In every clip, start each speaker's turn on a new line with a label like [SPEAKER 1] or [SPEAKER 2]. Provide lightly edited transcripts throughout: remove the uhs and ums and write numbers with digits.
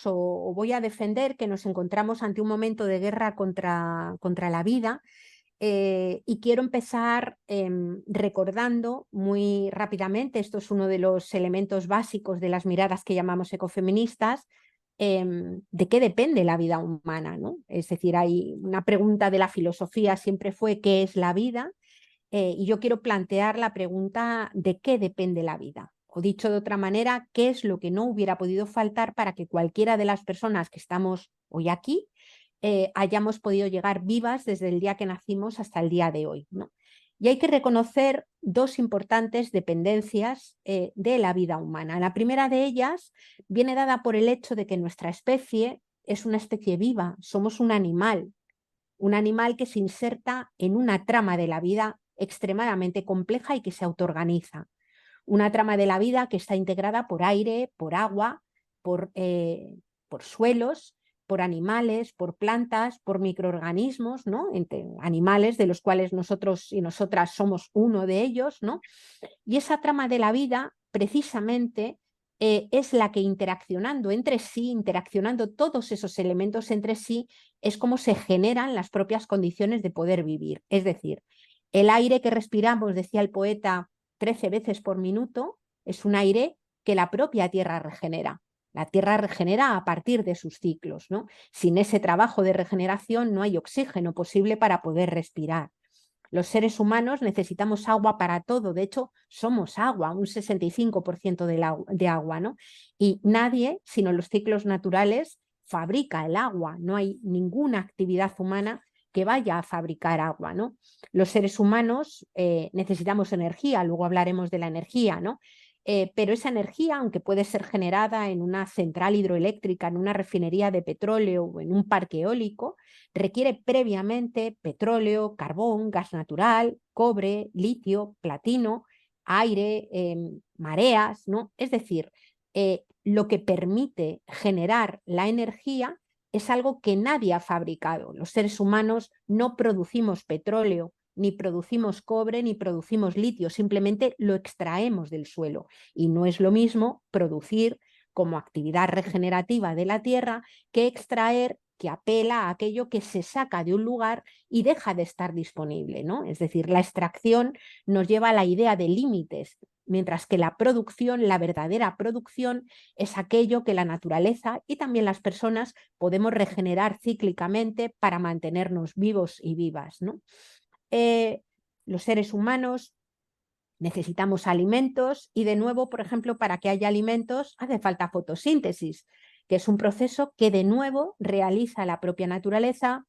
[SPEAKER 1] o voy a defender que nos encontramos ante un momento de guerra contra la vida. Y quiero empezar recordando muy rápidamente, esto es uno de los elementos básicos de las miradas que llamamos ecofeministas, de qué depende la vida humana, ¿no? Es decir, hay una pregunta de la filosofía siempre fue ¿qué es la vida? Y yo quiero plantear la pregunta de qué depende la vida. O dicho de otra manera, ¿qué es lo que no hubiera podido faltar para que cualquiera de las personas que estamos hoy aquí hayamos podido llegar vivas desde el día que nacimos hasta el día de hoy, ¿no? Y hay que reconocer dos importantes dependencias de la vida humana. La primera de ellas viene dada por el hecho de que nuestra especie es una especie viva, somos un animal que se inserta en una trama de la vida extremadamente compleja y que se autoorganiza. Una trama de la vida que está integrada por aire, por agua, por suelos, por animales, por plantas, por microorganismos, ¿no? Entre animales de los cuales nosotros y nosotras somos uno de ellos, ¿no? Y esa trama de la vida, precisamente, es la que interaccionando entre sí, interaccionando todos esos elementos entre sí, es como se generan las propias condiciones de poder vivir. Es decir, el aire que respiramos, decía el poeta, 13 veces por minuto, es un aire que la propia Tierra regenera. La Tierra regenera a partir de sus ciclos, ¿no? Sin ese trabajo de regeneración no hay oxígeno posible para poder respirar. Los seres humanos necesitamos agua para todo, de hecho somos agua, un 65% de agua, ¿no? Y nadie, sino los ciclos naturales, fabrica el agua, no hay ninguna actividad humana que vaya a fabricar agua, ¿no? Los seres humanos necesitamos energía, luego hablaremos de la energía, ¿no? Pero esa energía, aunque puede ser generada en una central hidroeléctrica, en una refinería de petróleo o en un parque eólico, requiere previamente petróleo, carbón, gas natural, cobre, litio, platino, aire, mareas, ¿no? Es decir, lo que permite generar la energía es algo que nadie ha fabricado. Los seres humanos no producimos petróleo, ni producimos cobre, ni producimos litio, simplemente lo extraemos del suelo. Y no es lo mismo producir como actividad regenerativa de la tierra que extraer, que apela a aquello que se saca de un lugar y deja de estar disponible, ¿no? Es decir, la extracción nos lleva a la idea de límites, mientras que la producción, la verdadera producción, es aquello que la naturaleza y también las personas podemos regenerar cíclicamente para mantenernos vivos y vivas, ¿no? Los seres humanos necesitamos alimentos y de nuevo, por ejemplo, para que haya alimentos hace falta fotosíntesis, que es un proceso que de nuevo realiza la propia naturaleza,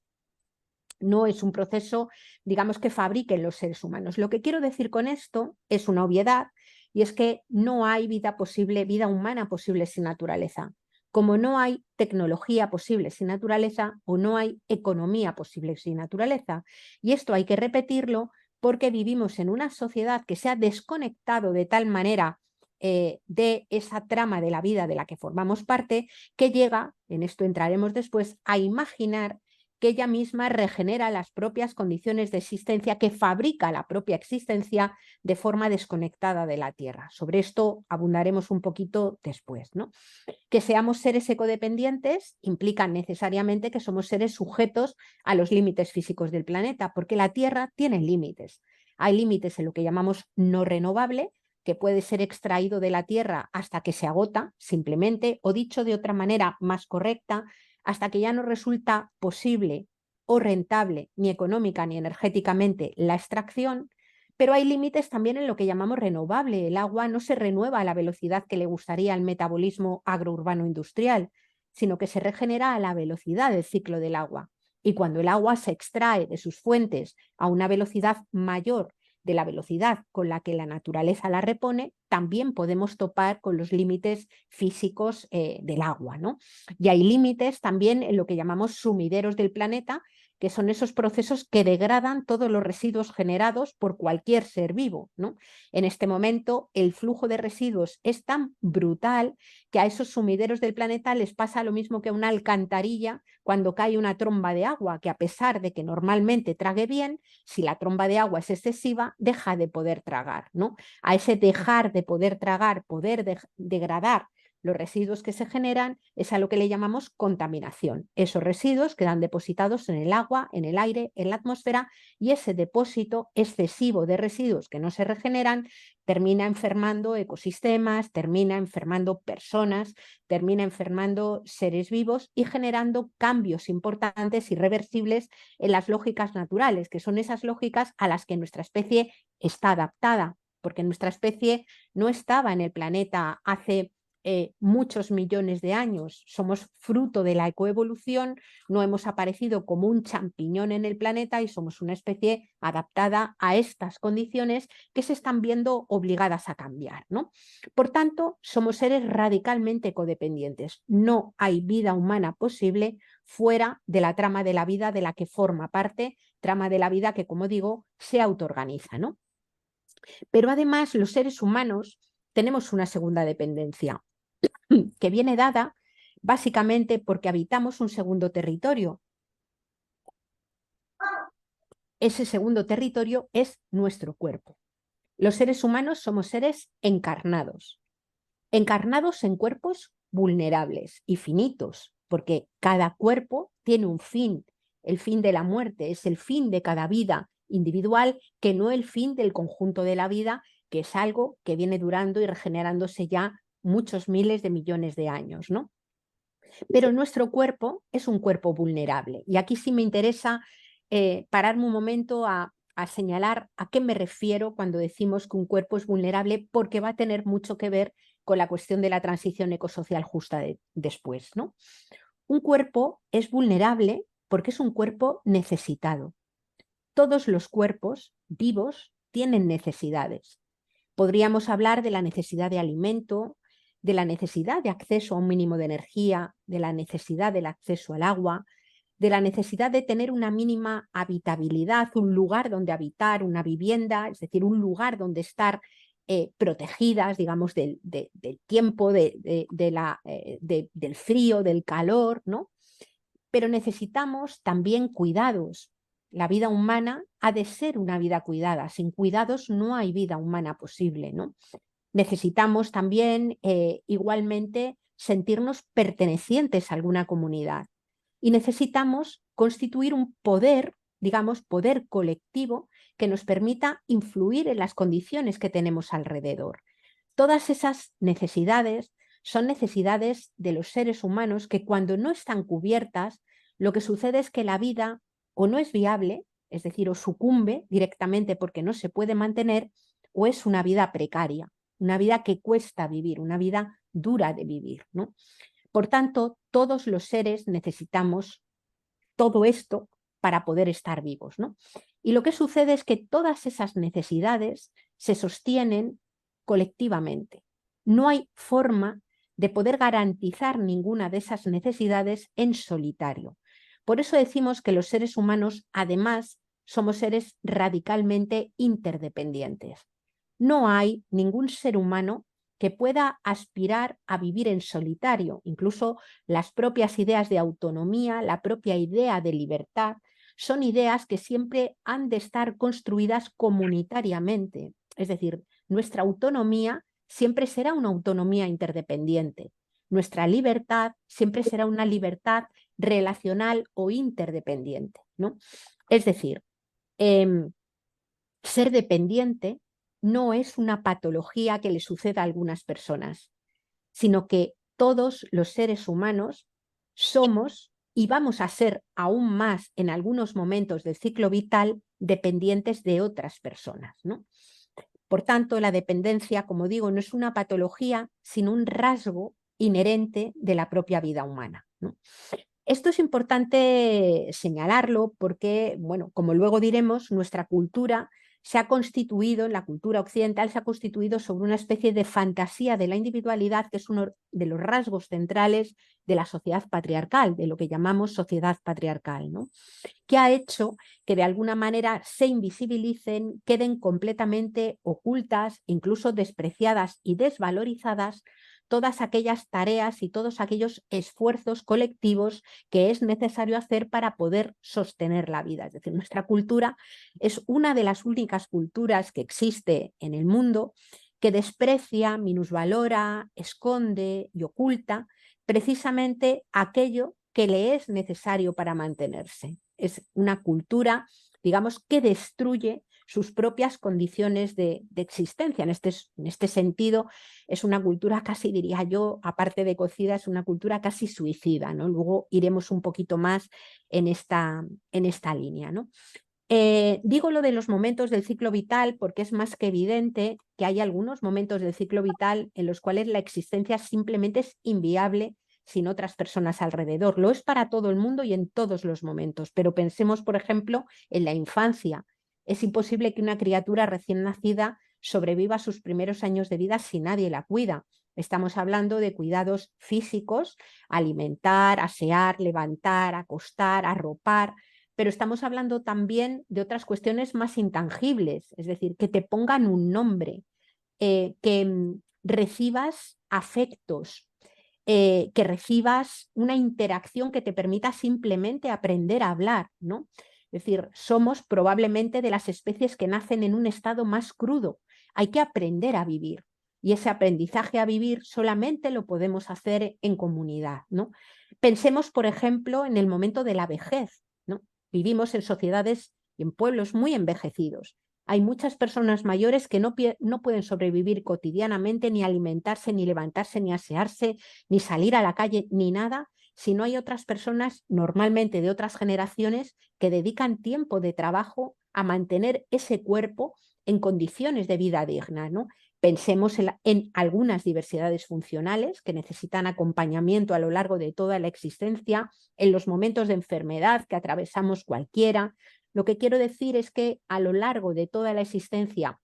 [SPEAKER 1] no es un proceso, digamos, que fabriquen los seres humanos. Lo que quiero decir con esto es una obviedad y es que no hay vida posible, vida humana posible sin naturaleza. Como no hay tecnología posible sin naturaleza o no hay economía posible sin naturaleza. Y esto hay que repetirlo porque vivimos en una sociedad que se ha desconectado de tal manera de esa trama de la vida de la que formamos parte, que llega, en esto entraremos después, a imaginar que ella misma regenera las propias condiciones de existencia, que fabrica la propia existencia de forma desconectada de la Tierra. Sobre esto abundaremos un poquito después, ¿no? Que seamos seres ecodependientes implica necesariamente que somos seres sujetos a los límites físicos del planeta, porque la Tierra tiene límites. Hay límites en lo que llamamos no renovable, que puede ser extraído de la Tierra hasta que se agota, simplemente, o dicho de otra manera más correcta, hasta que ya no resulta posible o rentable ni económica ni energéticamente la extracción, pero hay límites también en lo que llamamos renovable. El agua no se renueva a la velocidad que le gustaría al metabolismo agrourbano industrial, sino que se regenera a la velocidad del ciclo del agua. Y cuando el agua se extrae de sus fuentes a una velocidad mayor de la velocidad con la que la naturaleza la repone, también podemos topar con los límites físicos del agua, ¿no? Y hay límites también en lo que llamamos sumideros del planeta, que son esos procesos que degradan todos los residuos generados por cualquier ser vivo, ¿no? En este momento, el flujo de residuos es tan brutal que a esos sumideros del planeta les pasa lo mismo que a una alcantarilla cuando cae una tromba de agua, que a pesar de que normalmente trague bien, si la tromba de agua es excesiva, deja de poder tragar, ¿no? A ese dejar de poder tragar, poder degradar los residuos que se generan es a lo que le llamamos contaminación. Esos residuos quedan depositados en el agua, en el aire, en la atmósfera, y ese depósito excesivo de residuos que no se regeneran termina enfermando ecosistemas, termina enfermando personas, termina enfermando seres vivos y generando cambios importantes, irreversibles en las lógicas naturales, que son esas lógicas a las que nuestra especie está adaptada, porque nuestra especie no estaba en el planeta hace muchos millones de años. Somos fruto de la ecoevolución, no hemos aparecido como un champiñón en el planeta y somos una especie adaptada a estas condiciones que se están viendo obligadas a cambiar, ¿no? Por tanto, somos seres radicalmente codependientes. No hay vida humana posible fuera de la trama de la vida de la que forma parte, trama de la vida que, como digo, se autoorganiza, ¿no? Pero además los seres humanos tenemos una segunda dependencia que viene dada básicamente porque habitamos un segundo territorio. Ese segundo territorio es nuestro cuerpo. Los seres humanos somos seres encarnados en cuerpos vulnerables y finitos, porque cada cuerpo tiene un fin. El fin de la muerte es el fin de cada vida individual, que no el fin del conjunto de la vida, que es algo que viene durando y regenerándose ya muchos miles de millones de años, ¿no? Pero nuestro cuerpo es un cuerpo vulnerable. Y aquí sí me interesa pararme un momento a señalar a qué me refiero cuando decimos que un cuerpo es vulnerable, porque va a tener mucho que ver con la cuestión de la transición ecosocial justa después, ¿no? Un cuerpo es vulnerable porque es un cuerpo necesitado. Todos los cuerpos vivos tienen necesidades. Podríamos hablar de la necesidad de alimento, de la necesidad de acceso a un mínimo de energía, de la necesidad del acceso al agua, de la necesidad de tener una mínima habitabilidad, un lugar donde habitar, una vivienda, es decir, un lugar donde estar protegidas, digamos, del tiempo, del frío, del calor, ¿no? Pero necesitamos también cuidados. La vida humana ha de ser una vida cuidada. Sin cuidados no hay vida humana posible, ¿no? Necesitamos también igualmente sentirnos pertenecientes a alguna comunidad y necesitamos constituir un poder, digamos, poder colectivo que nos permita influir en las condiciones que tenemos alrededor. Todas esas necesidades son necesidades de los seres humanos que cuando no están cubiertas, lo que sucede es que la vida o no es viable, es decir, o sucumbe directamente porque no se puede mantener, o es una vida precaria, una vida que cuesta vivir, una vida dura de vivir, ¿no? Por tanto, todos los seres necesitamos todo esto para poder estar vivos, ¿no? Y lo que sucede es que todas esas necesidades se sostienen colectivamente. No hay forma de poder garantizar ninguna de esas necesidades en solitario. Por eso decimos que los seres humanos, además, somos seres radicalmente interdependientes. No hay ningún ser humano que pueda aspirar a vivir en solitario. Incluso las propias ideas de autonomía, la propia idea de libertad, son ideas que siempre han de estar construidas comunitariamente. Es decir, nuestra autonomía siempre será una autonomía interdependiente. Nuestra libertad siempre será una libertad relacional o interdependiente, ¿no? Es decir, ser dependiente no es una patología que le suceda a algunas personas, sino que todos los seres humanos somos y vamos a ser aún más en algunos momentos del ciclo vital dependientes de otras personas, ¿no? Por tanto, la dependencia, como digo, no es una patología, sino un rasgo inherente de la propia vida humana, ¿no? Esto es importante señalarlo porque, bueno, como luego diremos, nuestra cultura se ha constituido, en la cultura occidental, se ha constituido sobre una especie de fantasía de la individualidad, que es uno de los rasgos centrales de la sociedad patriarcal, de lo que llamamos sociedad patriarcal, ¿no? Que ha hecho que de alguna manera se invisibilicen, queden completamente ocultas, incluso despreciadas y desvalorizadas todas aquellas tareas y todos aquellos esfuerzos colectivos que es necesario hacer para poder sostener la vida. Es decir, nuestra cultura es una de las únicas culturas que existe en el mundo que desprecia, minusvalora, esconde y oculta precisamente aquello que le es necesario para mantenerse. Es una cultura, digamos, que destruye sus propias condiciones de existencia. En este sentido, es una cultura casi, diría yo, aparte de cocida, es una cultura casi suicida, ¿no? Luego iremos un poquito más en esta línea, ¿no? Digo lo de los momentos del ciclo vital porque es más que evidente que hay algunos momentos del ciclo vital en los cuales la existencia simplemente es inviable sin otras personas alrededor. Lo es para todo el mundo y en todos los momentos, pero pensemos, por ejemplo, en la infancia. Es imposible que una criatura recién nacida sobreviva sus primeros años de vida si nadie la cuida. Estamos hablando de cuidados físicos, alimentar, asear, levantar, acostar, arropar, pero estamos hablando también de otras cuestiones más intangibles, es decir, que te pongan un nombre, que recibas afectos, que recibas una interacción que te permita simplemente aprender a hablar, ¿no? Es decir, somos probablemente de las especies que nacen en un estado más crudo. Hay que aprender a vivir y ese aprendizaje a vivir solamente lo podemos hacer en comunidad, ¿no? Pensemos, por ejemplo, en el momento de la vejez, ¿no? Vivimos en sociedades y en pueblos muy envejecidos. Hay muchas personas mayores que no pueden sobrevivir cotidianamente, ni alimentarse, ni levantarse, ni asearse, ni salir a la calle, ni nada, si no hay otras personas, normalmente de otras generaciones, que dedican tiempo de trabajo a mantener ese cuerpo en condiciones de vida digna, ¿no? Pensemos en algunas diversidades funcionales que necesitan acompañamiento a lo largo de toda la existencia, en los momentos de enfermedad que atravesamos cualquiera. Lo que quiero decir es que a lo largo de toda la existencia,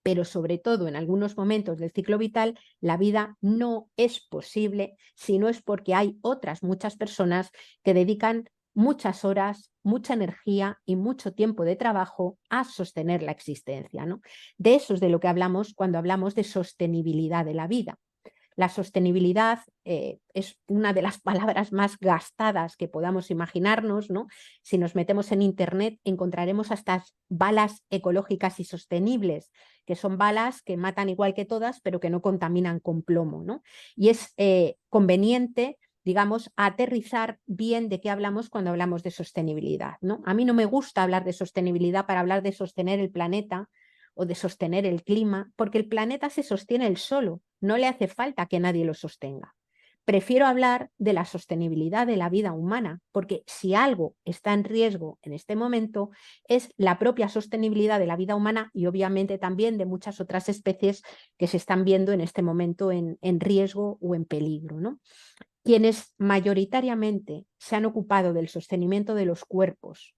[SPEAKER 1] pero sobre todo en algunos momentos del ciclo vital, la vida no es posible si no es porque hay otras muchas personas que dedican muchas horas, mucha energía y mucho tiempo de trabajo a sostener la existencia, ¿no? De eso es de lo que hablamos cuando hablamos de sostenibilidad de la vida. La sostenibilidad es una de las palabras más gastadas que podamos imaginarnos, ¿no? Si nos metemos en Internet encontraremos estas balas ecológicas y sostenibles, que son balas que matan igual que todas, pero que no contaminan con plomo, ¿no? Y es conveniente, digamos, aterrizar bien de qué hablamos cuando hablamos de sostenibilidad, ¿no? A mí no me gusta hablar de sostenibilidad para hablar de sostener el planeta o de sostener el clima, porque el planeta se sostiene él solo, no le hace falta que nadie lo sostenga. Prefiero hablar de la sostenibilidad de la vida humana, porque si algo está en riesgo en este momento es la propia sostenibilidad de la vida humana y obviamente también de muchas otras especies que se están viendo en este momento en riesgo o en peligro, ¿no? Quienes mayoritariamente se han ocupado del sostenimiento de los cuerpos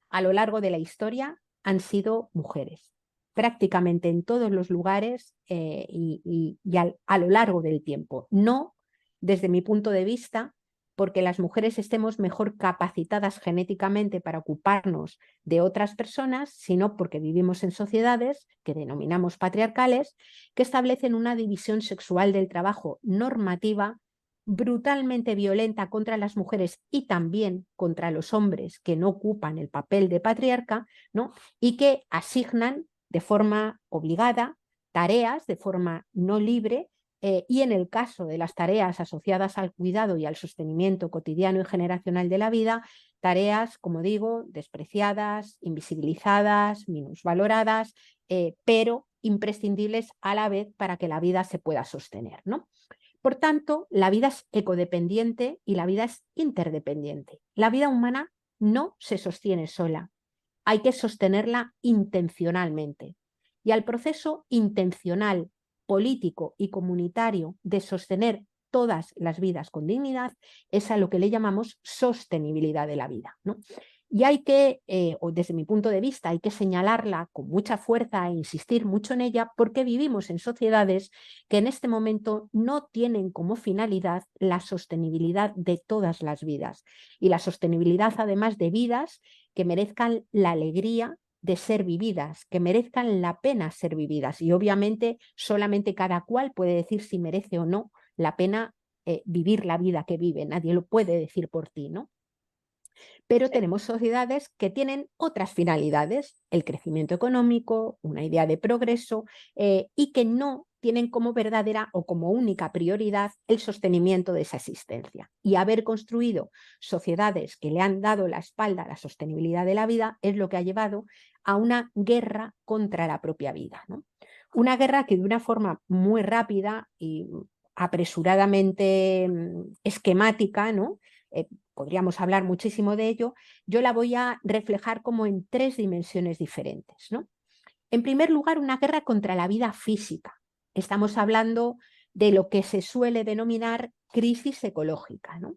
[SPEAKER 1] a lo largo de la historia han sido mujeres prácticamente en todos los lugares a lo largo del tiempo. No, desde mi punto de vista, porque las mujeres estemos mejor capacitadas genéticamente para ocuparnos de otras personas, sino porque vivimos en sociedades que denominamos patriarcales, que establecen una división sexual del trabajo normativa brutalmente violenta contra las mujeres y también contra los hombres que no ocupan el papel de patriarca, ¿no? Y que asignan de forma obligada tareas de forma no libre y en el caso de las tareas asociadas al cuidado y al sostenimiento cotidiano y generacional de la vida, tareas, como digo, despreciadas, invisibilizadas, minusvaloradas, pero imprescindibles a la vez para que la vida se pueda sostener, ¿no? Por tanto, la vida es ecodependiente y la vida es interdependiente. La vida humana no se sostiene sola, hay que sostenerla intencionalmente. Y al proceso intencional, político y comunitario de sostener todas las vidas con dignidad es a lo que le llamamos sostenibilidad de la vida, ¿no? Y hay que, o desde mi punto de vista, hay que señalarla con mucha fuerza e insistir mucho en ella porque vivimos en sociedades que en este momento no tienen como finalidad la sostenibilidad de todas las vidas y la sostenibilidad además de vidas que merezcan la alegría de ser vividas, que merezcan la pena ser vividas y obviamente solamente cada cual puede decir si merece o no la pena vivir la vida que vive, nadie lo puede decir por ti, ¿no? Pero tenemos sociedades que tienen otras finalidades, el crecimiento económico, una idea de progreso, y que no tienen como verdadera o como única prioridad el sostenimiento de esa existencia. Y haber construido sociedades que le han dado la espalda a la sostenibilidad de la vida es lo que ha llevado a una guerra contra la propia vida, ¿no? Una guerra que de una forma muy rápida y apresuradamente esquemática, ¿no? Podríamos hablar muchísimo de ello, yo la voy a reflejar como en 3 dimensiones diferentes, ¿no? En primer lugar, una guerra contra la vida física. Estamos hablando de lo que se suele denominar crisis ecológica, ¿no?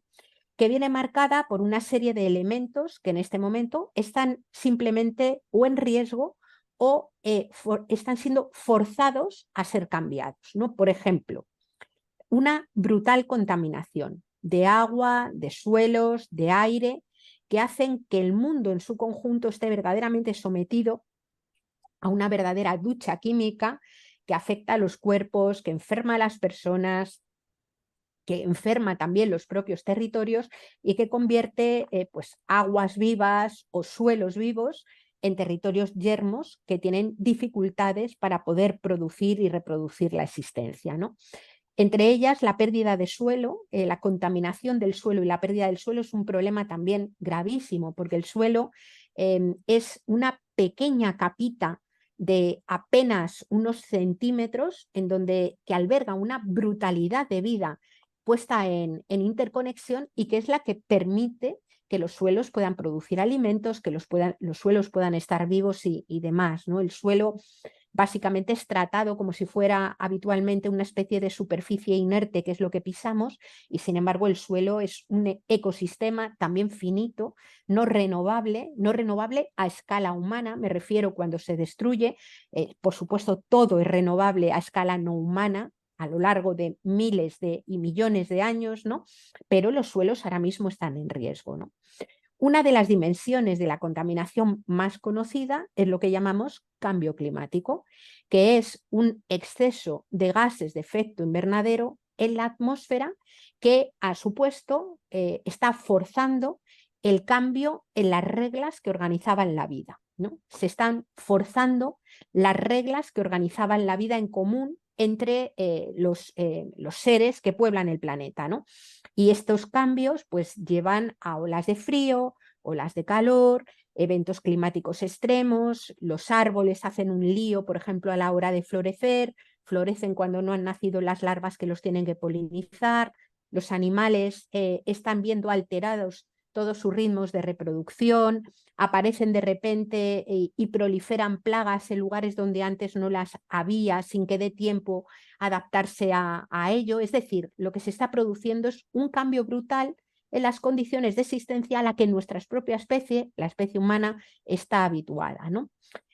[SPEAKER 1] Que viene marcada por una serie de elementos que en este momento están simplemente o en riesgo o están siendo forzados a ser cambiados, ¿no? Por ejemplo, una brutal contaminación de agua, de suelos, de aire, que hacen que el mundo en su conjunto esté verdaderamente sometido a una verdadera ducha química que afecta a los cuerpos, que enferma a las personas, que enferma también los propios territorios y que convierte pues, aguas vivas o suelos vivos en territorios yermos que tienen dificultades para poder producir y reproducir la existencia, ¿no? Entre ellas, la pérdida de suelo, la contaminación del suelo y la pérdida del suelo es un problema también gravísimo, porque el suelo es una pequeña capita de apenas unos centímetros en donde que alberga una brutalidad de vida puesta en interconexión y que es la que permite que los suelos puedan producir alimentos, que los suelos puedan estar vivos y demás, ¿no? El suelo básicamente es tratado como si fuera habitualmente una especie de superficie inerte, que es lo que pisamos, y sin embargo el suelo es un ecosistema también finito, no renovable a escala humana, me refiero cuando se destruye, por supuesto todo es renovable a escala no humana, a lo largo de miles y millones de años, ¿no? Pero los suelos ahora mismo están en riesgo, ¿no? Una de las dimensiones de la contaminación más conocida es lo que llamamos cambio climático, que es un exceso de gases de efecto invernadero en la atmósfera que a su puesto está forzando el cambio en las reglas que organizaban la vida, ¿no? Se están forzando las reglas que organizaban la vida en común entre los seres que pueblan el planeta, ¿no? Y estos cambios pues llevan a olas de frío, olas de calor, eventos climáticos extremos, los árboles hacen un lío, por ejemplo, a la hora de florecer, florecen cuando no han nacido las larvas que los tienen que polinizar, los animales están viendo alterados todos sus ritmos de reproducción, aparecen de repente y proliferan plagas en lugares donde antes no las había sin que dé tiempo adaptarse a ello. Es decir, lo que se está produciendo es un cambio brutal en las condiciones de existencia a la que nuestra propia especie, la especie humana, está habituada, ¿no?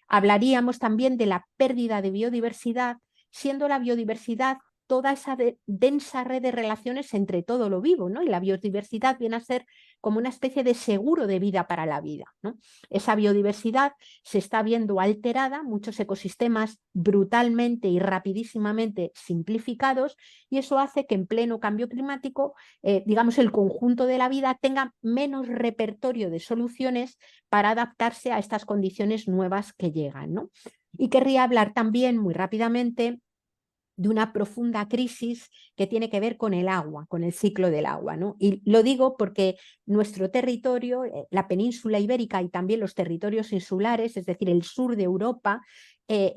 [SPEAKER 1] Hablaríamos también de la pérdida de biodiversidad, siendo la biodiversidad toda esa densa red de relaciones entre todo lo vivo, ¿no? Y la biodiversidad viene a ser como una especie de seguro de vida para la vida, ¿no? Esa biodiversidad se está viendo alterada, muchos ecosistemas brutalmente y rapidísimamente simplificados, y eso hace que en pleno cambio climático, digamos, el conjunto de la vida tenga menos repertorio de soluciones para adaptarse a estas condiciones nuevas que llegan, ¿no? Y querría hablar también muy rápidamente de una profunda crisis que tiene que ver con el agua, con el ciclo del agua, ¿no? Y lo digo porque nuestro territorio, la península ibérica y también los territorios insulares, es decir, el sur de Europa,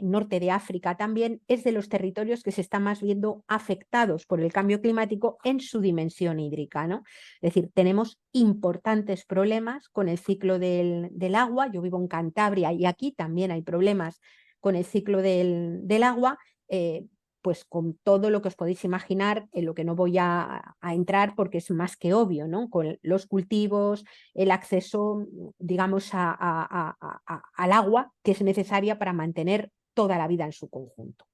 [SPEAKER 1] norte de África también, es de los territorios que se están más viendo afectados por el cambio climático en su dimensión hídrica, ¿no? Es decir, tenemos importantes problemas con el ciclo del agua. Yo vivo en Cantabria y aquí también hay problemas con el ciclo del agua. Pues con todo lo que os podéis imaginar, en lo que no voy a entrar porque es más que obvio, ¿no? Con los cultivos, el acceso, digamos, al agua que es necesaria para mantener toda la vida en su conjunto.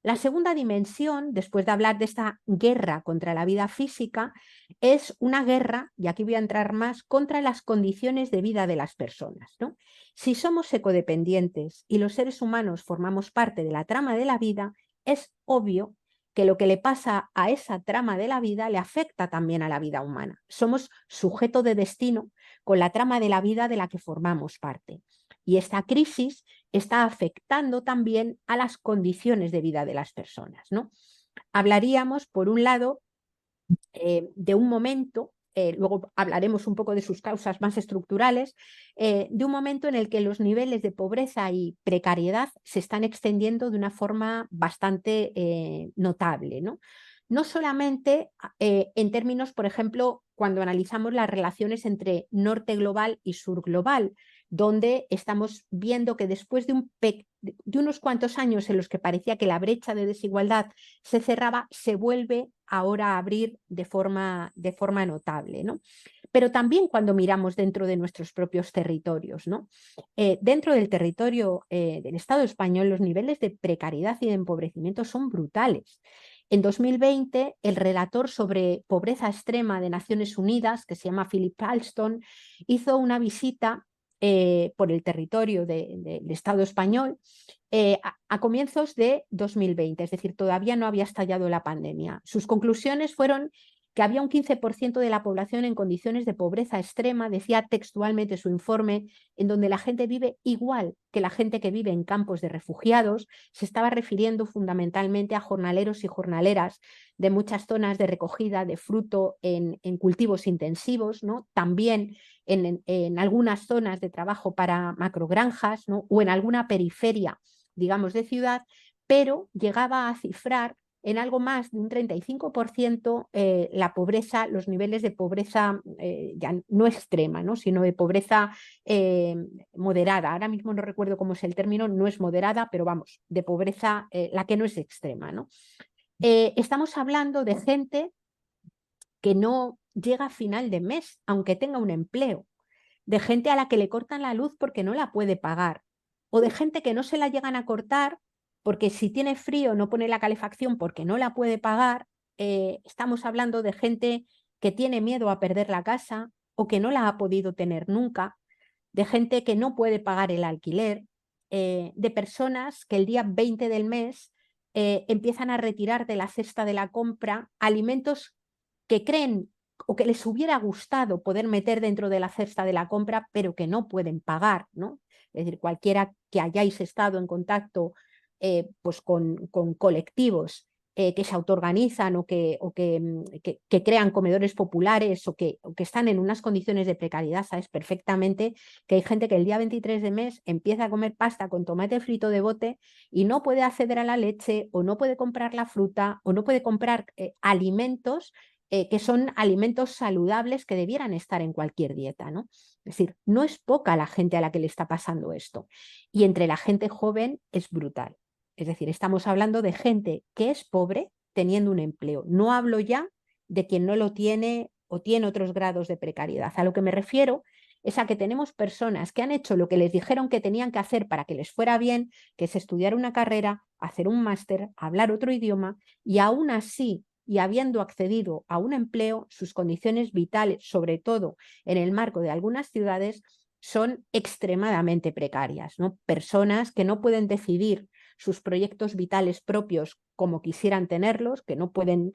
[SPEAKER 1] La segunda dimensión, después de hablar de esta guerra contra la vida física, es una guerra, y aquí voy a entrar más, contra las condiciones de vida de las personas, ¿no? Si somos ecodependientes y los seres humanos formamos parte de la trama de la vida, es obvio que lo que le pasa a esa trama de la vida le afecta también a la vida humana. Somos sujeto de destino con la trama de la vida de la que formamos parte. Y esta crisis está afectando también a las condiciones de vida de las personas, ¿no? Hablaríamos, por un lado, de un momento, luego hablaremos un poco de sus causas más estructurales, de un momento en el que los niveles de pobreza y precariedad se están extendiendo de una forma bastante notable, ¿no? No solamente en términos, por ejemplo, cuando analizamos las relaciones entre norte global y sur global, donde estamos viendo que después de unos cuantos años en los que parecía que la brecha de desigualdad se cerraba, se vuelve ahora a abrir de forma notable, ¿no? Pero también cuando miramos dentro de nuestros propios territorios, ¿no? Dentro del territorio del Estado español, los niveles de precariedad y de empobrecimiento son brutales. En 2020, el relator sobre pobreza extrema de Naciones Unidas, que se llama Philip Alston, hizo una visita por el territorio del Estado español a comienzos de 2020, es decir, todavía no había estallado la pandemia. Sus conclusiones fueron que había un 15% de la población en condiciones de pobreza extrema, decía textualmente su informe, en donde la gente vive igual que la gente que vive en campos de refugiados. Se estaba refiriendo fundamentalmente a jornaleros y jornaleras de muchas zonas de recogida de fruto en cultivos intensivos, ¿no? También en algunas zonas de trabajo para macrogranjas, ¿no? O en alguna periferia, digamos, de ciudad, pero llegaba a cifrar en algo más de un 35% la pobreza, los niveles de pobreza ya no extrema, ¿no? Sino de pobreza moderada. Ahora mismo no recuerdo cómo es el término, no es moderada, pero vamos, de pobreza la que no es extrema, ¿no? Estamos hablando de gente que no llega a final de mes, aunque tenga un empleo, de gente a la que le cortan la luz porque no la puede pagar, o de gente que no se la llegan a cortar porque si tiene frío no pone la calefacción porque no la puede pagar. Estamos hablando de gente que tiene miedo a perder la casa o que no la ha podido tener nunca, de gente que no puede pagar el alquiler, de personas que el día 20 del mes empiezan a retirar de la cesta de la compra alimentos que creen o que les hubiera gustado poder meter dentro de la cesta de la compra, pero que no pueden pagar, ¿no? Es decir, cualquiera que hayáis estado en contacto pues con colectivos que se autoorganizan que crean comedores populares o que están en unas condiciones de precariedad, sabes perfectamente que hay gente que el día 23 de mes empieza a comer pasta con tomate frito de bote y no puede acceder a la leche o no puede comprar la fruta o no puede comprar alimentos que son alimentos saludables que debieran estar en cualquier dieta, ¿no? Es decir, no es poca la gente a la que le está pasando esto. Y entre la gente joven es brutal. Es decir, estamos hablando de gente que es pobre teniendo un empleo. No hablo ya de quien no lo tiene o tiene otros grados de precariedad. A lo que me refiero es a que tenemos personas que han hecho lo que les dijeron que tenían que hacer para que les fuera bien, que es estudiar una carrera, hacer un máster, hablar otro idioma, y aún así, y habiendo accedido a un empleo, sus condiciones vitales, sobre todo en el marco de algunas ciudades, son extremadamente precarias, ¿no? Personas que no pueden decidir sus proyectos vitales propios como quisieran tenerlos, que no pueden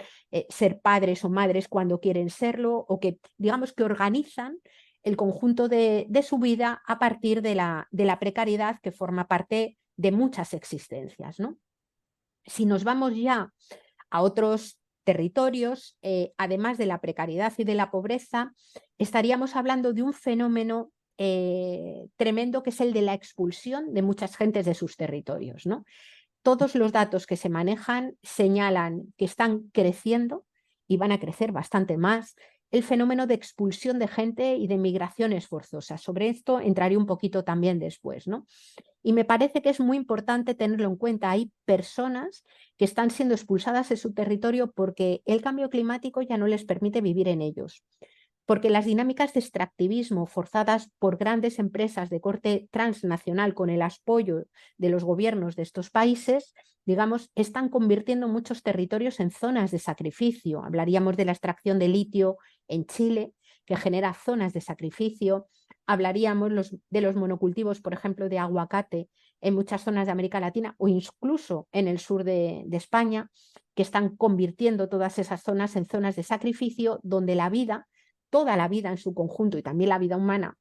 [SPEAKER 1] ser padres o madres cuando quieren serlo, o que digamos que organizan el conjunto de su vida a partir de la precariedad que forma parte de muchas existencias, ¿no? Si nos vamos ya a otros territorios, además de la precariedad y de la pobreza, estaríamos hablando de un fenómeno tremendo que es el de la expulsión de muchas gentes de sus territorios, ¿no? Todos los datos que se manejan señalan que están creciendo y van a crecer bastante más el fenómeno de expulsión de gente y de migraciones forzosas. Sobre esto entraré un poquito también después, ¿no? Y me parece que es muy importante tenerlo en cuenta. Hay personas que están siendo expulsadas de su territorio porque el cambio climático ya no les permite vivir en ellos, porque las dinámicas de extractivismo forzadas por grandes empresas de corte transnacional con el apoyo de los gobiernos de estos países, digamos, están convirtiendo muchos territorios en zonas de sacrificio. Hablaríamos de la extracción de litio en Chile, que genera zonas de sacrificio. Hablaríamos de los monocultivos, por ejemplo, de aguacate en muchas zonas de América Latina o incluso en el sur de España. que están convirtiendo todas esas zonas en zonas de sacrificio donde la vida, toda la vida en su conjunto y también la vida humana,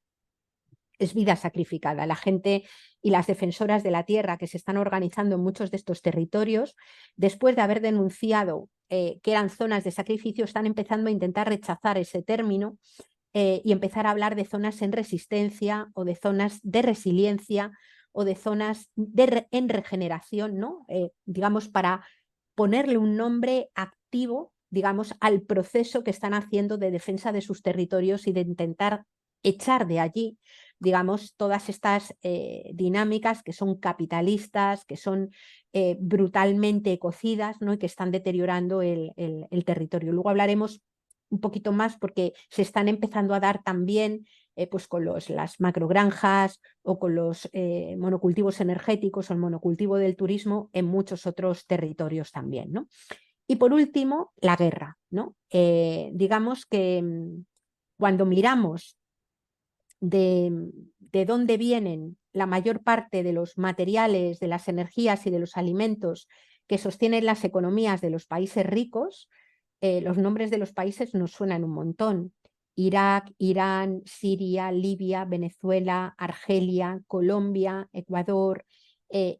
[SPEAKER 1] es vida sacrificada. La gente y las defensoras de la tierra que se están organizando en muchos de estos territorios, después de haber denunciado que eran zonas de sacrificio, están empezando a intentar rechazar ese término y empezar a hablar de zonas en resistencia o de zonas de resiliencia o de zonas en regeneración, ¿no? Digamos, para ponerle un nombre activo, digamos, al proceso que están haciendo de defensa de sus territorios y de intentar echar de allí, digamos, todas estas dinámicas que son capitalistas, que son brutalmente cocidas, ¿no? Y que están deteriorando el territorio. Luego hablaremos un poquito más porque se están empezando a dar también pues con las macrogranjas o con los monocultivos energéticos o el monocultivo del turismo en muchos otros territorios también, ¿no? Y por último, la guerra, ¿no? Digamos que cuando miramos de dónde vienen la mayor parte de los materiales, de las energías y de los alimentos que sostienen las economías de los países ricos, los nombres de los países nos suenan un montón. Irak, Irán, Siria, Libia, Venezuela, Argelia, Colombia, Ecuador,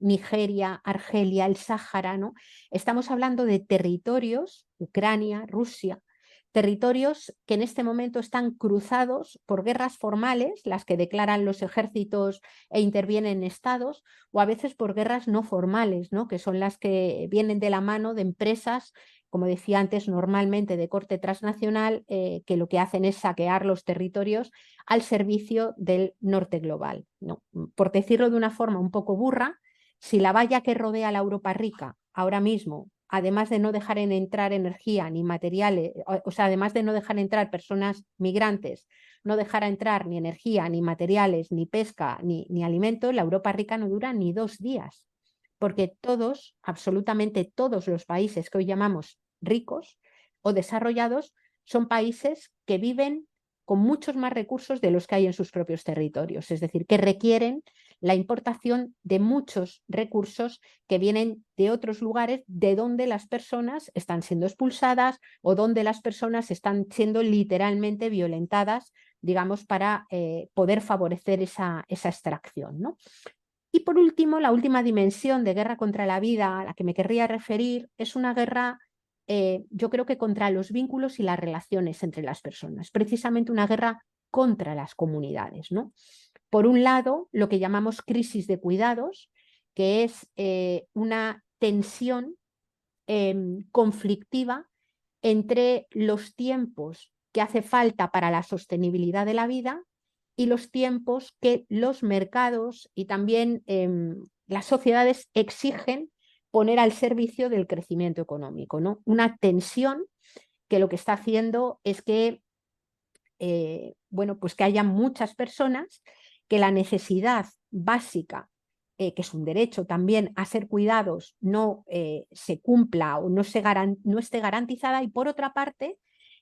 [SPEAKER 1] Nigeria, Argelia, el Sáhara, ¿no? Estamos hablando de territorios, Ucrania, Rusia, territorios que en este momento están cruzados por guerras formales, las que declaran los ejércitos e intervienen estados, o a veces por guerras no formales, ¿no? Que son las que vienen de la mano de empresas, como decía antes, normalmente de corte transnacional, que lo que hacen es saquear los territorios al servicio del norte global, ¿no? Por decirlo de una forma un poco burra, si la valla que rodea la Europa rica ahora mismo, además de no dejar entrar energía ni materiales, o sea, además de no dejar entrar personas migrantes, no dejar entrar ni energía, ni materiales, ni pesca, ni alimentos, la Europa rica no dura ni 2 días, porque todos, absolutamente todos los países que hoy llamamos ricos o desarrollados, son países que viven con muchos más recursos de los que hay en sus propios territorios, es decir, que requieren la importación de muchos recursos que vienen de otros lugares de donde las personas están siendo expulsadas o donde las personas están siendo literalmente violentadas, digamos, para poder favorecer esa extracción, ¿no? Y por último, la última dimensión de guerra contra la vida a la que me querría referir es una guerra, yo creo que contra los vínculos y las relaciones entre las personas, precisamente una guerra contra las comunidades, ¿no? Por un lado, lo que llamamos crisis de cuidados, que es una tensión conflictiva entre los tiempos que hace falta para la sostenibilidad de la vida y los tiempos que los mercados y también las sociedades exigen poner al servicio del crecimiento económico, ¿no? Una tensión que lo que está haciendo es que, bueno, pues que haya muchas personas que la necesidad básica, que es un derecho también a ser cuidados, no se cumpla o no esté garantizada, y por otra parte,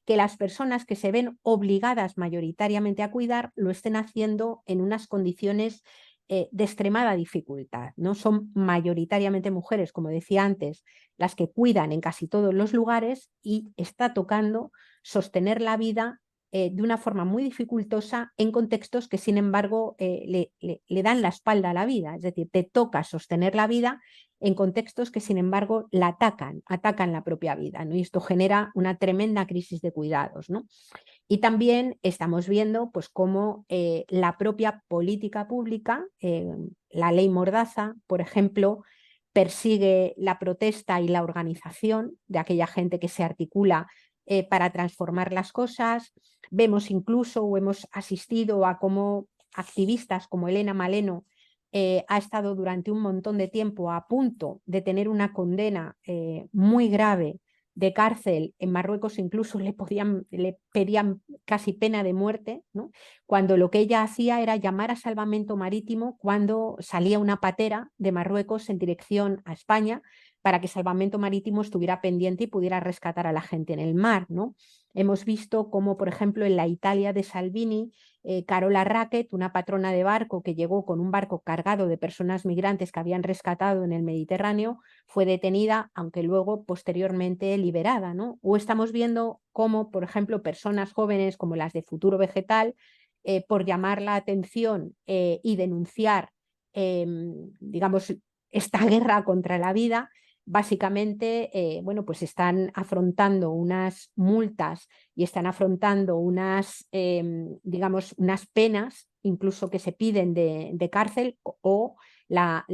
[SPEAKER 1] que las personas que se ven obligadas mayoritariamente a cuidar lo estén haciendo en unas condiciones de extremada dificultad, ¿no? Son mayoritariamente mujeres, como decía antes, las que cuidan en casi todos los lugares y está tocando sostener la vida de una forma muy dificultosa en contextos que, sin embargo, le dan la espalda a la vida. Es decir, te toca sostener la vida en contextos que, sin embargo, la atacan la propia vida, ¿no? Y esto genera una tremenda crisis de cuidados, ¿no? Y también estamos viendo pues, cómo la propia política pública, la ley Mordaza, por ejemplo, persigue la protesta y la organización de aquella gente que se articula para transformar las cosas. Vemos incluso o hemos asistido a cómo activistas como Elena Maleno ha estado durante un montón de tiempo a punto de tener una condena muy grave de cárcel. En Marruecos incluso le pedían casi pena de muerte, ¿no? Cuando lo que ella hacía era llamar a salvamento marítimo cuando salía una patera de Marruecos en dirección a España para que Salvamento Marítimo estuviera pendiente y pudiera rescatar a la gente en el mar, ¿no? Hemos visto cómo, por ejemplo, en la Italia de Salvini, Carola Rackete, una patrona de barco que llegó con un barco cargado de personas migrantes que habían rescatado en el Mediterráneo, fue detenida, aunque luego posteriormente liberada, ¿no? O estamos viendo cómo, por ejemplo, personas jóvenes como las de Futuro Vegetal, por llamar la atención y denunciar, digamos, esta guerra contra la vida, básicamente, bueno, pues están afrontando unas multas y están afrontando unas, digamos, unas penas, incluso que se piden de cárcel, o la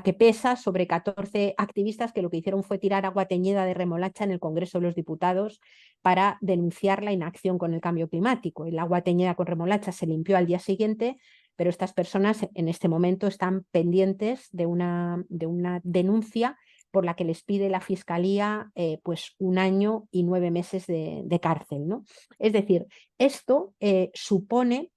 [SPEAKER 1] que pesa sobre 14 activistas que lo que hicieron fue tirar agua teñida de remolacha en el Congreso de los Diputados para denunciar la inacción con el cambio climático. El agua teñida con remolacha se limpió al día siguiente, pero estas personas en este momento están pendientes de una denuncia por la que les pide la Fiscalía pues 1 año y 9 meses de cárcel, ¿no? Es decir, esto supone,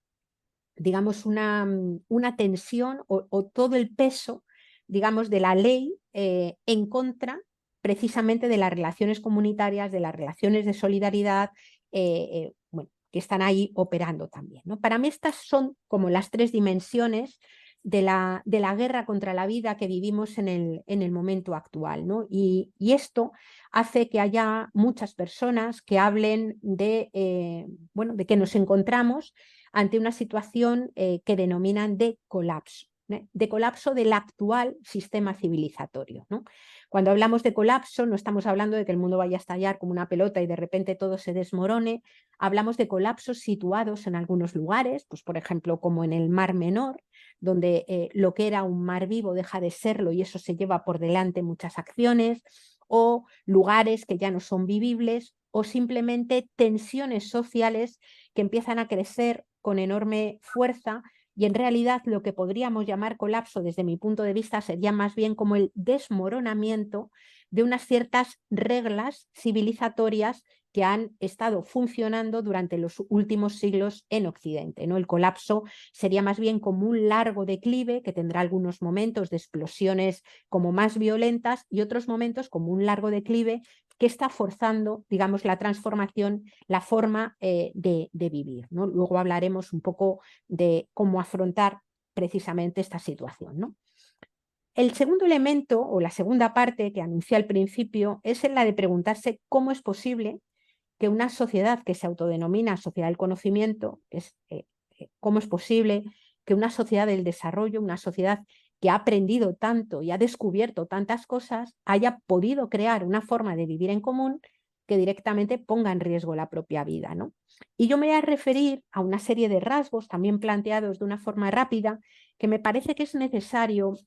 [SPEAKER 1] digamos, una tensión o todo el peso, digamos, de la ley en contra precisamente de las relaciones comunitarias, de las relaciones de solidaridad, bueno, que están ahí operando también, ¿no? Para mí estas son como las 3 dimensiones de la guerra contra la vida que vivimos en el momento actual, ¿no? Y esto hace que haya muchas personas que hablen de, bueno, de que nos encontramos ante una situación que denominan de colapso del actual sistema civilizatorio, ¿no? Cuando hablamos de colapso no estamos hablando de que el mundo vaya a estallar como una pelota y de repente todo se desmorone, hablamos de colapsos situados en algunos lugares, pues por ejemplo como en el Mar Menor, donde lo que era un mar vivo deja de serlo y eso se lleva por delante muchas acciones, o lugares que ya no son vivibles, o simplemente tensiones sociales que empiezan a crecer con enorme fuerza, y en realidad lo que podríamos llamar colapso desde mi punto de vista sería más bien como el desmoronamiento de unas ciertas reglas civilizatorias que han estado funcionando durante los últimos siglos en Occidente, ¿no? El colapso sería más bien como un largo declive que tendrá algunos momentos de explosiones como más violentas y otros momentos como un largo declive que está forzando, digamos, la transformación, la forma de vivir, ¿no? Luego hablaremos un poco de cómo afrontar precisamente esta situación, ¿no? El segundo elemento o la segunda parte que anuncié al principio es la de preguntarse cómo es posible que una sociedad que se autodenomina sociedad del conocimiento, cómo es posible que una sociedad del desarrollo, una sociedad que ha aprendido tanto y ha descubierto tantas cosas, haya podido crear una forma de vivir en común que directamente ponga en riesgo la propia vida, ¿no? Y yo me voy a referir a una serie de rasgos también planteados de una forma rápida que me parece que es necesario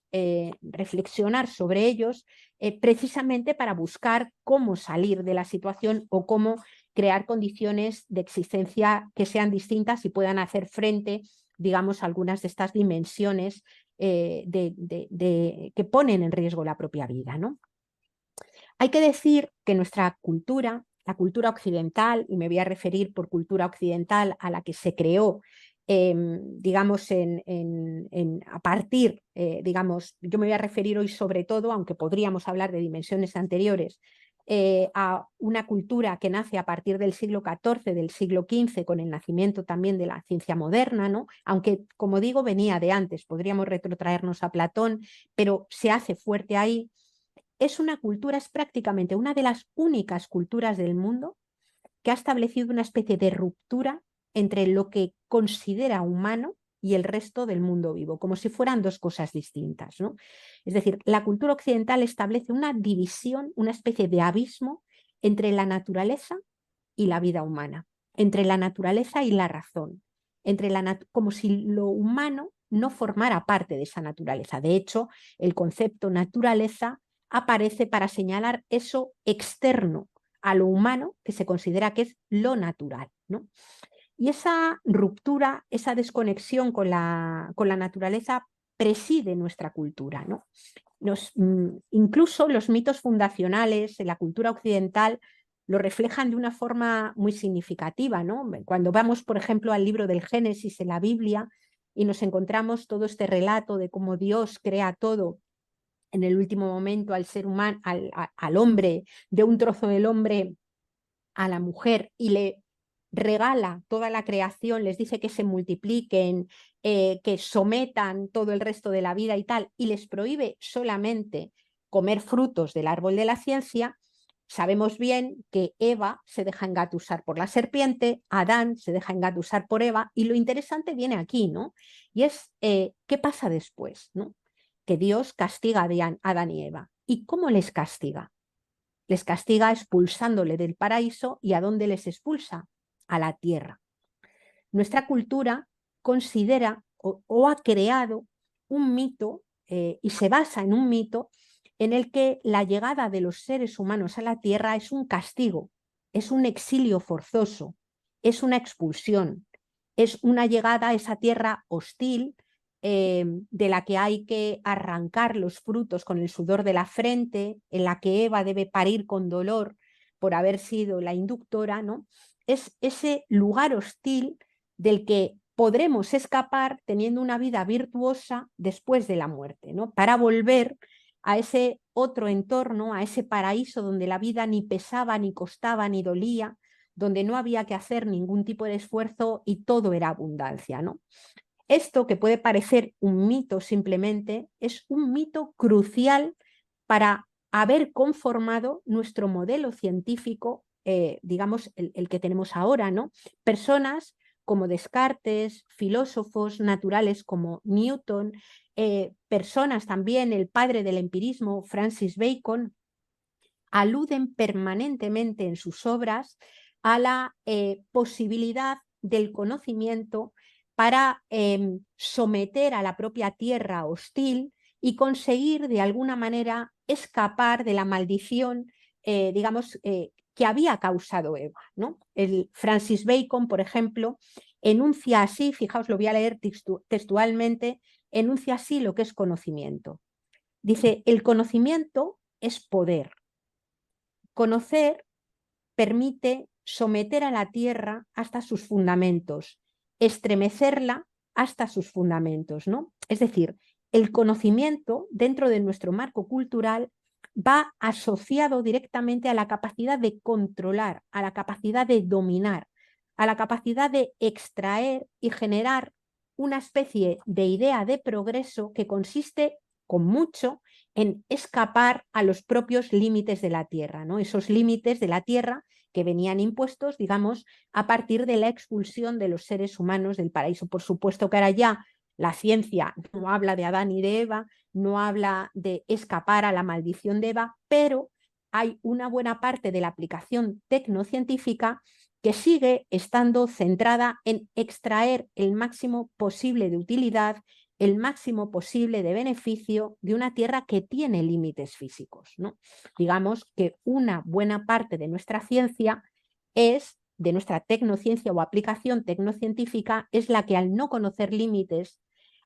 [SPEAKER 1] reflexionar sobre ellos precisamente para buscar cómo salir de la situación o cómo crear condiciones de existencia que sean distintas y puedan hacer frente, digamos, a algunas de estas dimensiones que ponen en riesgo la propia vida, ¿no? Hay que decir que nuestra cultura, la cultura occidental, y me voy a referir por cultura occidental a la que se creó, digamos, a partir, digamos, yo me voy a referir hoy sobre todo, aunque podríamos hablar de dimensiones anteriores, a una cultura que nace a partir del siglo XIV, del siglo XV, con el nacimiento también de la ciencia moderna, ¿no? Aunque, como digo, venía de antes, podríamos retrotraernos a Platón, pero se hace fuerte ahí. Es una cultura, es prácticamente una de las únicas culturas del mundo que ha establecido una especie de ruptura entre lo que considera humano y el resto del mundo vivo, como si fueran dos cosas distintas, ¿no? Es decir, la cultura occidental establece una división, una especie de abismo entre la naturaleza y la vida humana, entre la naturaleza y la razón, como si lo humano no formara parte de esa naturaleza. De hecho, el concepto naturaleza aparece para señalar eso externo a lo humano que se considera que es lo natural, ¿no? Y esa ruptura, esa desconexión con la naturaleza preside nuestra cultura, ¿no? Incluso los mitos fundacionales de la cultura occidental lo reflejan de una forma muy significativa, ¿no? Cuando vamos, por ejemplo, al libro del Génesis en la Biblia y nos encontramos todo este relato de cómo Dios crea todo en el último momento al ser humano, al hombre, de un trozo del hombre a la mujer y le regala toda la creación, les dice que se multipliquen, que sometan todo el resto de la vida y tal, y les prohíbe solamente comer frutos del árbol de la ciencia, sabemos bien que Eva se deja engatusar por la serpiente, Adán se deja engatusar por Eva, y lo interesante viene aquí, ¿no? Y es, ¿qué pasa después? ¿No? Que Dios castiga a Adán y Eva. ¿Y cómo les castiga? Les castiga expulsándole del paraíso. ¿Y a dónde les expulsa? A la tierra. Nuestra cultura considera o ha creado un mito y se basa en un mito en el que la llegada de los seres humanos a la tierra es un castigo, es un exilio forzoso, es una expulsión, es una llegada a esa tierra hostil de la que hay que arrancar los frutos con el sudor de la frente, en la que Eva debe parir con dolor por haber sido la inductora, ¿no? Es ese lugar hostil del que podremos escapar teniendo una vida virtuosa después de la muerte, ¿no? Para volver a ese otro entorno, a ese paraíso donde la vida ni pesaba, ni costaba, ni dolía, donde no había que hacer ningún tipo de esfuerzo y todo era abundancia, ¿no? Esto, que puede parecer un mito simplemente, es un mito crucial para haber conformado nuestro modelo científico, digamos, el que tenemos ahora, ¿no? Personas como Descartes, filósofos naturales como Newton, personas también, el padre del empirismo, Francis Bacon, aluden permanentemente en sus obras a la posibilidad del conocimiento para someter a la propia tierra hostil y conseguir de alguna manera escapar de la maldición, digamos, que había causado Eva, ¿no? El Francis Bacon, por ejemplo, enuncia así, fijaos, lo voy a leer textualmente, enuncia así lo que es conocimiento. Dice, el conocimiento es poder. Conocer permite someter a la tierra hasta sus fundamentos, estremecerla hasta sus fundamentos, ¿no? Es decir, el conocimiento dentro de nuestro marco cultural va asociado directamente a la capacidad de controlar, a la capacidad de dominar, a la capacidad de extraer y generar una especie de idea de progreso que consiste con mucho en escapar a los propios límites de la tierra, ¿no? Esos límites de la tierra que venían impuestos, digamos, a partir de la expulsión de los seres humanos del paraíso. Por supuesto que ahora ya la ciencia no habla de Adán y de Eva, no habla de escapar a la maldición de Eva, pero hay una buena parte de la aplicación tecnocientífica que sigue estando centrada en extraer el máximo posible de utilidad, el máximo posible de beneficio de una tierra que tiene límites físicos, ¿no? Digamos que una buena parte de nuestra ciencia es, de nuestra tecnociencia o aplicación tecnocientífica, es la que al no conocer límites,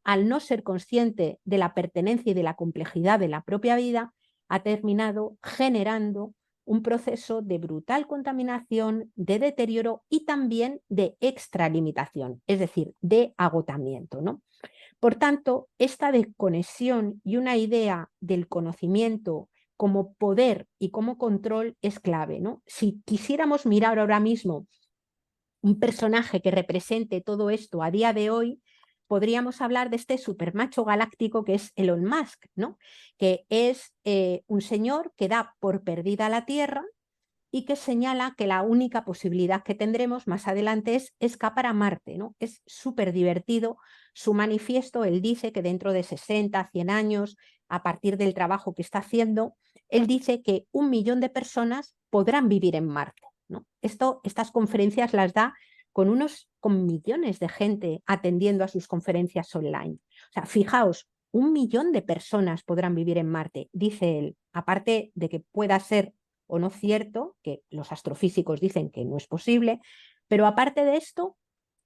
[SPEAKER 1] al no ser consciente de la pertenencia y de la complejidad de la propia vida, ha terminado generando un proceso de brutal contaminación, de deterioro y también de extralimitación, es decir, de agotamiento, ¿no? Por tanto, esta desconexión y una idea del conocimiento como poder y como control es clave, ¿no? Si quisiéramos mirar ahora mismo un personaje que represente todo esto a día de hoy, podríamos hablar de este supermacho galáctico que es Elon Musk, ¿no? Que es un señor que da por perdida la Tierra y que señala que la única posibilidad que tendremos más adelante es escapar a Marte, ¿no? Es súper divertido su manifiesto. Él dice que dentro de 60, 100 años, a partir del trabajo que está haciendo, él dice que 1 millón de personas podrán vivir en Marte, ¿no? Estas conferencias las da con millones de gente atendiendo a sus conferencias online. O sea, fijaos, 1 millón de personas podrán vivir en Marte, dice él, aparte de que pueda ser o no cierto, que los astrofísicos dicen que no es posible, pero aparte de esto,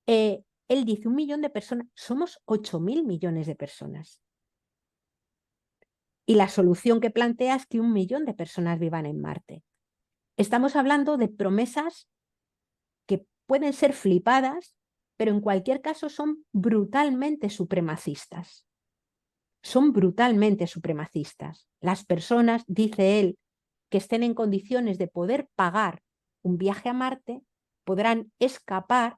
[SPEAKER 1] él dice 1 millón de personas, somos 8.000 millones de personas. Y la solución que plantea es que 1 millón de personas vivan en Marte. Estamos hablando de promesas que pueden ser flipadas, pero en cualquier caso son brutalmente supremacistas. son brutalmente supremacistas. Las personas, dice él, que estén en condiciones de poder pagar un viaje a Marte podrán escapar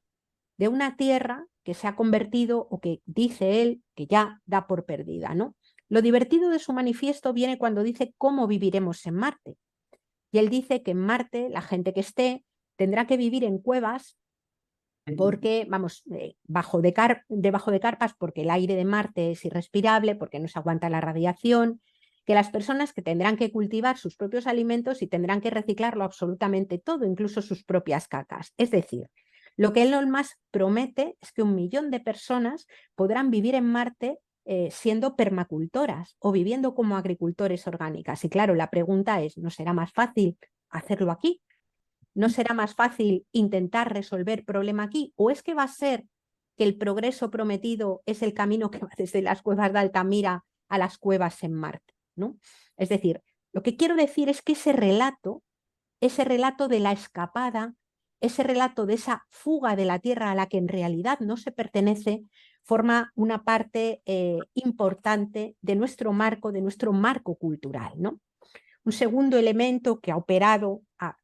[SPEAKER 1] de una Tierra que se ha convertido, o que dice él, que ya da por perdida, ¿no? Lo divertido de su manifiesto viene cuando dice cómo viviremos en Marte. Y él dice que en Marte la gente que esté tendrá que vivir en cuevas porque, vamos, debajo de carpas, porque el aire de Marte es irrespirable, porque no se aguanta la radiación, que las personas que tendrán que cultivar sus propios alimentos y tendrán que reciclarlo absolutamente todo, incluso sus propias cacas. Es decir, lo que Elon Musk promete es que 1 millón de personas podrán vivir en Marte siendo permacultoras o viviendo como agricultores orgánicas. Y claro, la pregunta es, ¿no será más fácil hacerlo aquí? ¿No será más fácil intentar resolver problema aquí? ¿O es que va a ser que el progreso prometido es el camino que va desde las cuevas de Altamira a las cuevas en Marte, ¿no? Es decir, lo que quiero decir es que ese relato de la escapada, ese relato de esa fuga de la Tierra a la que en realidad no se pertenece, forma una parte importante de nuestro marco cultural, ¿no? Un segundo elemento que ha operado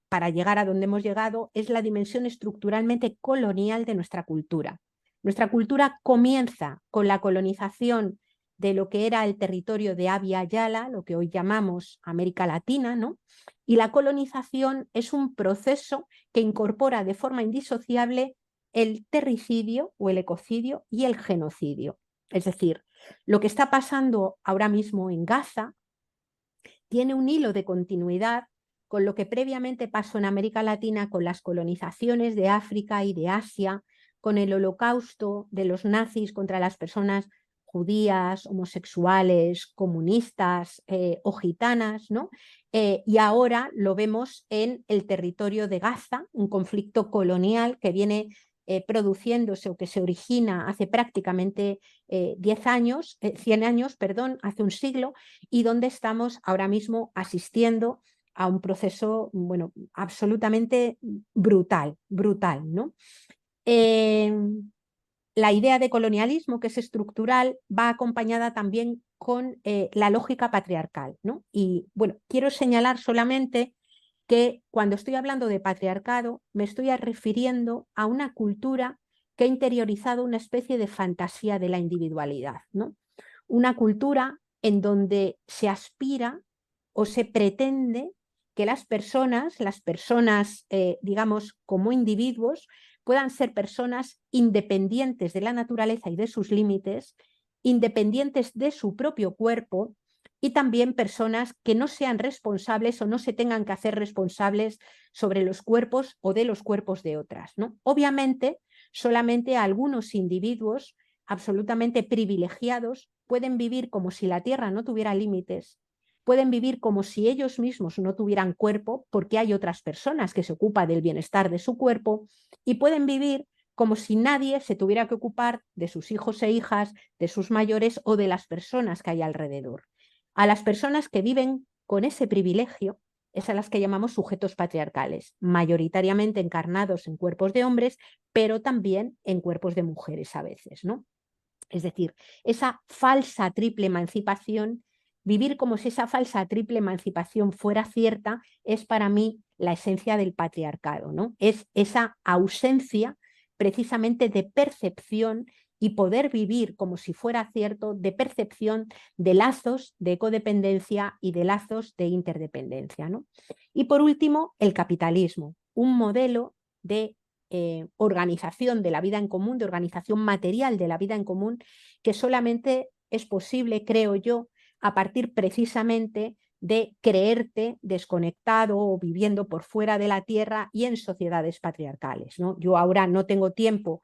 [SPEAKER 1] para llegar a donde hemos llegado es la dimensión estructuralmente colonial de nuestra cultura. Nuestra cultura comienza con la colonización de lo que era el territorio de Abya Yala, lo que hoy llamamos América Latina, ¿no? Y la colonización es un proceso que incorpora de forma indisociable el terricidio o el ecocidio y el genocidio. Es decir, lo que está pasando ahora mismo en Gaza tiene un hilo de continuidad con lo que previamente pasó en América Latina con las colonizaciones de África y de Asia, con el holocausto de los nazis contra las personas judías, homosexuales, comunistas o gitanas, ¿no? Y ahora lo vemos en el territorio de Gaza, un conflicto colonial que viene produciéndose o que se origina hace prácticamente 100 años, perdón, hace un siglo, y donde estamos ahora mismo asistiendo a un proceso, bueno, absolutamente brutal, ¿no? La idea de colonialismo, que es estructural, va acompañada también con la lógica patriarcal, ¿no? Y bueno, quiero señalar solamente que cuando estoy hablando de patriarcado me estoy refiriendo a una cultura que ha interiorizado una especie de fantasía de la individualidad, ¿no? Una cultura en donde se aspira o se pretende que las personas, digamos, como individuos, puedan ser personas independientes de la naturaleza y de sus límites, independientes de su propio cuerpo, y también personas que no sean responsables o no se tengan que hacer responsables sobre los cuerpos o de los cuerpos de otras, ¿no? Obviamente, solamente algunos individuos absolutamente privilegiados pueden vivir como si la Tierra no tuviera límites, pueden vivir como si ellos mismos no tuvieran cuerpo, porque hay otras personas que se ocupan del bienestar de su cuerpo, y pueden vivir como si nadie se tuviera que ocupar de sus hijos e hijas, de sus mayores o de las personas que hay alrededor. A las personas que viven con ese privilegio es a las que llamamos sujetos patriarcales, mayoritariamente encarnados en cuerpos de hombres, pero también en cuerpos de mujeres a veces, ¿no? Es decir, esa falsa triple emancipación, vivir como si esa falsa triple emancipación fuera cierta, es para mí la esencia del patriarcado, ¿no? Es esa ausencia precisamente de percepción y poder vivir como si fuera cierto, de percepción de lazos de codependencia y de lazos de interdependencia, ¿no? Y por último, el capitalismo, un modelo de organización de la vida en común, de organización material de la vida en común, que solamente es posible, creo yo, a partir precisamente de creerte desconectado o viviendo por fuera de la tierra y en sociedades patriarcales, ¿no? Yo ahora no tengo tiempo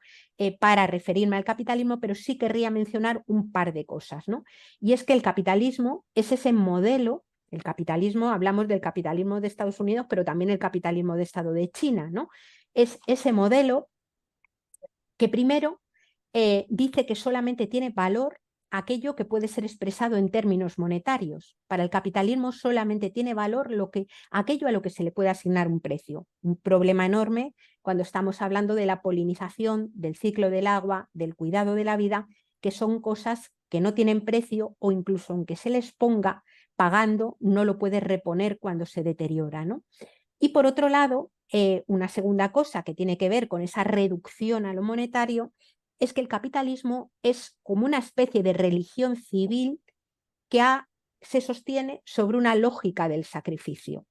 [SPEAKER 1] para referirme al capitalismo, pero sí querría mencionar un par de cosas, ¿no? Y es que el capitalismo es ese modelo. El capitalismo, hablamos del capitalismo de Estados Unidos, pero también el capitalismo de Estado de China, ¿no? Es ese modelo que primero dice que solamente tiene valor aquello que puede ser expresado en términos monetarios. Para el capitalismo solamente tiene valor aquello a lo que se le puede asignar un precio. Un problema enorme cuando estamos hablando de la polinización, del ciclo del agua, del cuidado de la vida, que son cosas que no tienen precio o incluso aunque se les ponga pagando, no lo puedes reponer cuando se deteriora, ¿no? Y por otro lado, una segunda cosa que tiene que ver con esa reducción a lo monetario es que el capitalismo es como una especie de religión civil que se sostiene sobre una lógica del sacrificio.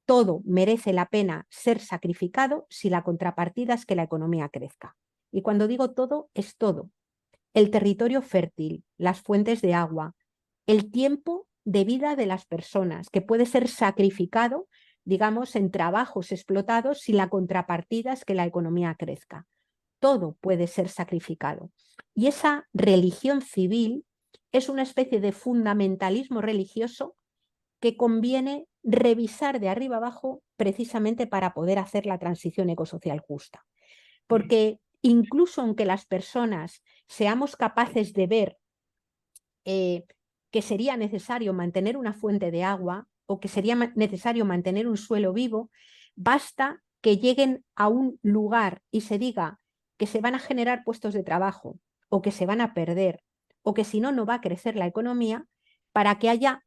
[SPEAKER 1] Todo merece la pena ser sacrificado si la contrapartida es que la economía crezca. Y cuando digo todo, es todo. El territorio fértil, las fuentes de agua, el tiempo de vida de las personas, que puede ser sacrificado, digamos, en trabajos explotados si la contrapartida es que la economía crezca. Todo puede ser sacrificado. Y esa religión civil es una especie de fundamentalismo religioso que conviene revisar de arriba abajo precisamente para poder hacer la transición ecosocial justa. Porque incluso aunque las personas seamos capaces de ver que sería necesario mantener una fuente de agua o que sería necesario mantener un suelo vivo, basta que lleguen a un lugar y se diga que se van a generar puestos de trabajo o que se van a perder o que si no, no va a crecer la economía para que haya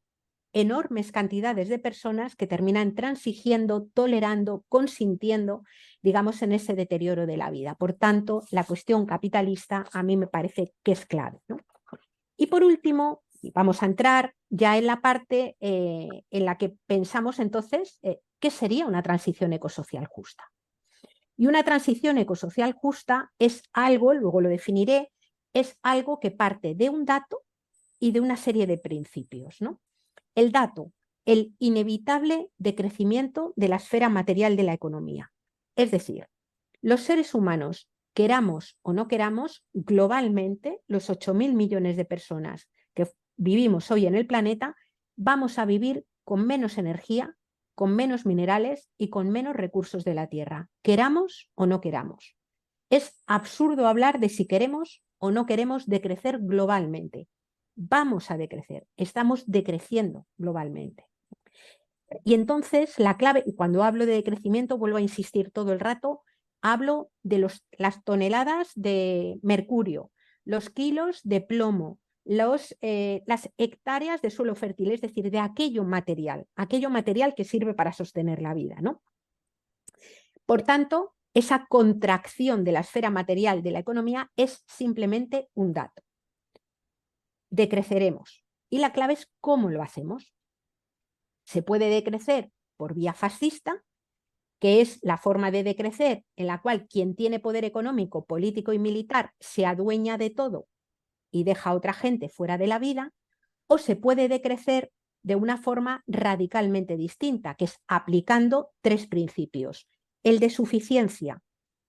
[SPEAKER 1] enormes cantidades de personas que terminan transigiendo, tolerando, consintiendo, digamos, en ese deterioro de la vida. Por tanto, la cuestión capitalista a mí me parece que es clave, ¿no? Y por último, vamos a entrar ya en la parte en la que pensamos entonces qué sería una transición ecosocial justa. Y una transición ecosocial justa es algo, luego lo definiré, es algo que parte de un dato y de una serie de principios, ¿no? El dato, el inevitable decrecimiento de la esfera material de la economía. Es decir, los seres humanos, queramos o no queramos, globalmente, los 8.000 millones de personas que vivimos hoy en el planeta, vamos a vivir con menos energía, con menos minerales y con menos recursos de la tierra, queramos o no queramos. Es absurdo hablar de si queremos o no queremos decrecer globalmente. Vamos a decrecer, estamos decreciendo globalmente. Y entonces la clave, y cuando hablo de decrecimiento, vuelvo a insistir todo el rato, hablo de las toneladas de mercurio, los kilos de plomo, las hectáreas de suelo fértil, es decir, de aquello material que sirve para sostener la vida, ¿no? Por tanto, esa contracción de la esfera material de la economía es simplemente un dato. Decreceremos. Y la clave es cómo lo hacemos. Se puede decrecer por vía fascista, que es la forma de decrecer en la cual quien tiene poder económico, político y militar se adueña de todo y deja a otra gente fuera de la vida, o se puede decrecer de una forma radicalmente distinta, que es aplicando tres principios. El de suficiencia.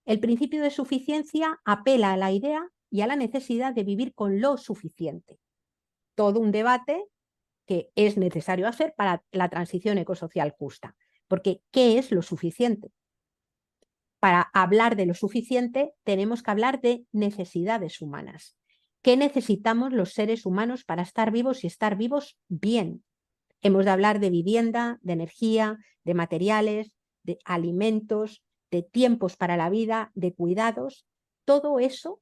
[SPEAKER 1] El principio de suficiencia apela a la idea y a la necesidad de vivir con lo suficiente. Todo un debate que es necesario hacer para la transición ecosocial justa. Porque, ¿qué es lo suficiente? Para hablar de lo suficiente tenemos que hablar de necesidades humanas. ¿Qué necesitamos los seres humanos para estar vivos y estar vivos bien? Hemos de hablar de vivienda, de energía, de materiales, de alimentos, de tiempos para la vida, de cuidados. Todo eso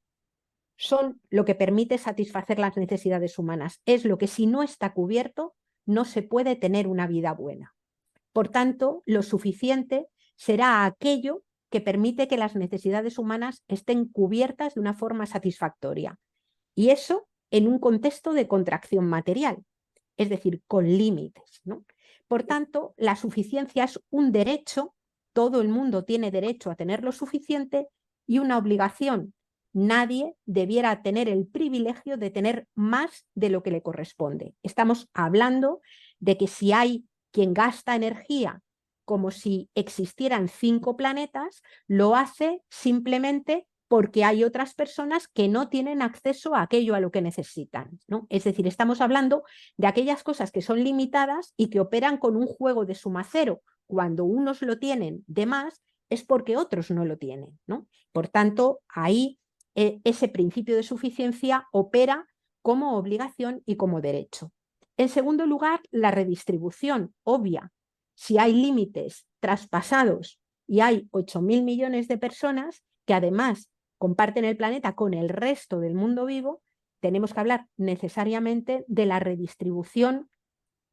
[SPEAKER 1] son lo que permite satisfacer las necesidades humanas. Es lo que si no está cubierto no se puede tener una vida buena. Por tanto, lo suficiente será aquello que permite que las necesidades humanas estén cubiertas de una forma satisfactoria. Y eso en un contexto de contracción material, es decir, con límites, ¿no? Por tanto, la suficiencia es un derecho, todo el mundo tiene derecho a tener lo suficiente, y una obligación. Nadie debiera tener el privilegio de tener más de lo que le corresponde. Estamos hablando de que si hay quien gasta energía como si existieran 5 planetas, lo hace simplemente porque hay otras personas que no tienen acceso a aquello a lo que necesitan, ¿no? Es decir, estamos hablando de aquellas cosas que son limitadas y que operan con un juego de suma cero. Cuando unos lo tienen de más, es porque otros no lo tienen, ¿no? Por tanto, ahí ese principio de suficiencia opera como obligación y como derecho. En segundo lugar, la redistribución obvia. Si hay límites traspasados y hay 8.000 millones de personas que además comparten el planeta con el resto del mundo vivo, tenemos que hablar necesariamente de la redistribución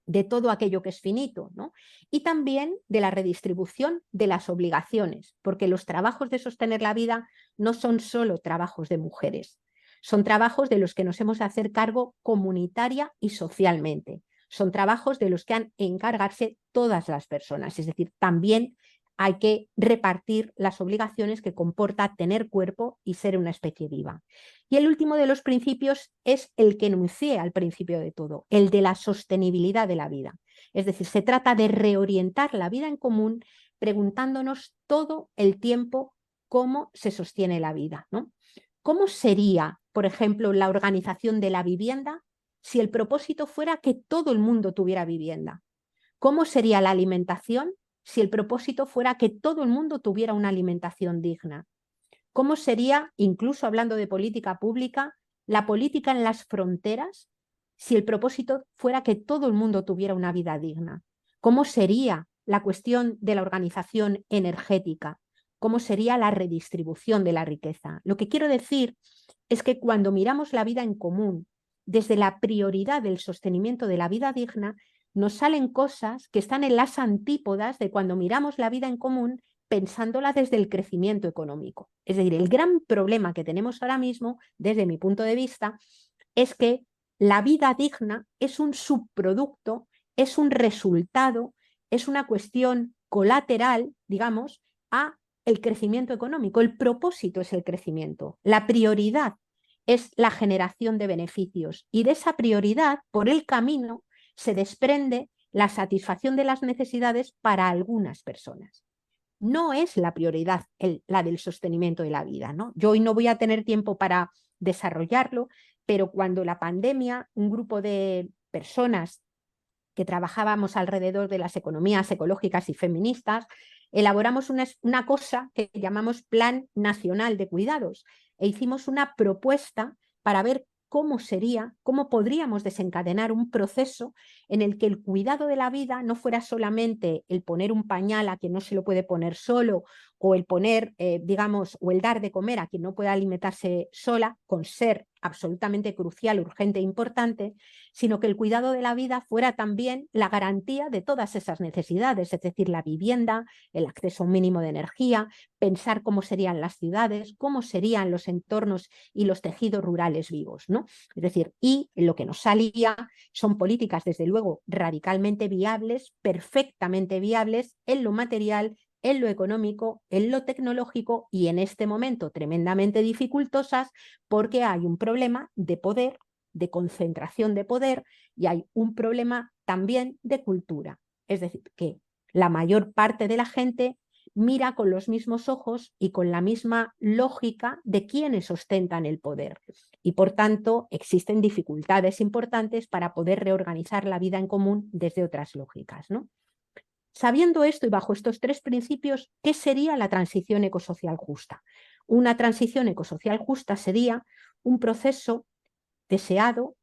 [SPEAKER 1] de todo aquello que es finito, ¿no? Y también de la redistribución de las obligaciones, porque los trabajos de sostener la vida no son solo trabajos de mujeres, son trabajos de los que nos hemos de hacer cargo comunitaria y socialmente, son trabajos de los que han de encargarse todas las personas, es decir, también hay que repartir las obligaciones que comporta tener cuerpo y ser una especie viva. Y el último de los principios es el que enuncié al principio de todo, el de la sostenibilidad de la vida. Es decir, se trata de reorientar la vida en común preguntándonos todo el tiempo cómo se sostiene la vida, ¿no? ¿Cómo sería, por ejemplo, la organización de la vivienda si el propósito fuera que todo el mundo tuviera vivienda? ¿Cómo sería la alimentación si el propósito fuera que todo el mundo tuviera una alimentación digna? ¿Cómo sería, incluso hablando de política pública, la política en las fronteras si el propósito fuera que todo el mundo tuviera una vida digna? ¿Cómo sería la cuestión de la organización energética? ¿Cómo sería la redistribución de la riqueza? Lo que quiero decir es que cuando miramos la vida en común desde la prioridad del sostenimiento de la vida digna, nos salen cosas que están en las antípodas de cuando miramos la vida en común pensándola desde el crecimiento económico. Es decir, el gran problema que tenemos ahora mismo, desde mi punto de vista, es que la vida digna es un subproducto, es un resultado, es una cuestión colateral, digamos, a el crecimiento económico. El propósito es el crecimiento, la prioridad es la generación de beneficios y de esa prioridad, por el camino, se desprende la satisfacción de las necesidades para algunas personas. No es la prioridad la del sostenimiento de la vida, ¿no? Yo hoy no voy a tener tiempo para desarrollarlo, pero cuando la pandemia, un grupo de personas que trabajábamos alrededor de las economías ecológicas y feministas, elaboramos una cosa que llamamos Plan Nacional de Cuidados e hicimos una propuesta para ver cómo sería, cómo podríamos desencadenar un proceso en el que el cuidado de la vida no fuera solamente el poner un pañal a quien no se lo puede poner solo o el poner, digamos, o el dar de comer a quien no pueda alimentarse sola, con ser absolutamente crucial, urgente e importante, sino que el cuidado de la vida fuera también la garantía de todas esas necesidades, es decir, la vivienda, el acceso a un mínimo de energía, pensar cómo serían las ciudades, cómo serían los entornos y los tejidos rurales vivos, ¿no? Es decir, y lo que nos salía son políticas, desde luego, radicalmente viables, perfectamente viables en lo material, en lo económico, en lo tecnológico y en este momento tremendamente dificultosas porque hay un problema de poder, de concentración de poder y hay un problema también de cultura. Es decir, que la mayor parte de la gente mira con los mismos ojos y con la misma lógica de quienes ostentan el poder. Y por tanto existen dificultades importantes para poder reorganizar la vida en común desde otras lógicas, ¿no? Sabiendo esto y bajo estos tres principios, ¿qué sería la transición ecosocial justa? Una transición ecosocial justa sería un proceso deseado,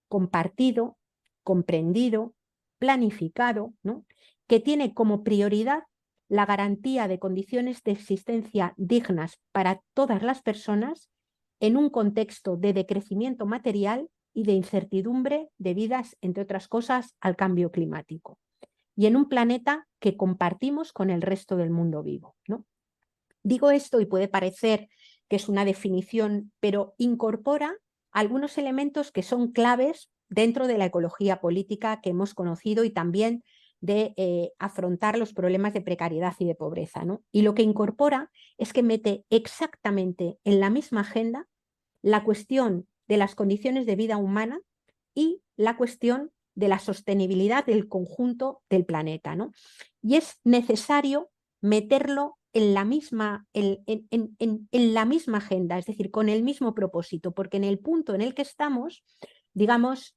[SPEAKER 1] compartido, comprendido, planificado, ¿no? Que tiene como prioridad la garantía de condiciones de existencia dignas para todas las personas en un contexto de decrecimiento material y de incertidumbre debidas, entre otras cosas, al cambio climático. Y en un planeta que compartimos con el resto del mundo vivo, ¿no? Digo esto y puede parecer que es una definición, pero incorpora algunos elementos que son claves dentro de la ecología política que hemos conocido y también de afrontar los problemas de precariedad y de pobreza, ¿no? Y lo que incorpora es que mete exactamente en la misma agenda la cuestión de las condiciones de vida humana y la cuestión de la sostenibilidad del conjunto del planeta, ¿no? Y es necesario meterlo en la misma agenda, es decir, con el mismo propósito, porque en el punto en el que estamos, digamos,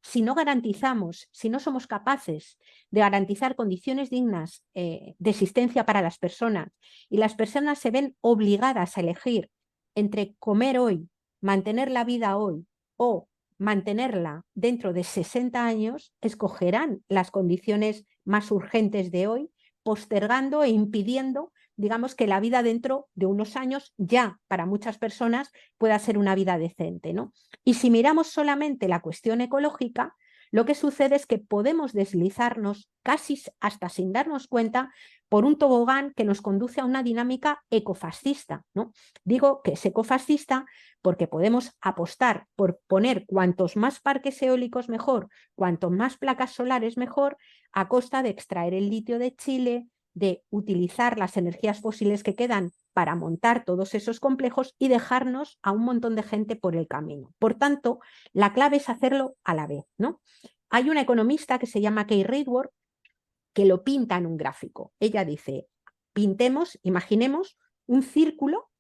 [SPEAKER 1] si no garantizamos, si no somos capaces de garantizar condiciones dignas de existencia para las personas y las personas se ven obligadas a elegir entre comer hoy, mantener la vida hoy o mantenerla dentro de 60 años, escogerán las condiciones más urgentes de hoy, postergando e impidiendo digamos que la vida dentro de unos años ya para muchas personas pueda ser una vida decente, ¿no? Y si miramos solamente la cuestión ecológica, lo que sucede es que podemos deslizarnos casi hasta sin darnos cuenta por un tobogán que nos conduce a una dinámica ecofascista, ¿no? Digo que es ecofascista porque podemos apostar por poner cuantos más parques eólicos mejor, cuantos más placas solares mejor, a costa de extraer el litio de Chile, de utilizar las energías fósiles que quedan para montar todos esos complejos y dejarnos a un montón de gente por el camino. Por tanto, la clave es hacerlo a la vez, ¿no? Hay una economista que se llama Kay Raworth que lo pinta en un gráfico. Ella dice, pintemos, imaginemos un círculo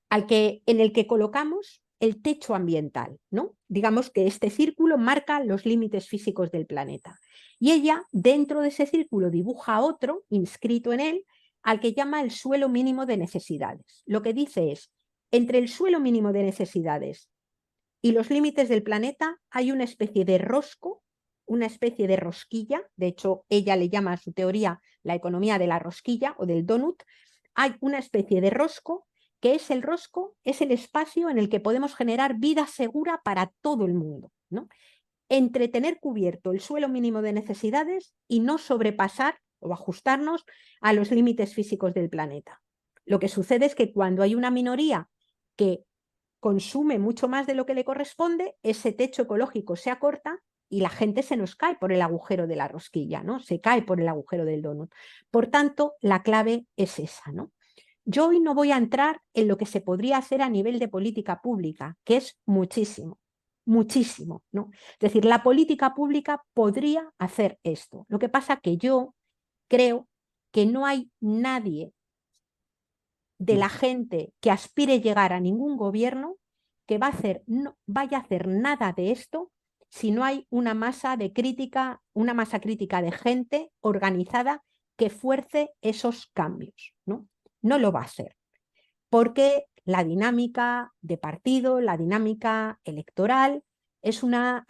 [SPEAKER 1] en el que colocamos el techo ambiental, ¿no? Digamos que este círculo marca los límites físicos del planeta. Y ella, dentro de ese círculo, dibuja otro, inscrito en él, al que llama el suelo mínimo de necesidades. Lo que dice es, entre el suelo mínimo de necesidades y los límites del planeta hay una especie de rosco, una especie de rosquilla, de hecho ella le llama a su teoría la economía de la rosquilla o del donut, hay una especie de rosco que es el rosco, es el espacio en el que podemos generar vida segura para todo el mundo, ¿no? Entre tener cubierto el suelo mínimo de necesidades y no sobrepasar o ajustarnos a los límites físicos del planeta. Lo que sucede es que cuando hay una minoría que consume mucho más de lo que le corresponde, ese techo ecológico se acorta y la gente se nos cae por el agujero de la rosquilla, ¿no? Se cae por el agujero del donut. Por tanto, la clave es esa, ¿no? Yo hoy no voy a entrar en lo que se podría hacer a nivel de política pública, que es muchísimo, muchísimo, ¿no? Es decir, la política pública podría hacer esto. Lo que pasa que yo creo que no hay nadie de la gente que aspire llegar a ningún gobierno que vaya a hacer nada de esto si no hay una masa crítica de gente organizada que fuerce esos cambios, ¿no? No lo va a hacer, porque la dinámica de partido, la dinámica electoral, es una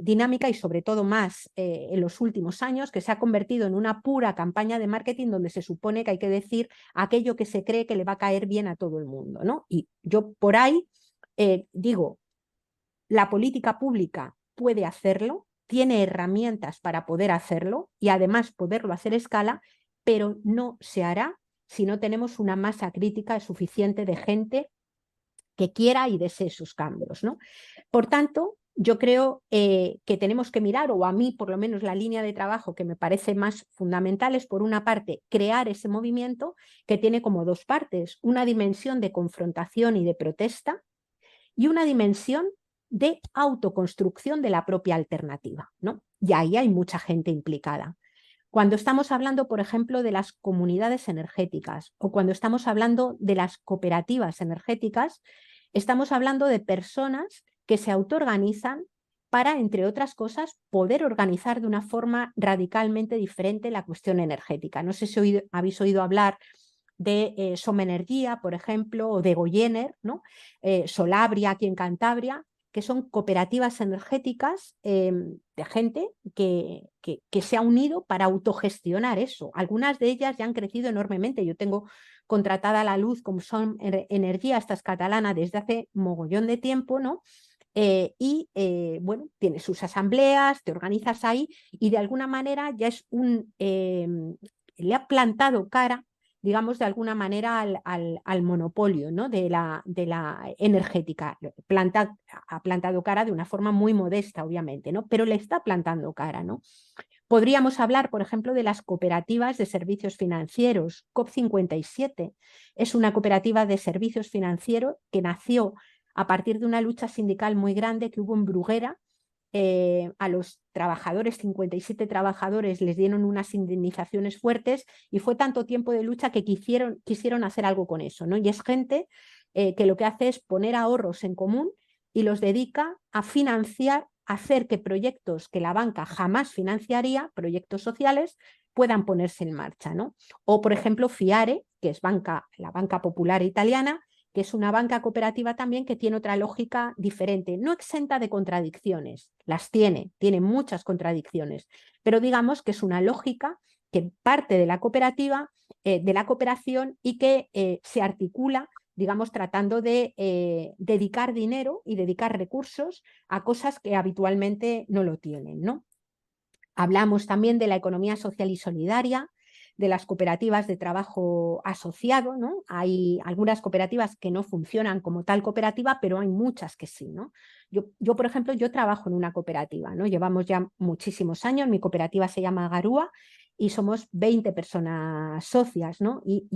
[SPEAKER 1] dinámica y sobre todo más en los últimos años que se ha convertido en una pura campaña de marketing donde se supone que hay que decir aquello que se cree que le va a caer bien a todo el mundo, ¿no? Y yo por ahí digo, la política pública puede hacerlo, tiene herramientas para poder hacerlo y además poderlo hacer a escala, pero no se hará si no tenemos una masa crítica suficiente de gente que quiera y desee sus cambios, ¿no? Por tanto, yo creo que tenemos que mirar, o a mí por lo menos la línea de trabajo que me parece más fundamental es, por una parte, crear ese movimiento que tiene como dos partes, una dimensión de confrontación y de protesta y una dimensión de autoconstrucción de la propia alternativa, ¿no? Y ahí hay mucha gente implicada. Cuando estamos hablando, por ejemplo, de las comunidades energéticas o cuando estamos hablando de las cooperativas energéticas, estamos hablando de personas que se autoorganizan para, entre otras cosas, poder organizar de una forma radicalmente diferente la cuestión energética. No sé si habéis oído hablar de Somenergia, por ejemplo, o de Goyener, ¿no? Solabria, aquí en Cantabria, que son cooperativas energéticas de gente que se ha unido para autogestionar eso. Algunas de ellas ya han crecido enormemente. Yo tengo contratada la luz como son Energía, esta es catalana, desde hace mogollón de tiempo, ¿no? Bueno, tienes sus asambleas, te organizas ahí y de alguna manera ya es le ha plantado cara, digamos, de alguna manera al monopolio, ¿no? de la energética. Ha plantado cara de una forma muy modesta, obviamente, ¿no? Pero le está plantando cara, ¿no? Podríamos hablar, por ejemplo, de las cooperativas de servicios financieros. COP57 es una cooperativa de servicios financieros que nació a partir de una lucha sindical muy grande que hubo en Bruguera. A los trabajadores, 57 trabajadores, les dieron unas indemnizaciones fuertes y fue tanto tiempo de lucha que quisieron hacer algo con eso, ¿no? Y es gente que lo que hace es poner ahorros en común y los dedica a financiar, a hacer que proyectos que la banca jamás financiaría, proyectos sociales, puedan ponerse en marcha, ¿no? O, por ejemplo, Fiare, que es la banca popular italiana, que es una banca cooperativa también que tiene otra lógica diferente, no exenta de contradicciones, tiene muchas contradicciones, pero digamos que es una lógica que parte de la cooperativa, de la cooperación, y que se articula, digamos, tratando de dedicar dinero y dedicar recursos a cosas que habitualmente no lo tienen, ¿no? Hablamos también de la economía social y solidaria, de las cooperativas de trabajo asociado, ¿no? Hay algunas cooperativas que no funcionan como tal cooperativa, pero hay muchas que sí, ¿no? Yo, por ejemplo, yo trabajo en una cooperativa, ¿no? Llevamos ya muchísimos años, mi cooperativa se llama Garúa y somos 20 personas socias, ¿no? Y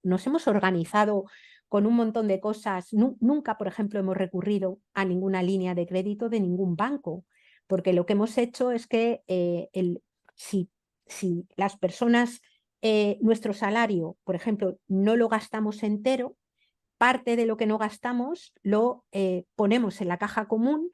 [SPEAKER 1] nos hemos organizado con un montón de cosas. Nunca, por ejemplo, hemos recurrido a ninguna línea de crédito de ningún banco, porque lo que hemos hecho es que si, si las personas, nuestro salario, por ejemplo, no lo gastamos entero, parte de lo que no gastamos lo ponemos en la caja común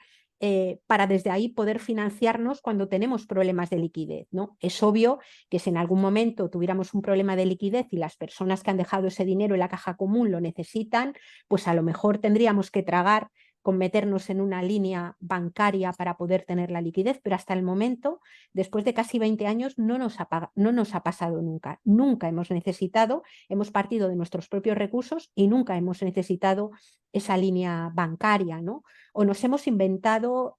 [SPEAKER 1] para desde ahí poder financiarnos cuando tenemos problemas de liquidez, ¿no? Es obvio que si en algún momento tuviéramos un problema de liquidez y las personas que han dejado ese dinero en la caja común lo necesitan, pues a lo mejor tendríamos que tragar con meternos en una línea bancaria para poder tener la liquidez, pero hasta el momento, después de casi 20 años, no nos ha pasado nunca. Nunca hemos necesitado, hemos partido de nuestros propios recursos y nunca hemos necesitado esa línea bancaria, ¿no? O nos hemos inventado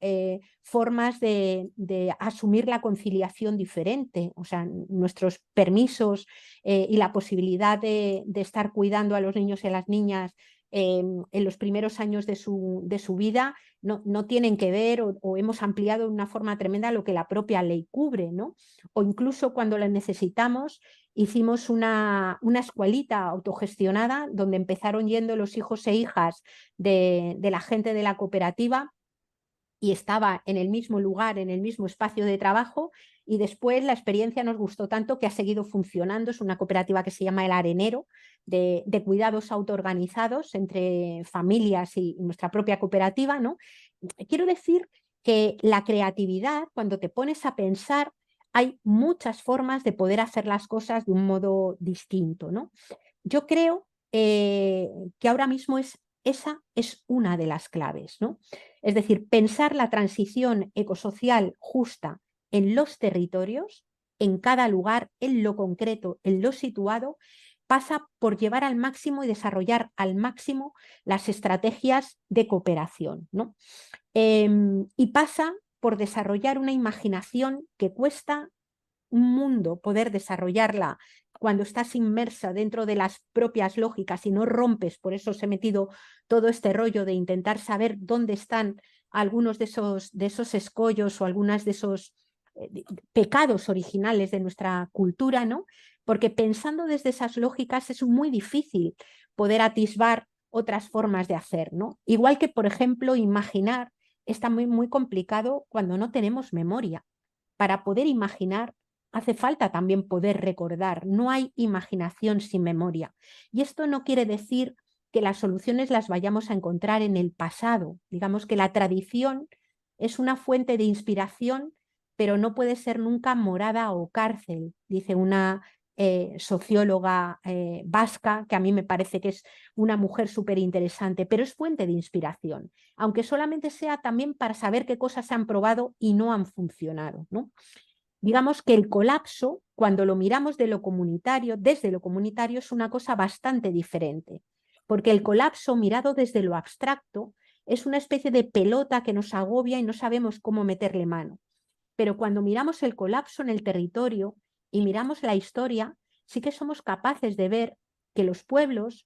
[SPEAKER 1] formas de asumir la conciliación diferente, o sea, nuestros permisos y la posibilidad de estar cuidando a los niños y a las niñas en los primeros años de su vida no tienen que ver o hemos ampliado de una forma tremenda lo que la propia ley cubre, ¿no? O incluso cuando la necesitamos, hicimos una escuelita autogestionada donde empezaron yendo los hijos e hijas de la gente de la cooperativa y estaba en el mismo lugar, en el mismo espacio de trabajo, y después la experiencia nos gustó tanto que ha seguido funcionando. Es una cooperativa que se llama El Arenero, de cuidados autoorganizados entre familias y nuestra propia cooperativa, ¿no? Quiero decir que la creatividad, cuando te pones a pensar, hay muchas formas de poder hacer las cosas de un modo distinto, ¿no? Yo creo que ahora mismo esa es una de las claves, ¿no? Es decir, pensar la transición ecosocial justa en los territorios, en cada lugar, en lo concreto, en lo situado, pasa por llevar al máximo y desarrollar al máximo las estrategias de cooperación, ¿no? Y pasa por desarrollar una imaginación que cuesta un mundo poder desarrollarla cuando estás inmersa dentro de las propias lógicas y no rompes. Por eso os he metido todo este rollo de intentar saber dónde están algunos de esos escollos o algunos de esos pecados originales de nuestra cultura, ¿no? Porque pensando desde esas lógicas es muy difícil poder atisbar otras formas de hacer, ¿no? Igual que, por ejemplo, imaginar está muy complicado cuando no tenemos memoria. Para poder imaginar hace falta también poder recordar. No hay imaginación sin memoria. Y esto no quiere decir que las soluciones las vayamos a encontrar en el pasado. Digamos que la tradición es una fuente de inspiración, pero no puede ser nunca morada o cárcel, dice una socióloga vasca, que a mí me parece que es una mujer súper interesante, pero es fuente de inspiración, aunque solamente sea también para saber qué cosas se han probado y no han funcionado, ¿no? Digamos que el colapso, cuando lo miramos de lo comunitario, desde lo comunitario, es una cosa bastante diferente, porque el colapso mirado desde lo abstracto es una especie de pelota que nos agobia y no sabemos cómo meterle mano. Pero cuando miramos el colapso en el territorio y miramos la historia, sí que somos capaces de ver que los pueblos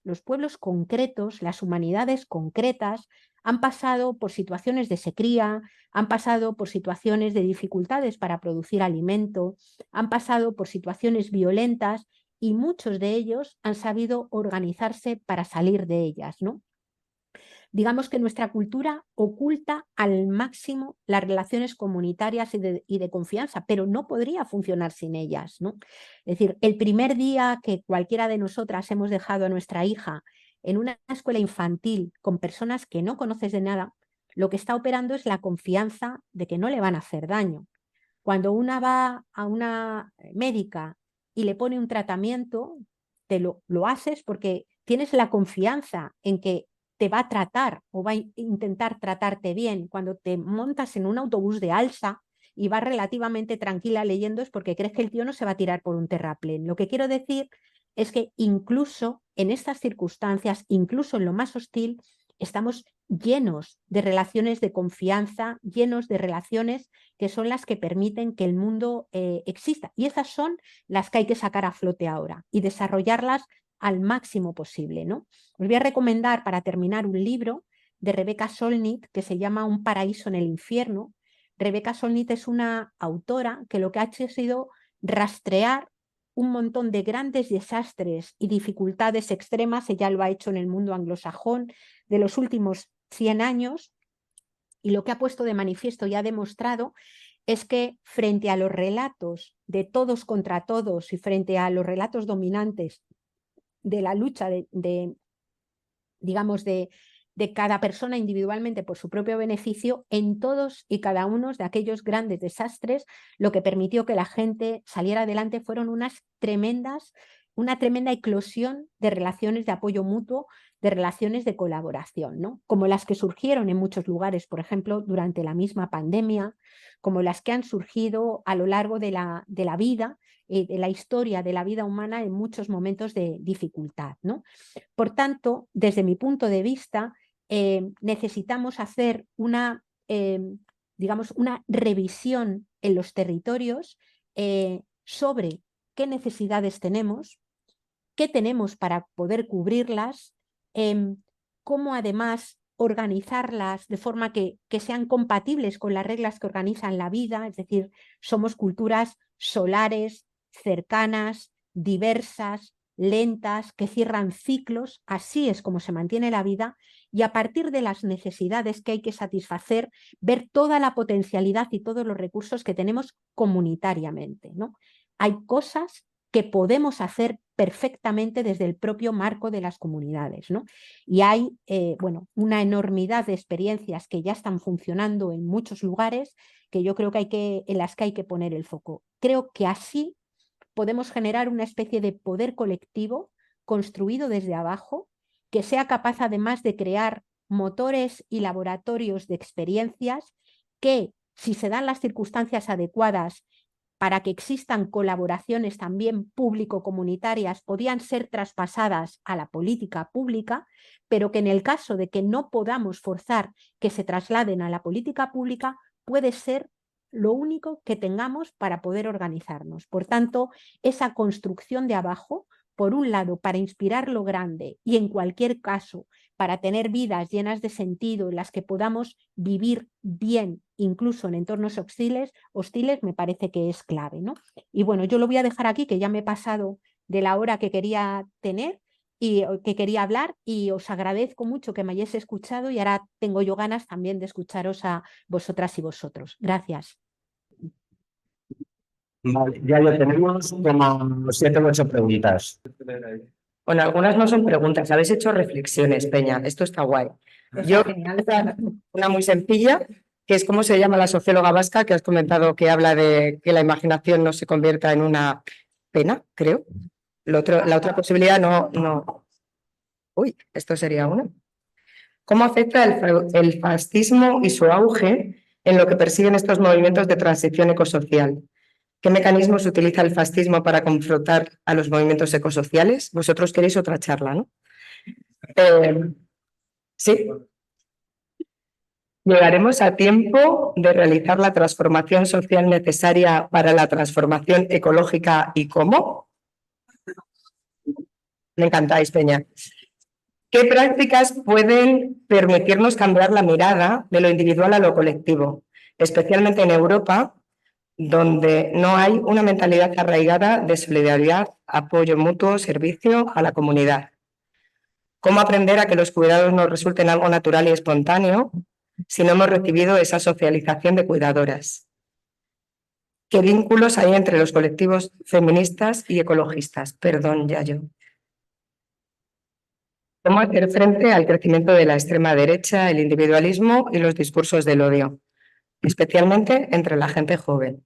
[SPEAKER 1] concretos, las humanidades concretas, han pasado por situaciones de sequía, han pasado por situaciones de dificultades para producir alimento, han pasado por situaciones violentas y muchos de ellos han sabido organizarse para salir de ellas, ¿no? Digamos que nuestra cultura oculta al máximo las relaciones comunitarias y de confianza, pero no podría funcionar sin ellas, ¿no? Es decir, el primer día que cualquiera de nosotras hemos dejado a nuestra hija en una escuela infantil con personas que no conoces de nada, lo que está operando es la confianza de que no le van a hacer daño. Cuando una va a una médica y le pone un tratamiento, lo haces porque tienes la confianza en que te va a tratar o va a intentar tratarte bien. Cuando te montas en un autobús de alza y vas relativamente tranquila leyendo es porque crees que el tío no se va a tirar por un terraplén. Lo que quiero decir es que incluso en estas circunstancias, incluso en lo más hostil, estamos llenos de relaciones de confianza, llenos de relaciones que son las que permiten que el mundo exista. Y esas son las que hay que sacar a flote ahora y desarrollarlas al máximo posible, ¿no? Os voy a recomendar para terminar un libro de Rebecca Solnit que se llama Un paraíso en el infierno. Rebecca Solnit es una autora que lo que ha hecho ha sido rastrear un montón de grandes desastres y dificultades extremas, ella lo ha hecho en el mundo anglosajón de los últimos 100 años, y lo que ha puesto de manifiesto y ha demostrado es que frente a los relatos de todos contra todos y frente a los relatos dominantes de la lucha digamos, de cada persona individualmente por su propio beneficio, en todos y cada uno de aquellos grandes desastres, lo que permitió que la gente saliera adelante fueron una tremenda eclosión de relaciones de apoyo mutuo, de relaciones de colaboración, ¿no? Como las que surgieron en muchos lugares, por ejemplo, durante la misma pandemia, como las que han surgido a lo largo de la vida, de la historia de la vida humana en muchos momentos de dificultad, ¿no? Por tanto, desde mi punto de vista, necesitamos hacer digamos, una revisión en los territorios sobre qué necesidades tenemos, qué tenemos para poder cubrirlas, cómo además organizarlas de forma que sean compatibles con las reglas que organizan la vida, es decir, somos culturas solares, cercanas, diversas, lentas, que cierran ciclos, así es como se mantiene la vida, y a partir de las necesidades que hay que satisfacer, ver toda la potencialidad y todos los recursos que tenemos comunitariamente, ¿no? Hay cosas que podemos hacer perfectamente desde el propio marco de las comunidades, ¿no? Y hay bueno, una enormidad de experiencias que ya están funcionando en muchos lugares que yo creo que en las que hay que poner el foco. Creo que así podemos generar una especie de poder colectivo construido desde abajo que sea capaz además de crear motores y laboratorios de experiencias que, si se dan las circunstancias adecuadas para que existan colaboraciones también público-comunitarias, podían ser traspasadas a la política pública, pero que en el caso de que no podamos forzar que se trasladen a la política pública, puede ser lo único que tengamos para poder organizarnos. Por tanto, esa construcción de abajo, por un lado, para inspirar lo grande y en cualquier caso, para tener vidas llenas de sentido en las que podamos vivir bien, incluso en entornos hostiles, me parece que es clave, ¿no? Y bueno, yo lo voy a dejar aquí, que ya me he pasado de la hora que quería tener y que quería hablar, y os agradezco mucho que me hayáis escuchado y ahora tengo yo ganas también de escucharos a vosotras y vosotros. Gracias.
[SPEAKER 2] Vale, ya lo tenemos como 7 o 8 preguntas.
[SPEAKER 3] Bueno, algunas no son preguntas, habéis hecho reflexiones, Peña, esto está guay. Yo, una muy sencilla, que es cómo se llama la socióloga vasca que has comentado que habla de que la imaginación no se convierta en una pena, creo. La otra posibilidad no. Uy, esto sería una. ¿Cómo afecta el fascismo y su auge en lo que persiguen estos movimientos de transición ecosocial? ¿Qué mecanismos utiliza el fascismo para confrontar a los movimientos ecosociales? Vosotros queréis otra charla, ¿no? Sí. ¿Llegaremos a tiempo de realizar la transformación social necesaria para la transformación ecológica y cómo? Me encantáis, Peña. ¿Qué prácticas pueden permitirnos cambiar la mirada de lo individual a lo colectivo, especialmente en Europa, donde no hay una mentalidad arraigada de solidaridad, apoyo mutuo, servicio a la comunidad? ¿Cómo aprender a que los cuidados nos resulten algo natural y espontáneo si no hemos recibido esa socialización de cuidadoras? ¿Qué vínculos hay entre los colectivos feministas y ecologistas? Perdón, Yayo. ¿Cómo hacer frente al crecimiento de la extrema derecha, el individualismo y los discursos del odio, especialmente entre la gente joven?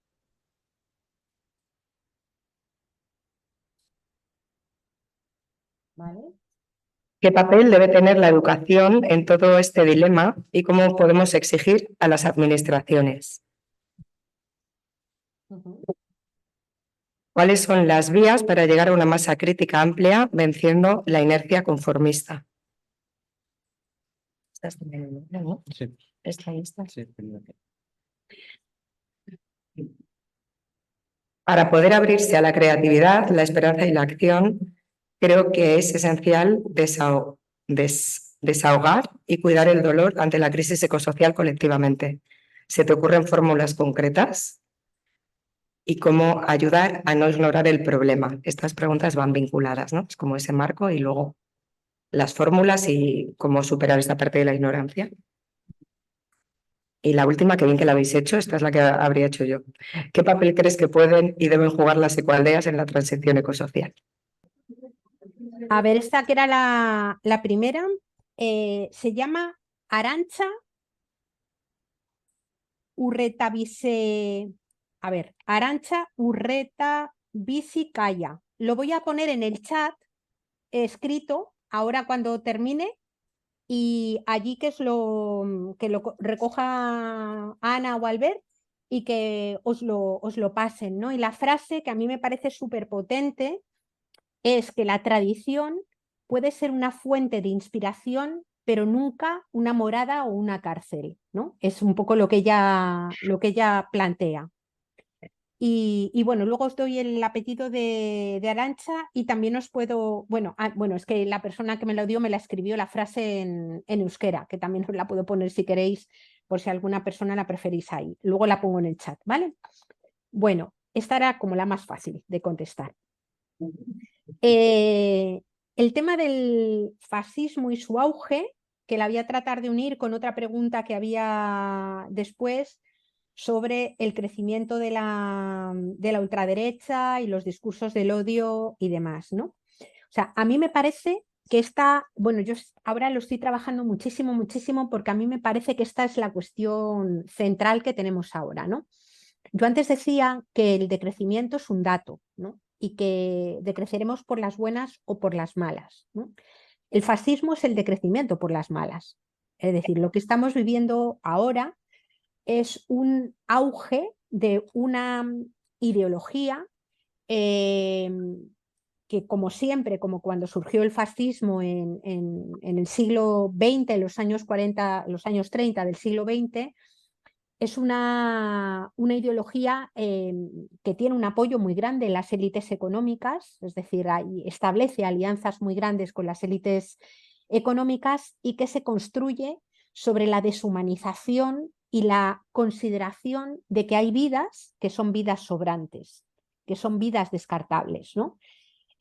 [SPEAKER 1] ¿Vale?
[SPEAKER 3] ¿Qué papel debe tener la educación en todo este dilema y cómo podemos exigir a las administraciones? ¿Cuáles son las vías para llegar a una masa crítica amplia venciendo la inercia conformista? ¿Estás también, no?
[SPEAKER 2] Sí,
[SPEAKER 3] ¿Esta y esta?
[SPEAKER 2] sí.
[SPEAKER 3] Para poder abrirse a la creatividad, la esperanza y la acción, creo que es esencial desahogar y cuidar el dolor ante la crisis ecosocial colectivamente. ¿Se te ocurren fórmulas concretas? ¿Y cómo ayudar a no ignorar el problema? Estas preguntas van vinculadas, ¿no? Es como ese marco y luego las fórmulas y cómo superar esta parte de la ignorancia. Y la última, que bien que la habéis hecho, esta es la que habría hecho yo. ¿Qué papel crees que pueden y deben jugar las ecoaldeas en la transición ecosocial?
[SPEAKER 1] A ver, esta que era la primera, se llama Arantxa Urretabise. A ver, Arantxa Urretabizikaia. Lo voy a poner en el chat escrito ahora cuando termine y allí que lo recoja Ana o Albert y que os lo pasen, ¿no? Y la frase que a mí me parece súper potente es que la tradición puede ser una fuente de inspiración, pero nunca una morada o una cárcel, ¿no? Es un poco lo que ella plantea. Y bueno, luego os doy el apellido de Arantxa y también os puedo, bueno, es que la persona que me lo dio me la escribió la frase en euskera, que también os la puedo poner si queréis, por si alguna persona la preferís ahí. Luego la pongo en el chat, ¿vale? Bueno, esta era como la más fácil de contestar. El tema del fascismo y su auge, que la voy a tratar de unir con otra pregunta que había después sobre el crecimiento de la ultraderecha y los discursos del odio y demás, ¿no? O sea, a mí me parece que bueno, yo ahora lo estoy trabajando muchísimo, muchísimo, porque a mí me parece que esta es la cuestión central que tenemos ahora, ¿no? Yo antes decía que el decrecimiento es un dato, ¿no? Y que decreceremos por las buenas o por las malas, ¿no? El fascismo es el decrecimiento por las malas. Es decir, lo que estamos viviendo ahora es un auge de una ideología que, como siempre, como cuando surgió el fascismo en el siglo XX, en los años 40, los años 30 del siglo XX, es una ideología que tiene un apoyo muy grande en las élites económicas, es decir, establece alianzas muy grandes con las élites económicas y que se construye sobre la deshumanización y la consideración de que hay vidas que son vidas sobrantes, que son vidas descartables, ¿no?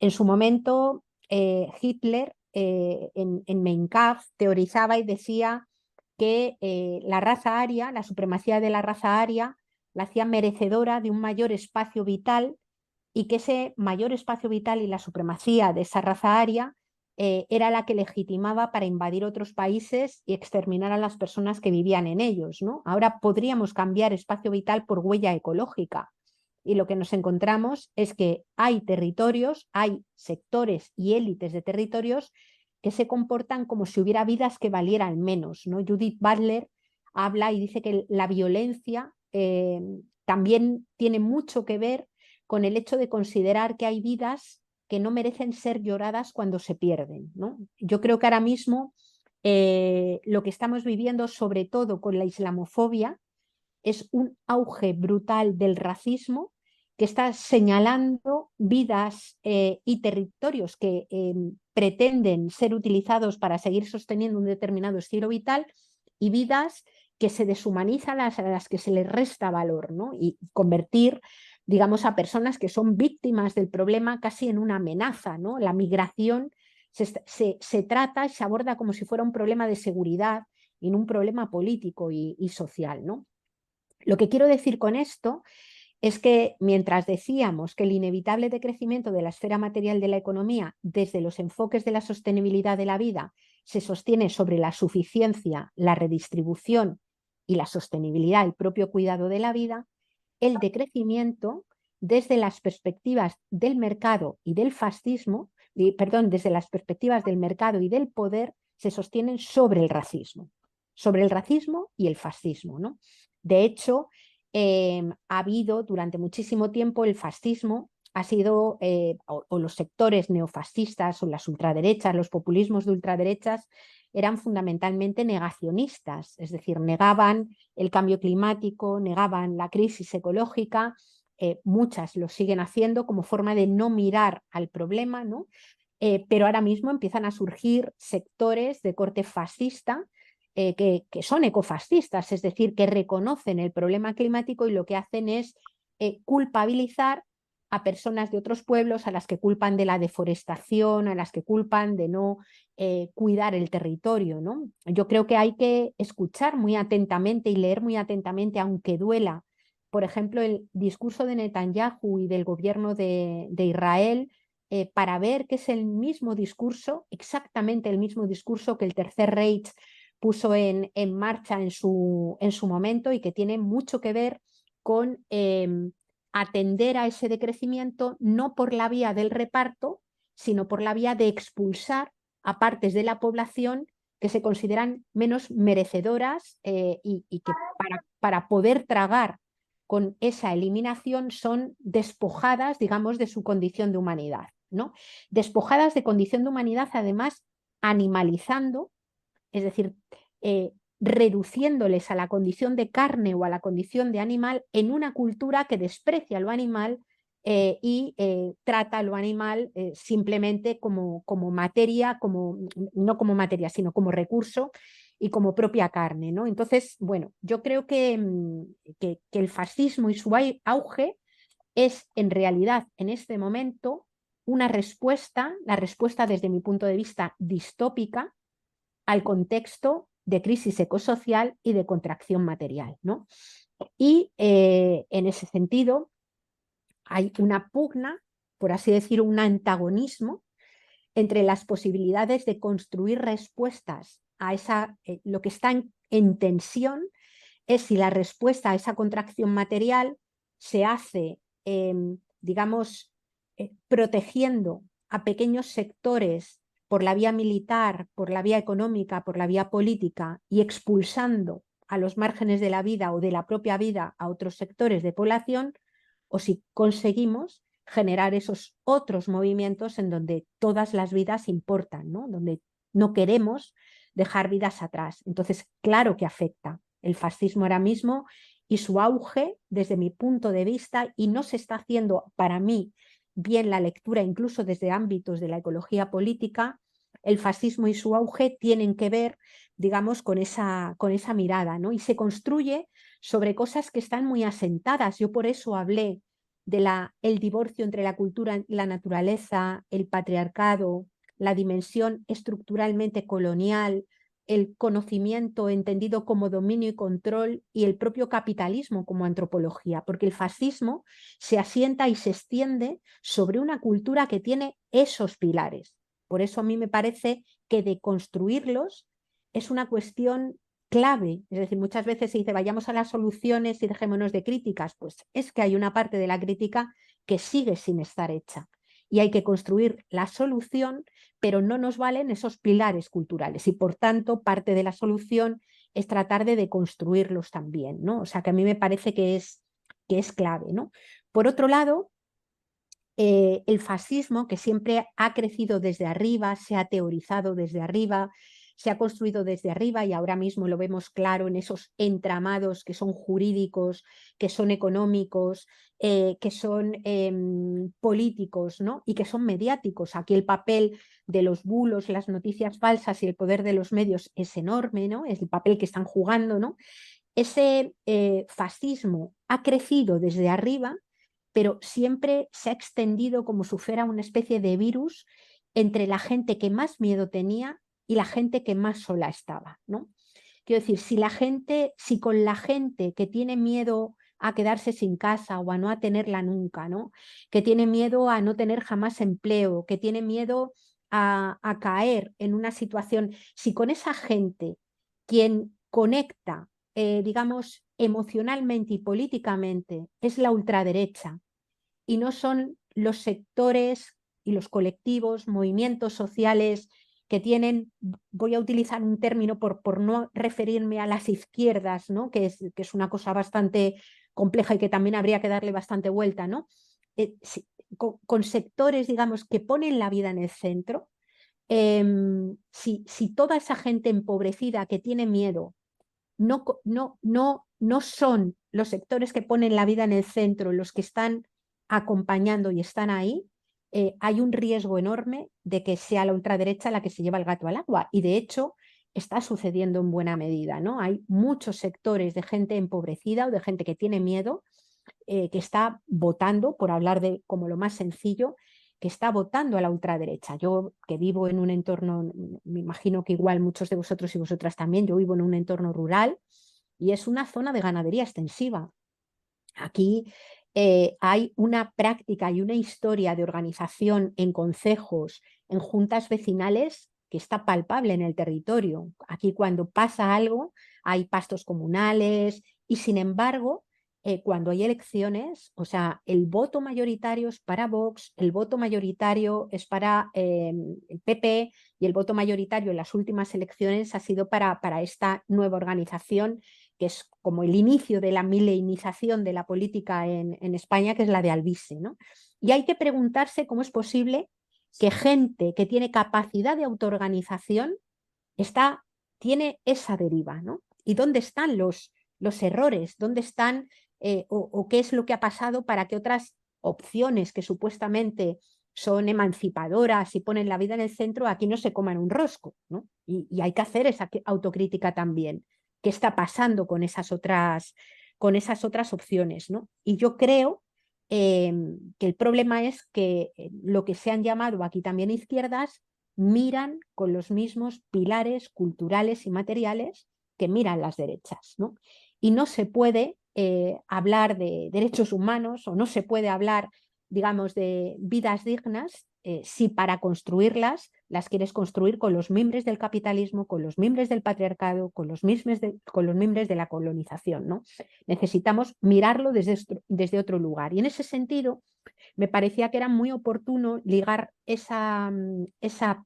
[SPEAKER 1] En su momento, Hitler en Mein Kampf teorizaba y decía que la raza aria, la supremacía de la raza aria, la hacía merecedora de un mayor espacio vital y que ese mayor espacio vital y la supremacía de esa raza aria era la que legitimaba para invadir otros países y exterminar a las personas que vivían en ellos, ¿no? Ahora podríamos cambiar espacio vital por huella ecológica. Y lo que nos encontramos es que hay territorios, hay sectores y élites de territorios que se comportan como si hubiera vidas que valieran menos, ¿no? Judith Butler habla y dice que la violencia también tiene mucho que ver con el hecho de considerar que hay vidas que no merecen ser lloradas cuando se pierden, ¿no? Yo creo que ahora mismo lo que estamos viviendo, sobre todo con la islamofobia, es un auge brutal del racismo que está señalando vidas y territorios que pretenden ser utilizados para seguir sosteniendo un determinado estilo vital y vidas que se deshumanizan, a las que se les resta valor, ¿no? Y convertir, digamos, a personas que son víctimas del problema casi en una amenaza, ¿no? La migración se trata y se aborda como si fuera un problema de seguridad y no un problema político y social, ¿no? Lo que quiero decir con esto es que mientras decíamos que el inevitable decrecimiento de la esfera material de la economía desde los enfoques de la sostenibilidad de la vida se sostiene sobre la suficiencia, la redistribución y la sostenibilidad, el propio cuidado de la vida, el decrecimiento desde las perspectivas del mercado y del fascismo, desde las perspectivas del mercado y del poder, se sostienen sobre el racismo y el fascismo, ¿no? De hecho, ha habido durante muchísimo tiempo el fascismo, ha sido, o los sectores neofascistas o las ultraderechas, los populismos de ultraderechas, eran fundamentalmente negacionistas, es decir, negaban el cambio climático, negaban la crisis ecológica, muchas lo siguen haciendo como forma de no mirar al problema, ¿no? Pero ahora mismo empiezan a surgir sectores de corte fascista que son ecofascistas, es decir, que reconocen el problema climático y lo que hacen es culpabilizar a personas de otros pueblos, a las que culpan de la deforestación, a las que culpan de no cuidar el territorio, ¿no? Yo creo que hay que escuchar muy atentamente y leer muy atentamente, aunque duela, por ejemplo, el discurso de Netanyahu y del gobierno de Israel, para ver que es el mismo discurso, exactamente el mismo discurso que el Tercer Reich puso en marcha en su momento y que tiene mucho que ver con atender a ese decrecimiento no por la vía del reparto, sino por la vía de expulsar a partes de la población que se consideran menos merecedoras y que para poder tragar con esa eliminación son despojadas, digamos, de su condición de humanidad, ¿no? Despojadas de condición de humanidad, además, animalizando, es decir, reduciéndoles a la condición de carne o a la condición de animal en una cultura que desprecia lo animal y trata lo animal simplemente como materia, no como materia, sino como recurso y como propia carne, ¿no? Entonces, bueno, yo creo que el fascismo y su auge es en realidad en este momento una respuesta, la respuesta desde mi punto de vista distópica, al contexto de crisis ecosocial y de contracción material, ¿no? Y en ese sentido hay una pugna, por así decirlo, un antagonismo entre las posibilidades de construir respuestas a lo que está en tensión es si la respuesta a esa contracción material se hace, digamos, protegiendo a pequeños sectores por la vía militar, por la vía económica, por la vía política y expulsando a los márgenes de la vida o de la propia vida a otros sectores de población, o si conseguimos generar esos otros movimientos en donde todas las vidas importan, ¿no? Donde no queremos dejar vidas atrás. Entonces, claro que afecta el fascismo ahora mismo y su auge desde mi punto de vista, y no se está haciendo para mí bien la lectura incluso desde ámbitos de la ecología política. El fascismo y su auge tienen que ver, digamos, con esa mirada, ¿no? Y se construye sobre cosas que están muy asentadas. Yo por eso hablé el divorcio entre la cultura y la naturaleza, el patriarcado, la dimensión estructuralmente colonial, el conocimiento entendido como dominio y control y el propio capitalismo como antropología, porque el fascismo se asienta y se extiende sobre una cultura que tiene esos pilares. Por eso a mí me parece que deconstruirlos es una cuestión clave. Es decir, muchas veces se dice vayamos a las soluciones y dejémonos de críticas. Pues es que hay una parte de la crítica que sigue sin estar hecha y hay que construir la solución, pero no nos valen esos pilares culturales y por tanto parte de la solución es tratar de deconstruirlos también, ¿no? O sea que a mí me parece que es clave, ¿no? Por otro lado, el fascismo, que siempre ha crecido desde arriba, se ha teorizado desde arriba, se ha construido desde arriba y ahora mismo lo vemos claro en esos entramados que son jurídicos, que son económicos, que son políticos, ¿no? Y que son mediáticos. Aquí el papel de los bulos, las noticias falsas y el poder de los medios es enorme, ¿no? Es el papel que están jugando, ¿no? Ese fascismo ha crecido desde arriba, pero siempre se ha extendido como si fuera una especie de virus entre la gente que más miedo tenía y la gente que más sola estaba, ¿no? Quiero decir, si con la gente que tiene miedo a quedarse sin casa o a no tenerla nunca, ¿no? Que tiene miedo a no tener jamás empleo, que tiene miedo a caer en una situación, si con esa gente quien conecta, digamos, emocionalmente y políticamente es la ultraderecha y no son los sectores y los colectivos, movimientos sociales que tienen, voy a utilizar un término por no referirme a las izquierdas, ¿no? que es una cosa bastante compleja y que también habría que darle bastante vuelta, ¿no? Con sectores, digamos, que ponen la vida en el centro, si toda esa gente empobrecida que tiene miedo no son los sectores que ponen la vida en el centro, los que están acompañando y están ahí, hay un riesgo enorme de que sea la ultraderecha la que se lleva el gato al agua. Y de hecho está sucediendo en buena medida, ¿no? Hay muchos sectores de gente empobrecida o de gente que tiene miedo, que está votando, por hablar de como lo más sencillo, que está votando a la ultraderecha. Yo, que vivo en un entorno, me imagino que igual muchos de vosotros y vosotras también, yo vivo en un entorno rural y es una zona de ganadería extensiva. Aquí hay una práctica y una historia de organización en concejos, en juntas vecinales, que está palpable en el territorio. Aquí cuando pasa algo hay pastos comunales y sin embargo cuando hay elecciones, o sea, el voto mayoritario es para Vox, el voto mayoritario es para el PP y el voto mayoritario en las últimas elecciones ha sido para esta nueva organización que es como el inicio de la mileinización de la política en España, que es la de Alvise, ¿no? Y hay que preguntarse cómo es posible que gente que tiene capacidad de autoorganización tiene esa deriva, ¿no? ¿Y dónde están los errores? ¿Dónde están o qué es lo que ha pasado para que otras opciones que supuestamente son emancipadoras y ponen la vida en el centro, aquí no se coman un rosco, ¿no? Y hay que hacer esa autocrítica también. ¿Qué está pasando con esas otras opciones, ¿no? Y yo creo que el problema es que lo que se han llamado aquí también izquierdas miran con los mismos pilares culturales y materiales que miran las derechas, ¿no? Y no se puede hablar de derechos humanos o no se puede hablar, digamos, de vidas dignas si para construirlas las quieres construir con los mimbres del capitalismo, con los mimbres del patriarcado, con los mimbres de la colonización, ¿no? Necesitamos mirarlo desde otro lugar. Y en ese sentido, me parecía que era muy oportuno ligar esa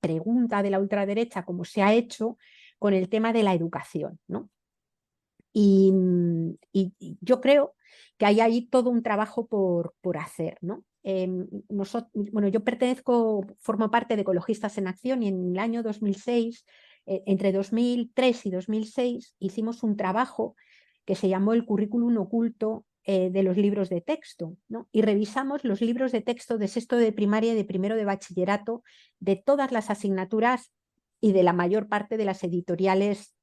[SPEAKER 1] pregunta de la ultraderecha, como se ha hecho, con el tema de la educación, ¿no? Y yo creo que hay ahí todo un trabajo por hacer, ¿no? Bueno, yo formo parte de Ecologistas en Acción y en el año 2006, entre 2003 y 2006, hicimos un trabajo que se llamó el currículum oculto de los libros de texto, ¿no? Y revisamos los libros de texto de sexto de primaria y de primero de bachillerato de todas las asignaturas y de la mayor parte de las editoriales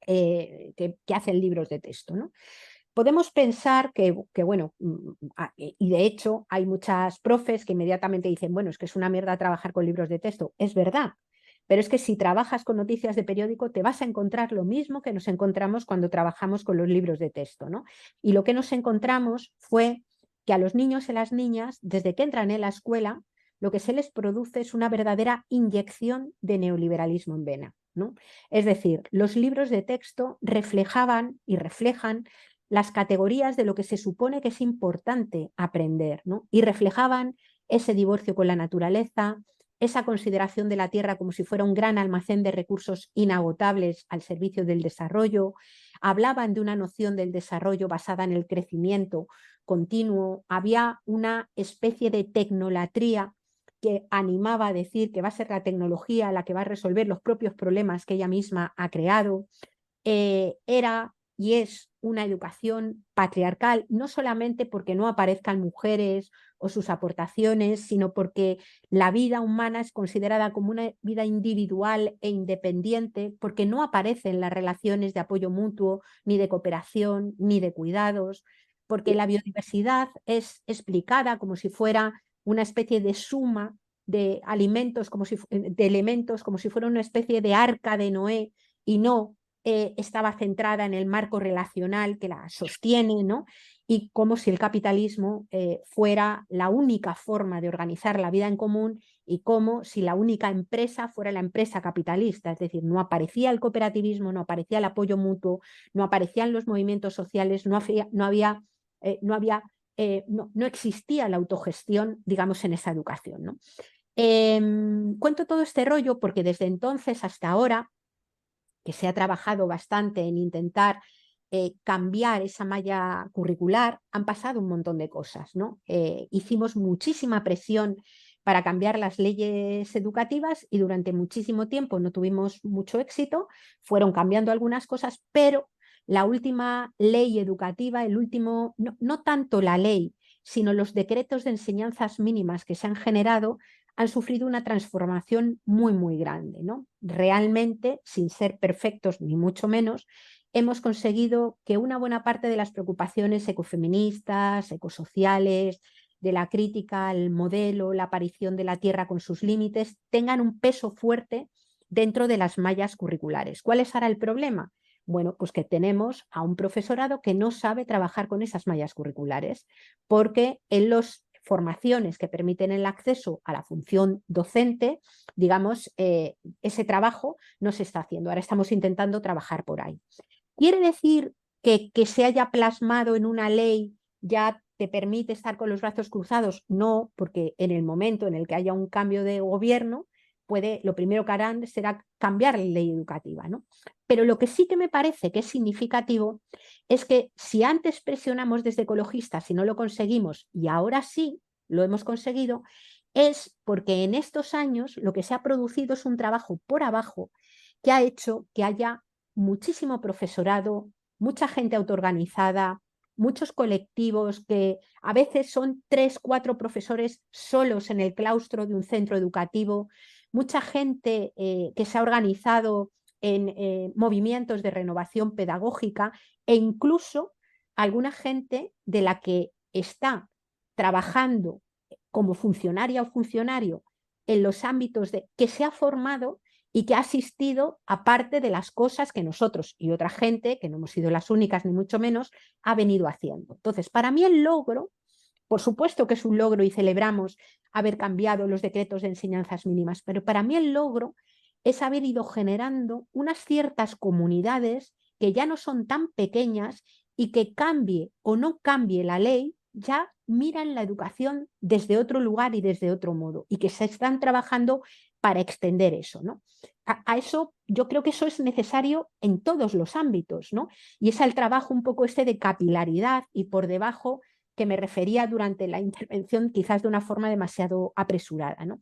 [SPEAKER 1] que hacen libros de texto, ¿no? Podemos pensar que bueno, y de hecho hay muchas profes que inmediatamente dicen, bueno, es que es una mierda trabajar con libros de texto. Es verdad, pero es que si trabajas con noticias de periódico te vas a encontrar lo mismo que nos encontramos cuando trabajamos con los libros de texto, ¿no? Y lo que nos encontramos fue que a los niños y a las niñas, desde que entran en la escuela, lo que se les produce es una verdadera inyección de neoliberalismo en vena, ¿no? Es decir, los libros de texto reflejaban y reflejan las categorías de lo que se supone que es importante aprender, ¿no? Y reflejaban ese divorcio con la naturaleza, esa consideración de la tierra como si fuera un gran almacén de recursos inagotables al servicio del desarrollo, hablaban de una noción del desarrollo basada en el crecimiento continuo, había una especie de tecnolatría que animaba a decir que va a ser la tecnología la que va a resolver los propios problemas que ella misma ha creado. Era y es una educación patriarcal, no solamente porque no aparezcan mujeres o sus aportaciones, sino porque la vida humana es considerada como una vida individual e independiente, porque no aparecen las relaciones de apoyo mutuo, ni de cooperación, ni de cuidados, porque la biodiversidad es explicada como si fuera una especie de suma de alimentos, de elementos, como si fuera una especie de arca de Noé, y no estaba centrada en el marco relacional que la sostiene, ¿no? Y como si el capitalismo fuera la única forma de organizar la vida en común y como si la única empresa fuera la empresa capitalista, es decir, no aparecía el cooperativismo, no aparecía el apoyo mutuo, no aparecían los movimientos sociales, no existía la autogestión, digamos, en esa educación, ¿no? Cuento todo este rollo porque desde entonces hasta ahora, que se ha trabajado bastante en intentar cambiar esa malla curricular, han pasado un montón de cosas, ¿no? Hicimos muchísima presión para cambiar las leyes educativas y durante muchísimo tiempo no tuvimos mucho éxito, fueron cambiando algunas cosas, pero la última ley educativa, el último, no tanto la ley, sino los decretos de enseñanzas mínimas que se han generado, han sufrido una transformación muy, muy grande, ¿no? Realmente, sin ser perfectos ni mucho menos, hemos conseguido que una buena parte de las preocupaciones ecofeministas, ecosociales, de la crítica al modelo, la aparición de la tierra con sus límites, tengan un peso fuerte dentro de las mallas curriculares. ¿Cuál es ahora el problema? Bueno, pues que tenemos a un profesorado que no sabe trabajar con esas mallas curriculares, porque en las formaciones que permiten el acceso a la función docente, digamos, ese trabajo no se está haciendo. Ahora estamos intentando trabajar por ahí. ¿Quiere decir que se haya plasmado en una ley ya te permite estar con los brazos cruzados? No, porque en el momento en el que haya un cambio de gobierno, lo primero que harán será cambiar la ley educativa, ¿no? Pero lo que sí que me parece que es significativo es que si antes presionamos desde ecologistas y no lo conseguimos y ahora sí lo hemos conseguido, es porque en estos años lo que se ha producido es un trabajo por abajo que ha hecho que haya muchísimo profesorado, mucha gente autoorganizada, muchos colectivos que a veces son 3, 4 profesores solos en el claustro de un centro educativo, mucha gente que se ha organizado en movimientos de renovación pedagógica e incluso alguna gente de la que está trabajando como funcionaria o funcionario en los ámbitos que se ha formado y que ha asistido a parte de las cosas que nosotros y otra gente, que no hemos sido las únicas ni mucho menos, ha venido haciendo. Entonces, para mí el logro, por supuesto que es un logro y celebramos haber cambiado los decretos de enseñanzas mínimas, pero para mí el logro es haber ido generando unas ciertas comunidades que ya no son tan pequeñas y que cambie o no cambie la ley, ya miran la educación desde otro lugar y desde otro modo y que se están trabajando para extender eso, ¿no? A eso, yo creo que eso es necesario en todos los ámbitos, ¿no? Y es el trabajo un poco de capilaridad y por debajo que me refería durante la intervención quizás de una forma demasiado apresurada, ¿no?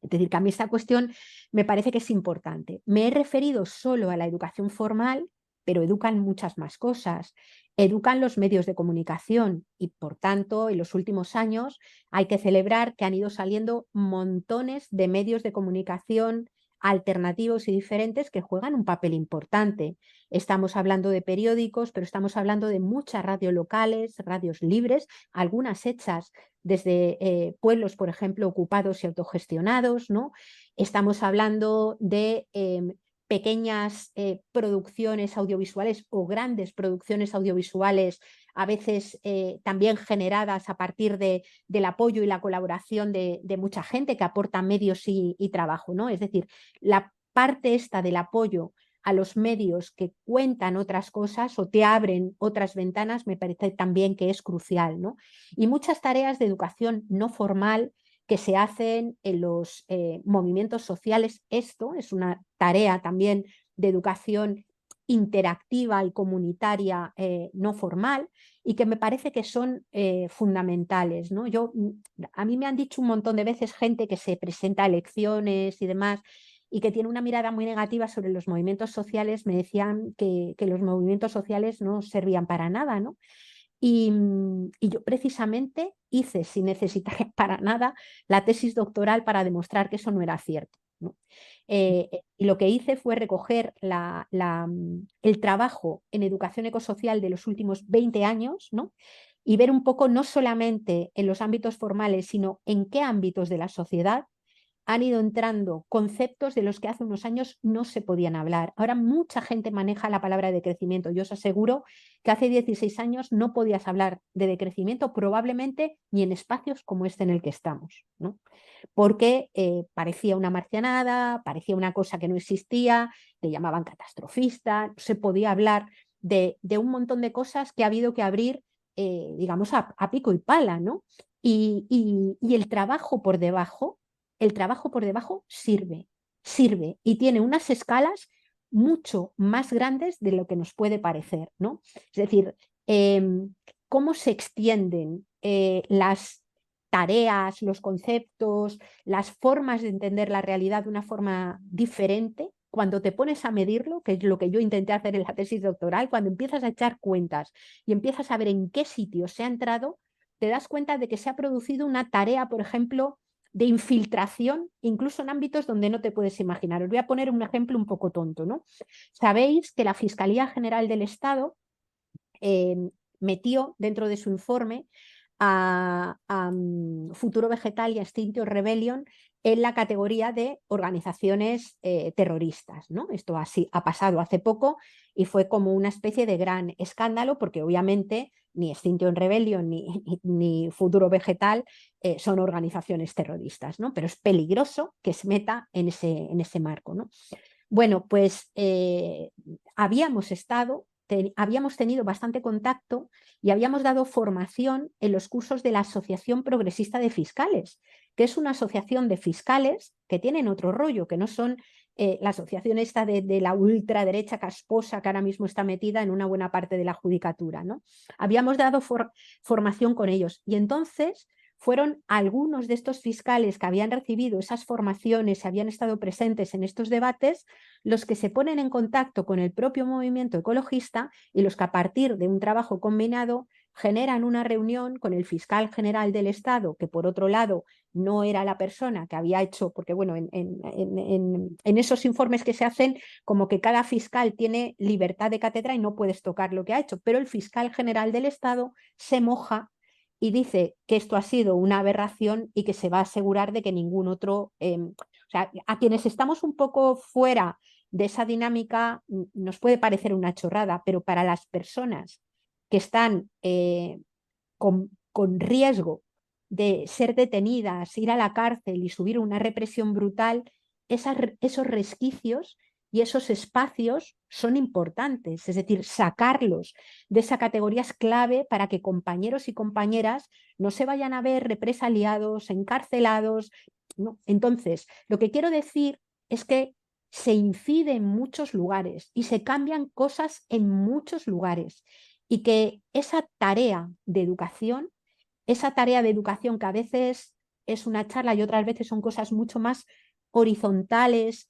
[SPEAKER 1] Es decir, que a mí esta cuestión me parece que es importante. Me he referido solo a la educación formal, pero educan muchas más cosas. Educan los medios de comunicación y, por tanto, en los últimos años hay que celebrar que han ido saliendo montones de medios de comunicación alternativos y diferentes que juegan un papel importante. Estamos hablando de periódicos, pero estamos hablando de muchas radios locales, radios libres, algunas hechas desde pueblos, por ejemplo, ocupados y autogestionados, ¿no? Estamos hablando de pequeñas producciones audiovisuales o grandes producciones audiovisuales, a veces también generadas a partir del apoyo y la colaboración de mucha gente que aporta medios y trabajo, ¿no? Es decir, la parte esta del apoyo a los medios que cuentan otras cosas o te abren otras ventanas, me parece también que es crucial, ¿no? Y muchas tareas de educación no formal que se hacen en los movimientos sociales. Esto es una tarea también de educación interactiva y comunitaria no formal y que me parece que son fundamentales, ¿no? A mí me han dicho un montón de veces gente que se presenta a elecciones y demás y que tiene una mirada muy negativa sobre los movimientos sociales, me decían que los movimientos sociales no servían para nada, ¿no? Y yo precisamente hice, sin necesitar para nada, la tesis doctoral para demostrar que eso no era cierto, ¿no? Y lo que hice fue recoger el trabajo en educación ecosocial de los últimos 20 años, ¿no? Y ver un poco no solamente en los ámbitos formales, sino en qué ámbitos de la sociedad han ido entrando conceptos de los que hace unos años no se podían hablar. Ahora mucha gente maneja la palabra decrecimiento. Yo os aseguro que hace 16 años no podías hablar de decrecimiento, probablemente ni en espacios como este en el que estamos, ¿no? Porque parecía una marcianada, parecía una cosa que no existía, le llamaban catastrofista, no se podía hablar de un montón de cosas que ha habido que abrir, digamos, a pico y pala, ¿no? Y el trabajo por debajo sirve y tiene unas escalas mucho más grandes de lo que nos puede parecer, ¿no? Es decir, cómo se extienden las tareas, los conceptos, las formas de entender la realidad de una forma diferente. Cuando te pones a medirlo, que es lo que yo intenté hacer en la tesis doctoral, cuando empiezas a echar cuentas y empiezas a ver en qué sitio se ha entrado, te das cuenta de que se ha producido una tarea, por ejemplo, de infiltración, incluso en ámbitos donde no te puedes imaginar. Os voy a poner un ejemplo un poco tonto, ¿no? Sabéis que la Fiscalía General del Estado metió dentro de su informe a Futuro Vegetal y a Extinction Rebellion en la categoría de organizaciones terroristas, ¿no? Esto así ha pasado hace poco y fue como una especie de gran escándalo porque obviamente ni Extinction Rebellion ni Futuro Vegetal son organizaciones terroristas, ¿no? Pero es peligroso que se meta en ese marco, ¿no? Bueno, pues habíamos tenido bastante contacto y habíamos dado formación en los cursos de la Asociación Progresista de Fiscales, que es una asociación de fiscales que tienen otro rollo, que no son la asociación esta de la ultraderecha casposa que ahora mismo está metida en una buena parte de la judicatura, ¿no? Habíamos dado formación con ellos y entonces fueron algunos de estos fiscales que habían recibido esas formaciones, habían estado presentes en estos debates, los que se ponen en contacto con el propio movimiento ecologista y los que a partir de un trabajo combinado generan una reunión con el fiscal general del Estado, que por otro lado no era la persona que había hecho, porque bueno, en esos informes que se hacen, como que cada fiscal tiene libertad de cátedra y no puedes tocar lo que ha hecho, pero el fiscal general del Estado se moja y dice que esto ha sido una aberración y que se va a asegurar de que ningún otro... o sea, a quienes estamos un poco fuera de esa dinámica nos puede parecer una chorrada, pero para las personas que están con riesgo de ser detenidas, ir a la cárcel y subir una represión brutal, esos resquicios y esos espacios son importantes, es decir, sacarlos de esa categoría es clave para que compañeros y compañeras no se vayan a ver represaliados, encarcelados, ¿no? Entonces, lo que quiero decir es que se incide en muchos lugares y se cambian cosas en muchos lugares y que esa tarea de educación que a veces es una charla y otras veces son cosas mucho más horizontales,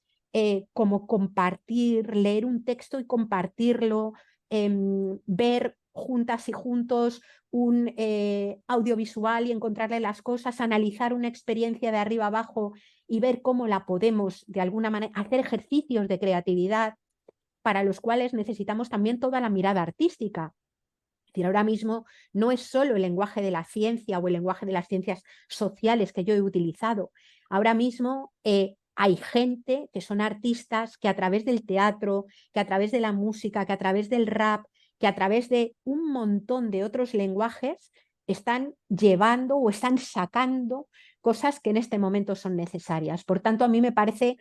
[SPEAKER 1] como compartir, leer un texto y compartirlo, ver juntas y juntos un audiovisual y encontrarle las cosas, analizar una experiencia de arriba abajo y ver cómo la podemos de alguna manera hacer ejercicios de creatividad para los cuales necesitamos también toda la mirada artística. Es decir, ahora mismo no es solo el lenguaje de la ciencia o el lenguaje de las ciencias sociales que yo he utilizado. Ahora mismo hay gente que son artistas que a través del teatro, que a través de la música, que a través del rap, que a través de un montón de otros lenguajes están llevando o están sacando cosas que en este momento son necesarias. Por tanto, a mí me parece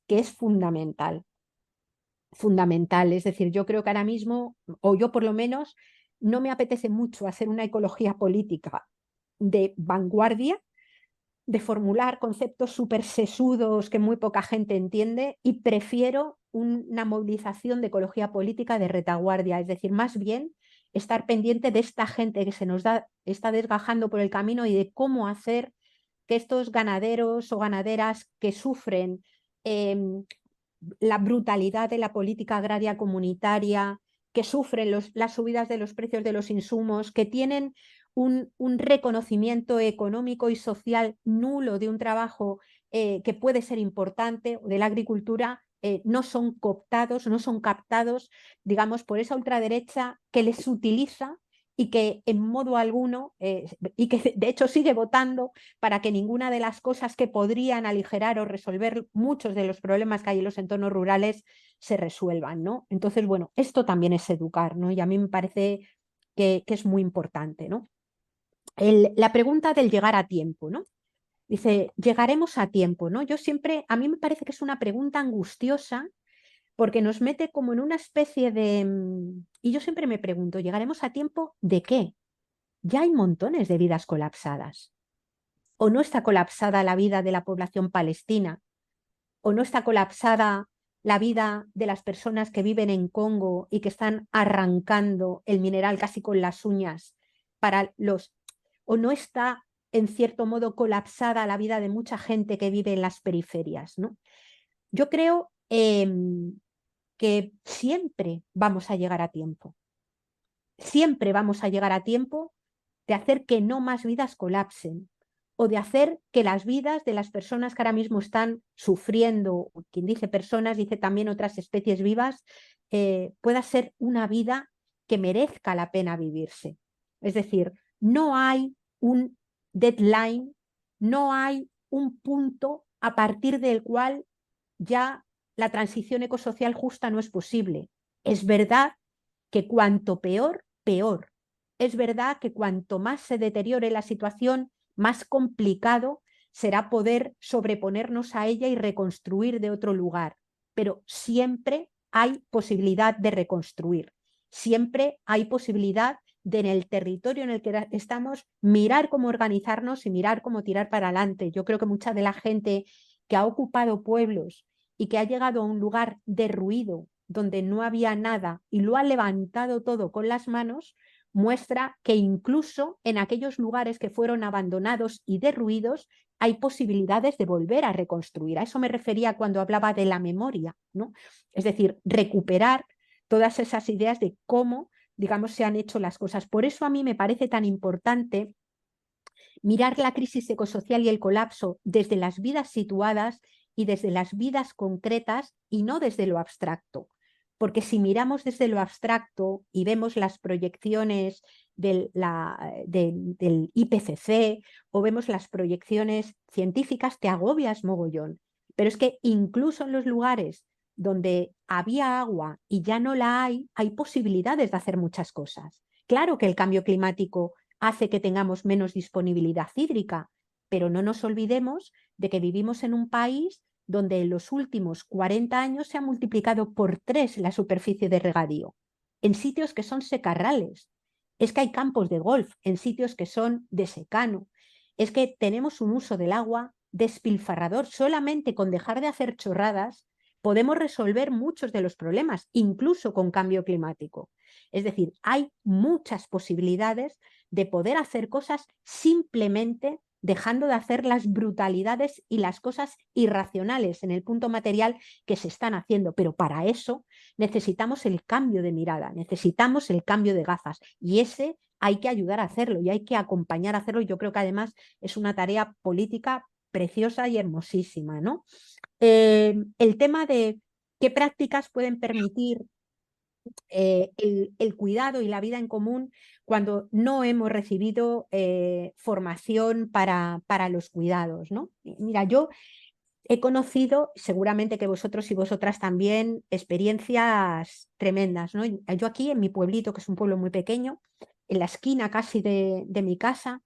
[SPEAKER 1] que es fundamental. Es decir, yo creo que ahora mismo, o yo por lo menos, no me apetece mucho hacer una ecología política de vanguardia, de formular conceptos súper sesudos que muy poca gente entiende y prefiero una movilización de ecología política de retaguardia, es decir, más bien estar pendiente de esta gente que se nos está desgajando por el camino y de cómo hacer que estos ganaderos o ganaderas que sufren la brutalidad de la política agraria comunitaria, que sufren las subidas de los precios de los insumos, que tienen un reconocimiento económico y social nulo de un trabajo que puede ser importante, de la agricultura, no son cooptados, no son captados, digamos, por esa ultraderecha que les utiliza y que en modo alguno, y que de hecho sigue votando para que ninguna de las cosas que podrían aligerar o resolver muchos de los problemas que hay en los entornos rurales se resuelvan, ¿no? Entonces, bueno, esto también es educar, ¿no? Y a mí me parece que es muy importante, ¿no? La pregunta del llegar a tiempo, ¿no? Dice, ¿llegaremos a tiempo, no? A mí me parece que es una pregunta angustiosa porque nos mete como en una especie de... Y yo siempre me pregunto, ¿llegaremos a tiempo de qué? Ya hay montones de vidas colapsadas. O no está colapsada la vida de la población palestina, o no está colapsada la vida de las personas que viven en Congo y que están arrancando el mineral casi con las uñas o no está en cierto modo colapsada la vida de mucha gente que vive en las periferias, ¿no? Yo creo que siempre vamos a llegar a tiempo. Siempre vamos a llegar a tiempo de hacer que no más vidas colapsen o de hacer que las vidas de las personas que ahora mismo están sufriendo, quien dice personas, dice también otras especies vivas, pueda ser una vida que merezca la pena vivirse. Es decir, no hay un deadline, no hay un punto a partir del cual ya la transición ecosocial justa no es posible. Es verdad que cuanto peor, peor. Es verdad que cuanto más se deteriore la situación, más complicado será poder sobreponernos a ella y reconstruir de otro lugar. Pero siempre hay posibilidad de reconstruir. Siempre hay posibilidad de, en el territorio en el que estamos, mirar cómo organizarnos y mirar cómo tirar para adelante. Yo creo que mucha de la gente que ha ocupado pueblos y que ha llegado a un lugar derruido, donde no había nada y lo ha levantado todo con las manos, muestra que incluso en aquellos lugares que fueron abandonados y derruidos hay posibilidades de volver a reconstruir. A eso me refería cuando hablaba de la memoria, ¿no? Es decir, recuperar todas esas ideas de cómo, digamos, se han hecho las cosas. Por eso a mí me parece tan importante mirar la crisis ecosocial y el colapso desde las vidas situadas y desde las vidas concretas y no desde lo abstracto. Porque si miramos desde lo abstracto y vemos las proyecciones del IPCC o vemos las proyecciones científicas, te agobias mogollón. Pero es que incluso en los lugares donde había agua y ya no la hay posibilidades de hacer muchas cosas. Claro que el cambio climático hace que tengamos menos disponibilidad hídrica, pero no nos olvidemos de que vivimos en un país donde en los últimos 40 años se ha multiplicado por 3 la superficie de regadío, en sitios que son secarrales. Es que hay campos de golf en sitios que son de secano. Es que tenemos un uso del agua despilfarrador. Solamente con dejar de hacer chorradas podemos resolver muchos de los problemas, incluso con cambio climático. Es decir, hay muchas posibilidades de poder hacer cosas simplemente dejando de hacer las brutalidades y las cosas irracionales en el punto material que se están haciendo. Pero para eso necesitamos el cambio de mirada, necesitamos el cambio de gafas y ese hay que ayudar a hacerlo y hay que acompañar a hacerlo. Y yo creo que además es una tarea política preciosa y hermosísima, ¿no? El tema de qué prácticas pueden permitir el cuidado y la vida en común cuando no hemos recibido formación para los cuidados, ¿no? Mira, yo he conocido, seguramente que vosotros y vosotras también, experiencias tremendas, ¿no? Yo aquí en mi pueblito, que es un pueblo muy pequeño, en la esquina casi de mi casa,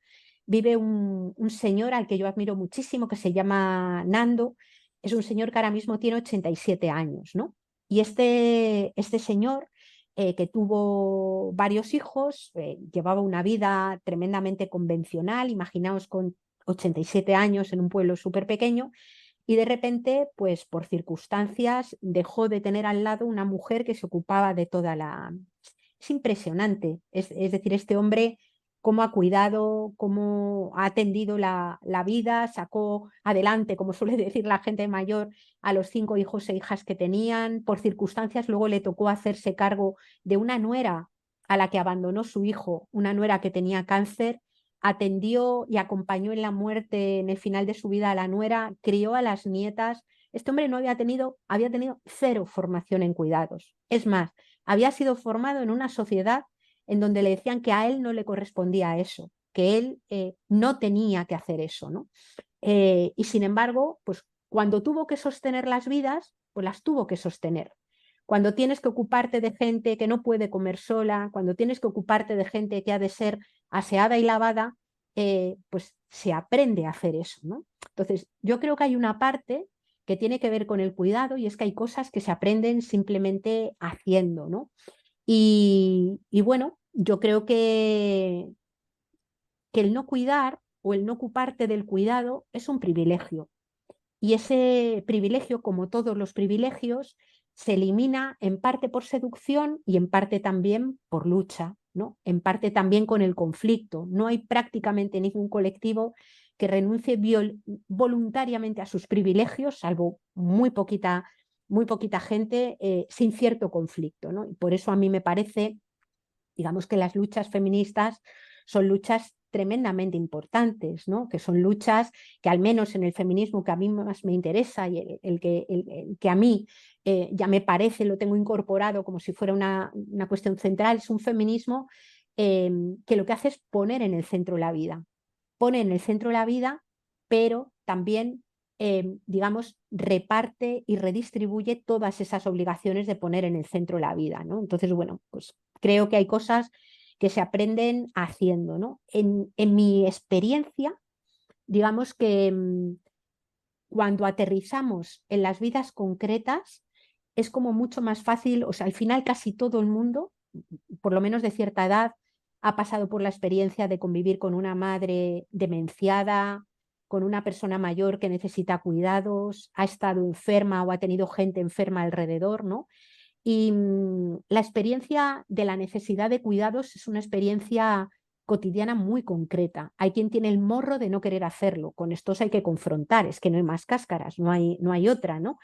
[SPEAKER 1] vive un señor al que yo admiro muchísimo, que se llama Nando. Es un señor que ahora mismo tiene 87 años, ¿no? Y este señor, que tuvo varios hijos, llevaba una vida tremendamente convencional, imaginaos con 87 años en un pueblo súper pequeño, y de repente, pues por circunstancias, dejó de tener al lado una mujer que se ocupaba de toda la... Es impresionante, es decir, este hombre cómo ha cuidado, cómo ha atendido la vida, sacó adelante, como suele decir la gente mayor, a los 5 hijos e hijas que tenían. Por circunstancias luego le tocó hacerse cargo de una nuera a la que abandonó su hijo, una nuera que tenía cáncer, atendió y acompañó en la muerte, en el final de su vida, a la nuera, crió a las nietas. Este hombre no había tenido 0 formación en cuidados. Es más, había sido formado en una sociedad en donde le decían que a él no le correspondía eso, que él no tenía que hacer eso, ¿no? Y sin embargo, pues cuando tuvo que sostener las vidas, pues las tuvo que sostener. Cuando tienes que ocuparte de gente que no puede comer sola, cuando tienes que ocuparte de gente que ha de ser aseada y lavada, pues se aprende a hacer eso, ¿no? Entonces, yo creo que hay una parte que tiene que ver con el cuidado y es que hay cosas que se aprenden simplemente haciendo, ¿no? Y bueno, yo creo que el no cuidar o el no ocuparte del cuidado es un privilegio. Y ese privilegio, como todos los privilegios, se elimina en parte por seducción y en parte también por lucha, ¿no? En parte también con el conflicto. No hay prácticamente ningún colectivo que renuncie voluntariamente a sus privilegios, salvo muy poquita gente, sin cierto conflicto, ¿no? Y por eso a mí me parece, digamos, que las luchas feministas son luchas tremendamente importantes, ¿no? Que son luchas que, al menos en el feminismo que a mí más me interesa y el que a mí ya me parece, lo tengo incorporado como si fuera una cuestión central, es un feminismo que lo que hace es poner en el centro la vida. Pone en el centro la vida, pero también, digamos, reparte y redistribuye todas esas obligaciones de poner en el centro la vida, ¿no? Entonces, bueno, pues creo que hay cosas que se aprenden haciendo, ¿no? En mi experiencia, digamos que cuando aterrizamos en las vidas concretas, es como mucho más fácil, o sea, al final casi todo el mundo, por lo menos de cierta edad, ha pasado por la experiencia de convivir con una madre demenciada, con una persona mayor que necesita cuidados, ha estado enferma o ha tenido gente enferma alrededor, ¿no? Y la experiencia de la necesidad de cuidados es una experiencia cotidiana muy concreta. Hay quien tiene el morro de no querer hacerlo. Con estos hay que confrontar, es que no hay más cáscaras, no hay otra, ¿no?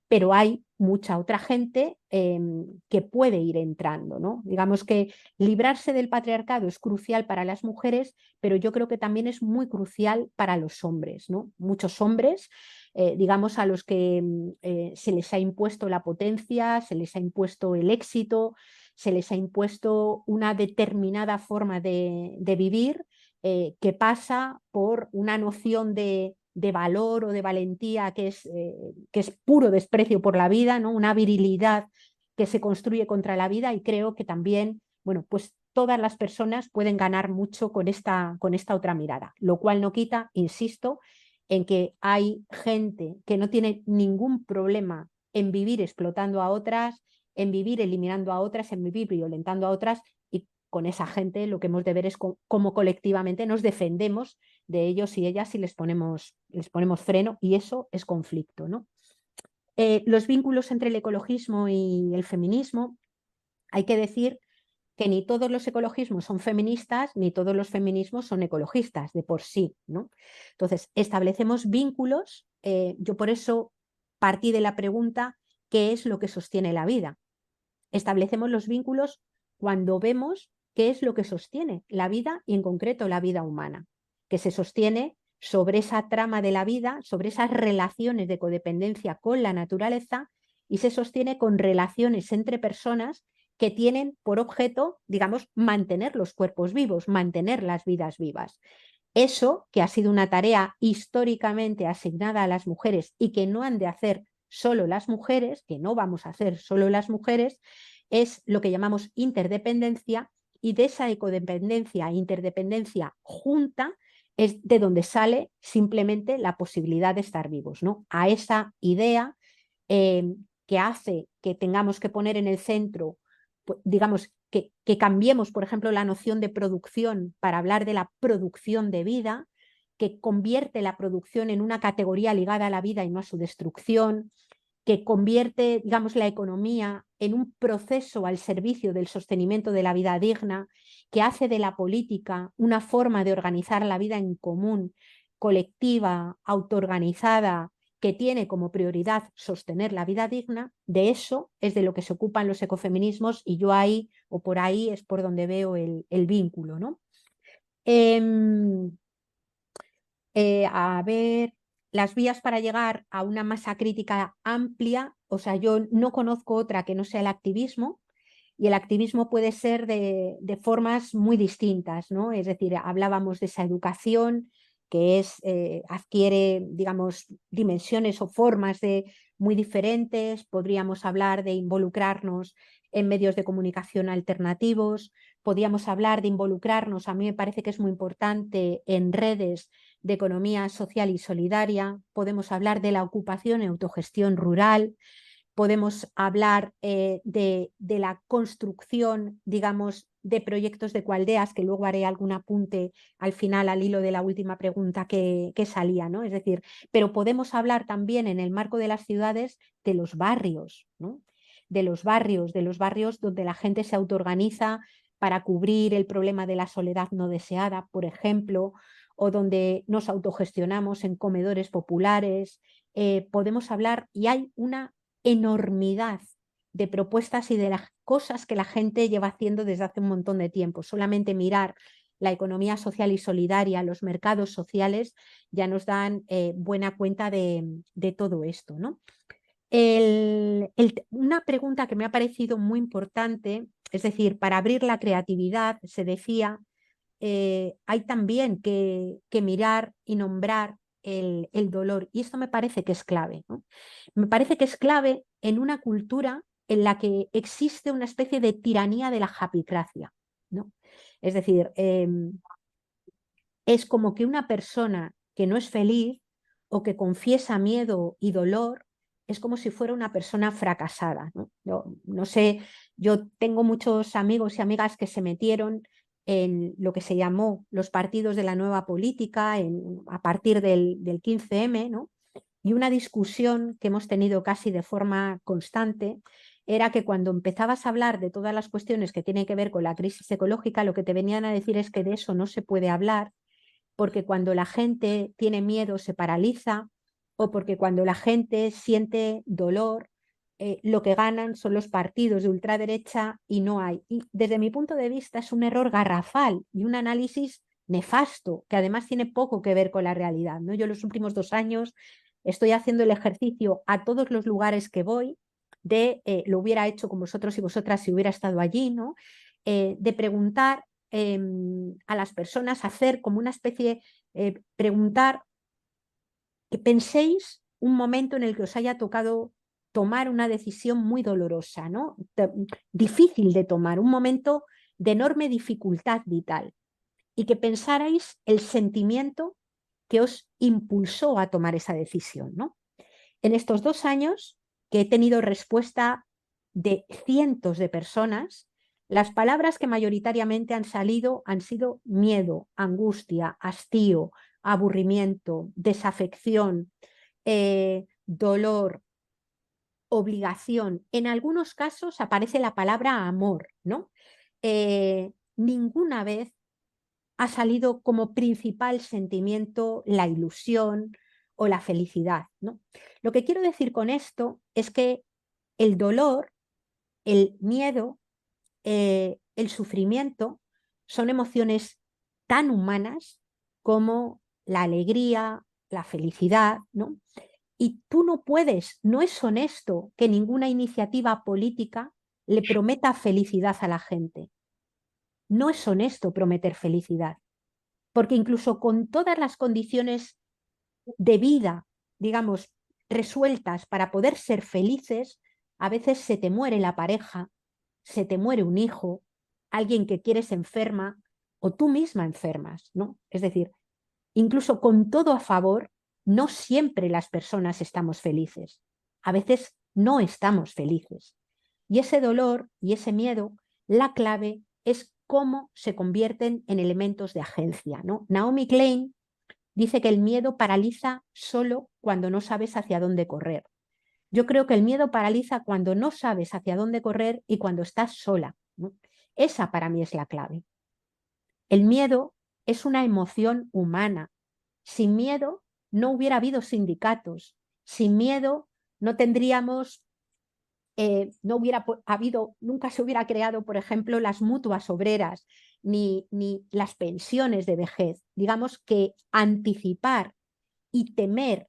[SPEAKER 1] Pero hay mucha otra gente que puede ir entrando, ¿no? Digamos que librarse del patriarcado es crucial para las mujeres, pero yo creo que también es muy crucial para los hombres, ¿no? Muchos hombres, digamos, a los que se les ha impuesto la potencia, se les ha impuesto el éxito, se les ha impuesto una determinada forma de vivir que pasa por una noción de valor o de valentía que es puro desprecio por la vida, ¿no? Una virilidad que se construye contra la vida, y creo que también, bueno, pues todas las personas pueden ganar mucho con esta otra mirada, lo cual no quita, insisto, en que hay gente que no tiene ningún problema en vivir explotando a otras, en vivir eliminando a otras, en vivir violentando a otras, y con esa gente lo que hemos de ver es cómo colectivamente nos defendemos de ellos y ellas y les ponemos freno, y eso es conflicto, ¿no? Los vínculos entre el ecologismo y el feminismo, hay que decir que ni todos los ecologismos son feministas, ni todos los feminismos son ecologistas de por sí, ¿no? Entonces, establecemos vínculos, yo por eso partí de la pregunta, ¿qué es lo que sostiene la vida? Establecemos los vínculos cuando vemos qué es lo que sostiene la vida, y en concreto la vida humana, que se sostiene sobre esa trama de la vida, sobre esas relaciones de codependencia con la naturaleza, y se sostiene con relaciones entre personas que tienen por objeto, digamos, mantener los cuerpos vivos, mantener las vidas vivas. Eso, que ha sido una tarea históricamente asignada a las mujeres y que no han de hacer solo las mujeres, que no vamos a hacer solo las mujeres, es lo que llamamos interdependencia, y de esa ecodependencia e interdependencia junta es de donde sale simplemente la posibilidad de estar vivos, ¿no? A esa idea que hace que tengamos que poner en el centro, digamos, que cambiemos, por ejemplo, la noción de producción para hablar de la producción de vida, que convierte la producción en una categoría ligada a la vida y no a su destrucción, que convierte, digamos, la economía en un proceso al servicio del sostenimiento de la vida digna, que hace de la política una forma de organizar la vida en común, colectiva, autoorganizada, que tiene como prioridad sostener la vida digna. De eso es de lo que se ocupan los ecofeminismos, y yo ahí, o por ahí, es por donde veo el vínculo, ¿no? A ver, las vías para llegar a una masa crítica amplia, o sea, yo no conozco otra que no sea el activismo, y el activismo puede ser de formas muy distintas, ¿no? Es decir, hablábamos de esa educación que adquiere, digamos, dimensiones o formas muy diferentes. Podríamos hablar de involucrarnos en medios de comunicación alternativos, podríamos hablar de involucrarnos, a mí me parece que es muy importante, en redes de economía social y solidaria, podemos hablar de la ocupación y autogestión rural, podemos hablar de la construcción, digamos, de proyectos de coaldeas, que luego haré algún apunte al final al hilo de la última pregunta que salía, ¿no? Es decir, pero podemos hablar también en el marco de las ciudades de los barrios, ¿no? De los barrios donde la gente se autoorganiza para cubrir el problema de la soledad no deseada, por ejemplo, o donde nos autogestionamos en comedores populares. Podemos hablar, y hay una enormidad de propuestas y de las cosas que la gente lleva haciendo desde hace un montón de tiempo. Solamente mirar la economía social y solidaria, los mercados sociales, ya nos dan buena cuenta de todo esto, ¿no? Una pregunta que me ha parecido muy importante, es decir, para abrir la creatividad, se decía, hay también que mirar y nombrar el dolor, y esto me parece que es clave, ¿no? Me parece que es clave en una cultura en la que existe una especie de tiranía de la japicracia, ¿no? Es decir, es como que una persona que no es feliz o que confiesa miedo y dolor es como si fuera una persona fracasada, ¿no? Yo, no sé, yo tengo muchos amigos y amigas que se metieron en lo que se llamó los partidos de la nueva política a partir del 15M, ¿no? Y una discusión que hemos tenido casi de forma constante era que cuando empezabas a hablar de todas las cuestiones que tienen que ver con la crisis ecológica, lo que te venían a decir es que de eso no se puede hablar, porque cuando la gente tiene miedo se paraliza, o porque cuando la gente siente dolor, lo que ganan son los partidos de ultraderecha y no hay. Y desde mi punto de vista es un error garrafal y un análisis nefasto, que además tiene poco que ver con la realidad, ¿no? Yo los últimos 2 años estoy haciendo el ejercicio a todos los lugares que voy, lo hubiera hecho con vosotros y vosotras si hubiera estado allí, ¿no? De preguntar a las personas, hacer como una especie, preguntar que penséis un momento en el que os haya tocado tomar una decisión muy dolorosa, ¿no? Difícil de tomar, un momento de enorme dificultad vital, y que pensarais el sentimiento que os impulsó a tomar esa decisión, ¿no? En estos 2 años que he tenido respuesta de cientos de personas, las palabras que mayoritariamente han salido han sido miedo, angustia, hastío, aburrimiento, desafección, dolor, obligación. En algunos casos aparece la palabra amor, ¿no? Ninguna vez ha salido como principal sentimiento la ilusión o la felicidad, ¿no? Lo que quiero decir con esto es que el dolor, el miedo, el sufrimiento son emociones tan humanas como la alegría, la felicidad, ¿no? Y tú no puedes, no es honesto que ninguna iniciativa política le prometa felicidad a la gente. No es honesto prometer felicidad, porque incluso con todas las condiciones de vida, digamos, resueltas para poder ser felices, a veces se te muere la pareja, se te muere un hijo, alguien que quieres enferma o tú misma enfermas, ¿no? Es decir, incluso con todo a favor, no siempre las personas estamos felices. A veces no estamos felices. Y ese dolor y ese miedo, la clave es cómo se convierten en elementos de agencia, ¿no? Naomi Klein dice que el miedo paraliza solo cuando no sabes hacia dónde correr. Yo creo que el miedo paraliza cuando no sabes hacia dónde correr y cuando estás sola, ¿no? Esa para mí es la clave. El miedo es una emoción humana. Sin miedo no hubiera habido sindicatos. Sin miedo no tendríamos, no hubiera habido, nunca se hubiera creado, por ejemplo, las mutuas obreras ni las pensiones de vejez. Digamos que anticipar y temer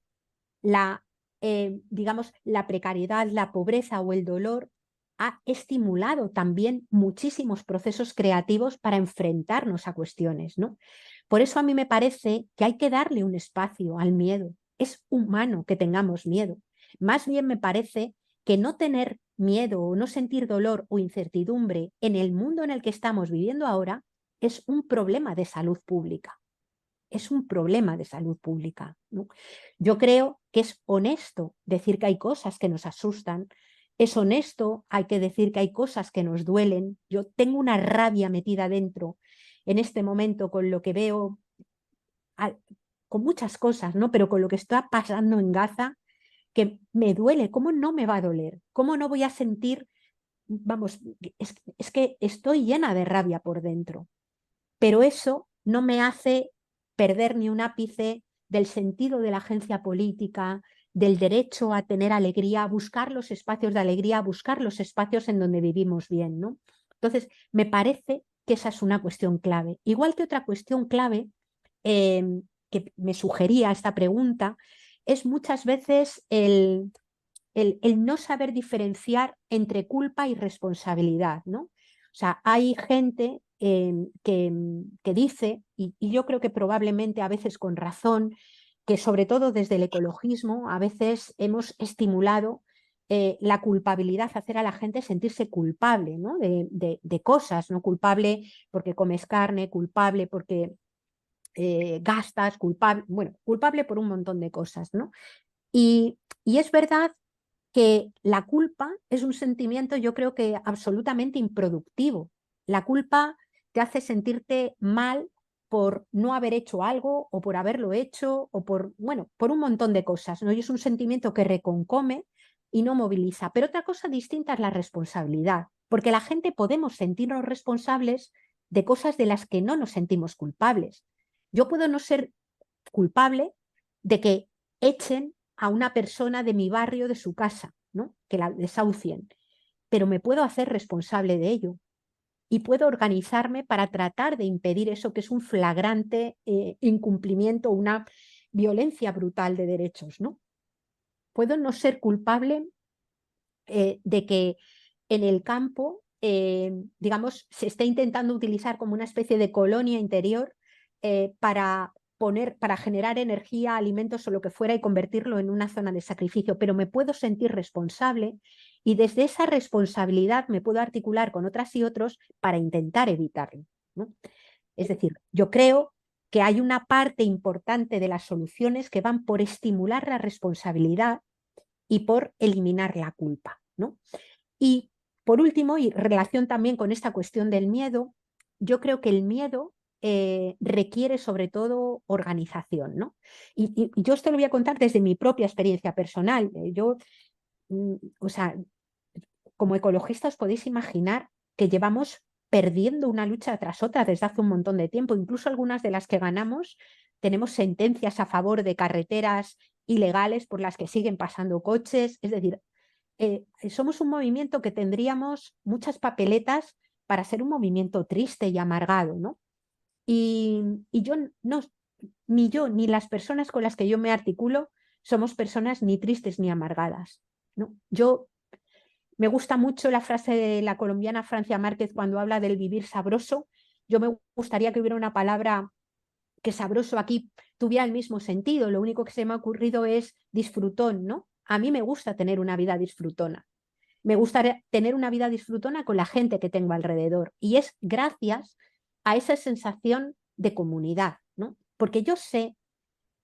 [SPEAKER 1] digamos, la precariedad, la pobreza o el dolor ha estimulado también muchísimos procesos creativos para enfrentarnos a cuestiones, ¿no? Por eso a mí me parece que hay que darle un espacio al miedo. Es humano que tengamos miedo. Más bien me parece que no tener miedo o no sentir dolor o incertidumbre en el mundo en el que estamos viviendo ahora es un problema de salud pública. Es un problema de salud pública, ¿no? Yo creo que es honesto decir que hay cosas que nos asustan, es honesto, hay que decir que hay cosas que nos duelen. Yo tengo una rabia metida dentro en este momento con lo que veo, con muchas cosas, ¿no? Pero con lo que está pasando en Gaza, que me duele. ¿Cómo no me va a doler? ¿Cómo no voy a sentir? Vamos, es que estoy llena de rabia por dentro, pero eso no me hace perder ni un ápice del sentido de la agencia política, del derecho a tener alegría, a buscar los espacios de alegría, a buscar los espacios en donde vivimos bien, ¿no? Entonces, me parece que esa es una cuestión clave. Igual que otra cuestión clave que me sugería esta pregunta es muchas veces el no saber diferenciar entre culpa y responsabilidad, ¿no? O sea, hay gente que dice, y yo creo que probablemente a veces con razón, que sobre todo desde el ecologismo a veces hemos estimulado la culpabilidad, hacer a la gente sentirse culpable, ¿no? de cosas, ¿no? Culpable porque comes carne, culpable porque gastas, culpable, bueno, culpable por un montón de cosas, ¿no? Y es verdad que la culpa es un sentimiento, yo creo que absolutamente improductivo. La culpa te hace sentirte mal por no haber hecho algo o por haberlo hecho o por, bueno, por un montón de cosas, ¿no? Y es un sentimiento que reconcome y no moviliza. Pero otra cosa distinta es la responsabilidad, porque la gente podemos sentirnos responsables de cosas de las que no nos sentimos culpables. Yo puedo no ser culpable de que echen a una persona de mi barrio de su casa, ¿no? Que la desahucien, pero me puedo hacer responsable de ello y puedo organizarme para tratar de impedir eso que es un flagrante incumplimiento, una violencia brutal de derechos, ¿no? Puedo no ser culpable de que en el campo, digamos, se esté intentando utilizar como una especie de colonia interior para generar energía, alimentos o lo que fuera y convertirlo en una zona de sacrificio, pero me puedo sentir responsable y desde esa responsabilidad me puedo articular con otras y otros para intentar evitarlo, ¿no? Es decir, yo creo que hay una parte importante de las soluciones que van por estimular la responsabilidad y por eliminar la culpa, ¿no? Y por último, y relación también con esta cuestión del miedo, yo creo que el miedo requiere sobre todo organización, ¿no? Y yo esto lo voy a contar desde mi propia experiencia personal. O sea, como ecologistas podéis imaginar que llevamos perdiendo una lucha tras otra desde hace un montón de tiempo. Incluso algunas de las que ganamos tenemos sentencias a favor de carreteras ilegales por las que siguen pasando coches. Es decir, somos un movimiento que tendríamos muchas papeletas para ser un movimiento triste y amargado, ¿no? Y yo no, ni yo, ni las personas con las que yo me articulo, somos personas ni tristes ni amargadas, ¿no? Yo me gusta mucho la frase de la colombiana Francia Márquez cuando habla del vivir sabroso. Yo me gustaría que hubiera una palabra que sabroso aquí tuviera el mismo sentido. Lo único que se me ha ocurrido es disfrutón, ¿no? A mí me gusta tener una vida disfrutona. Me gusta tener una vida disfrutona con la gente que tengo alrededor. Y es gracias a esa sensación de comunidad, ¿no? Porque yo sé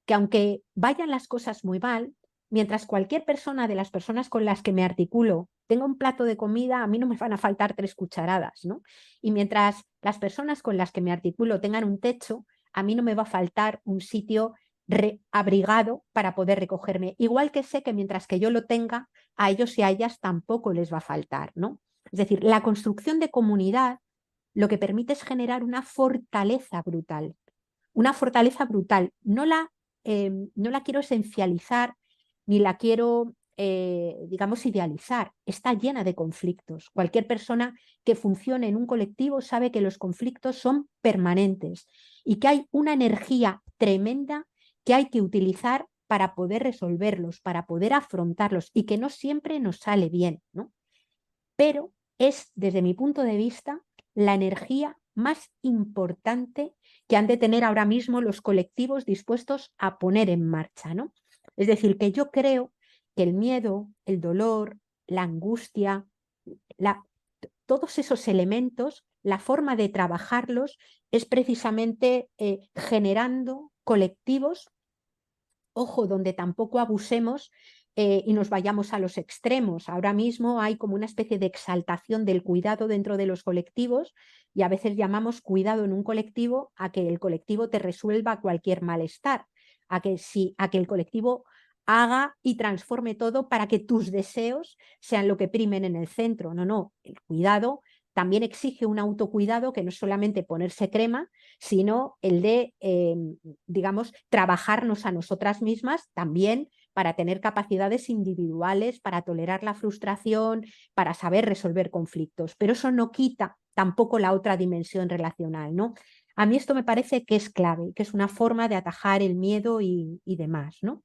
[SPEAKER 1] que aunque vayan las cosas muy mal, mientras cualquier persona de las personas con las que me articulo tenga un plato de comida, a mí no me van a faltar 3 cucharadas, ¿no? Y mientras las personas con las que me articulo tengan un techo, a mí no me va a faltar un sitio abrigado para poder recogerme. Igual que sé que mientras que yo lo tenga, a ellos y a ellas tampoco les va a faltar, ¿no? Es decir, la construcción de comunidad lo que permite es generar una fortaleza brutal. Una fortaleza brutal. No la quiero esencializar ni la quiero, digamos, idealizar. Está llena de conflictos. Cualquier persona que funcione en un colectivo sabe que los conflictos son permanentes y que hay una energía tremenda que hay que utilizar para poder resolverlos, para poder afrontarlos y que no siempre nos sale bien, ¿no? Pero es, desde mi punto de vista, la energía más importante que han de tener ahora mismo los colectivos dispuestos a poner en marcha, ¿no? Es decir, que yo creo que el miedo, el dolor, la angustia, todos esos elementos, la forma de trabajarlos es precisamente generando colectivos, ojo, donde tampoco abusemos y nos vayamos a los extremos. Ahora mismo hay como una especie de exaltación del cuidado dentro de los colectivos y a veces llamamos cuidado en un colectivo a que el colectivo te resuelva cualquier malestar, a que el colectivo haga y transforme todo para que tus deseos sean lo que primen en el centro. No, no, el cuidado también exige un autocuidado que no es solamente ponerse crema, sino el de, digamos, trabajarnos a nosotras mismas también para tener capacidades individuales, para tolerar la frustración, para saber resolver conflictos. Pero eso no quita tampoco la otra dimensión relacional, ¿no? A mí esto me parece que es clave, que es una forma de atajar el miedo y demás, ¿no?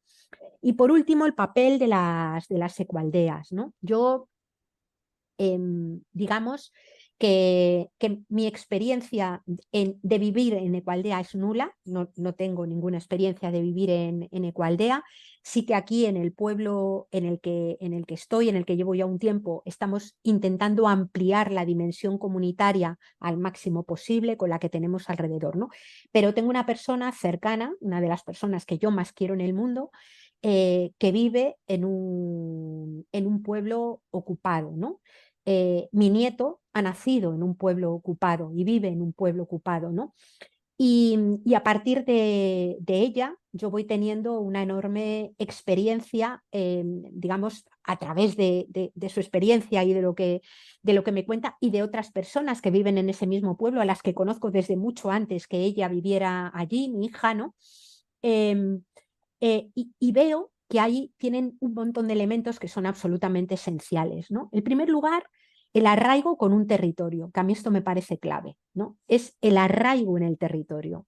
[SPEAKER 1] Y por último, el papel de las ecualdeas, ¿no? Yo, digamos que mi experiencia de vivir en ecualdea es nula, no tengo ninguna experiencia de vivir en ecualdea. Sí que aquí en el pueblo en el que estoy, en el que llevo ya un tiempo, estamos intentando ampliar la dimensión comunitaria al máximo posible con la que tenemos alrededor, ¿no? Pero tengo una persona cercana, una de las personas que yo más quiero en el mundo, que vive en un pueblo ocupado, ¿no? Mi nieto ha nacido en un pueblo ocupado y vive en un pueblo ocupado, ¿no? Y a partir de ella yo voy teniendo una enorme experiencia, digamos, a través de su experiencia y de lo que me cuenta y de otras personas que viven en ese mismo pueblo, a las que conozco desde mucho antes que ella viviera allí, mi hija, ¿no? Y veo que ahí tienen un montón de elementos que son absolutamente esenciales, ¿no? En primer lugar, el arraigo con un territorio, que a mí esto me parece clave, ¿no? Es el arraigo en el territorio.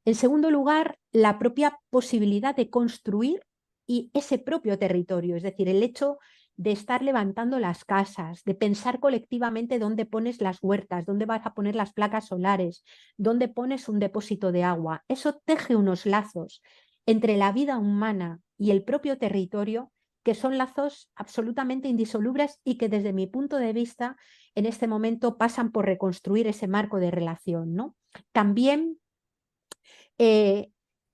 [SPEAKER 1] En segundo lugar, la propia posibilidad de construir y ese propio territorio, es decir, el hecho de estar levantando las casas, de pensar colectivamente dónde pones las huertas, dónde vas a poner las placas solares, dónde pones un depósito de agua. Eso teje unos lazos entre la vida humana y el propio territorio que son lazos absolutamente indisolubles y que desde mi punto de vista en este momento pasan por reconstruir ese marco de relación, ¿no? También,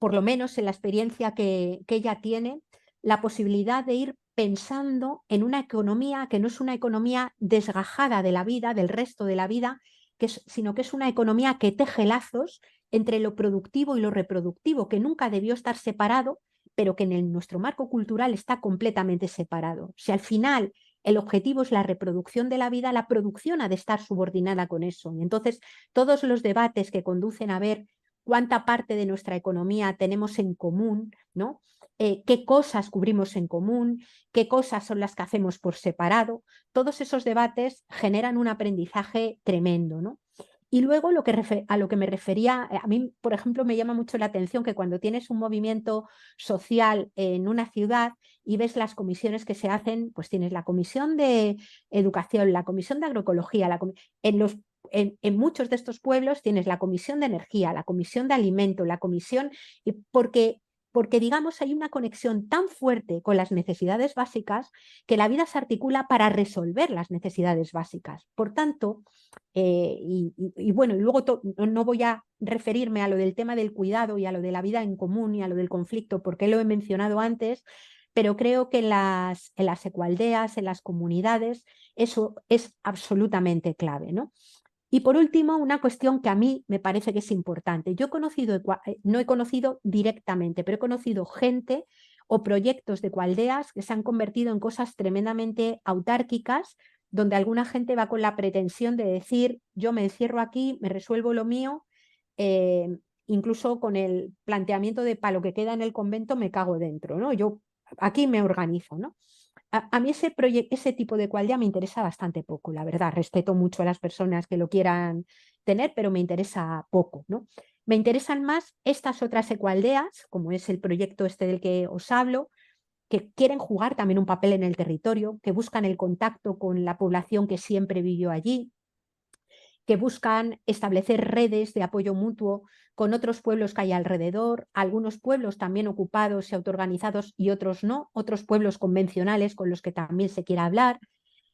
[SPEAKER 1] por lo menos en la experiencia que ella tiene, la posibilidad de ir pensando en una economía que no es una economía desgajada de la vida, del resto de la vida, sino que es una economía que teje lazos entre lo productivo y lo reproductivo, que nunca debió estar separado, pero que en nuestro marco cultural está completamente separado. Si al final el objetivo es la reproducción de la vida, la producción ha de estar subordinada con eso. Y entonces todos los debates que conducen a ver cuánta parte de nuestra economía tenemos en común, ¿no? Qué cosas cubrimos en común, qué cosas son las que hacemos por separado, todos esos debates generan un aprendizaje tremendo, ¿no? Y luego a lo que me refería, a mí, por ejemplo, me llama mucho la atención que cuando tienes un movimiento social en una ciudad y ves las comisiones que se hacen, pues tienes la comisión de educación, la comisión de agroecología, en muchos de estos pueblos tienes la comisión de energía, la comisión de alimento, la comisión, porque digamos hay una conexión tan fuerte con las necesidades básicas que la vida se articula para resolver las necesidades básicas. Por tanto, bueno, y luego no voy a referirme a lo del tema del cuidado y a lo de la vida en común y a lo del conflicto, porque lo he mencionado antes, pero creo que en las ecualdeas, en las comunidades, eso es absolutamente clave, ¿no? Y por último, una cuestión que a mí me parece que es importante. Yo he conocido, no he conocido directamente, pero he conocido gente o proyectos de ecualdeas que se han convertido en cosas tremendamente autárquicas, donde alguna gente va con la pretensión de decir, yo me encierro aquí, me resuelvo lo mío, incluso con el planteamiento de para lo que queda en el convento me cago dentro, ¿no? Yo aquí me organizo, ¿no? A mí ese tipo de ecualdea me interesa bastante poco, la verdad. Respeto mucho a las personas que lo quieran tener, pero me interesa poco, ¿no? Me interesan más estas otras ecualdeas, como es el proyecto este del que os hablo, que quieren jugar también un papel en el territorio, que buscan el contacto con la población que siempre vivió allí, que buscan establecer redes de apoyo mutuo con otros pueblos que hay alrededor, algunos pueblos también ocupados y autoorganizados y otros no, otros pueblos convencionales con los que también se quiera hablar,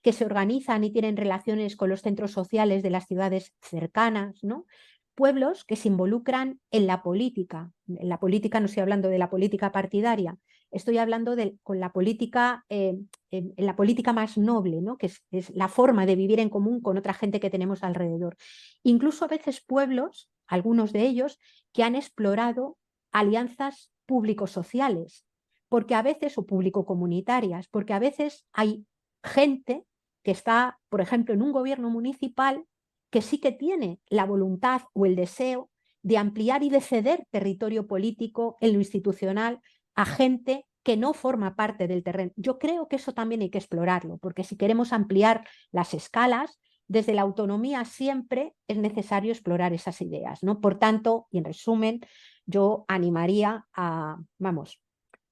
[SPEAKER 1] que se organizan y tienen relaciones con los centros sociales de las ciudades cercanas, ¿no? Pueblos que se involucran en la política no estoy hablando de la política partidaria, estoy hablando con la política, en la política más noble, ¿no? Que es la forma de vivir en común con otra gente que tenemos alrededor. Incluso a veces pueblos, algunos de ellos, que han explorado alianzas público-sociales, porque a veces, o público-comunitarias, porque a veces hay gente que está, por ejemplo, en un gobierno municipal que sí que tiene la voluntad o el deseo de ampliar y de ceder territorio político en lo institucional a gente que no forma parte del terreno. Yo creo que eso también hay que explorarlo, porque si queremos ampliar las escalas, desde la autonomía siempre es necesario explorar esas ideas, ¿no? Por tanto, y en resumen, yo animaría a, vamos,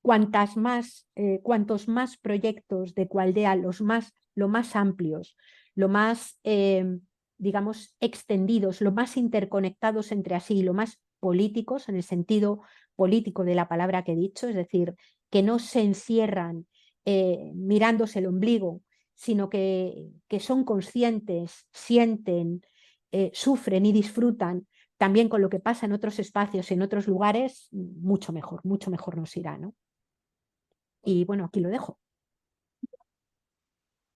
[SPEAKER 1] cuantos más proyectos de Equaldea, lo más amplios, lo más, digamos, extendidos, lo más interconectados entre sí, lo más políticos, en el sentido político de la palabra que he dicho, es decir, que no se encierran mirándose el ombligo, sino que son conscientes, sienten, sufren y disfrutan también con lo que pasa en otros espacios, en otros lugares, mucho mejor nos irá, ¿no? Y bueno, aquí lo dejo.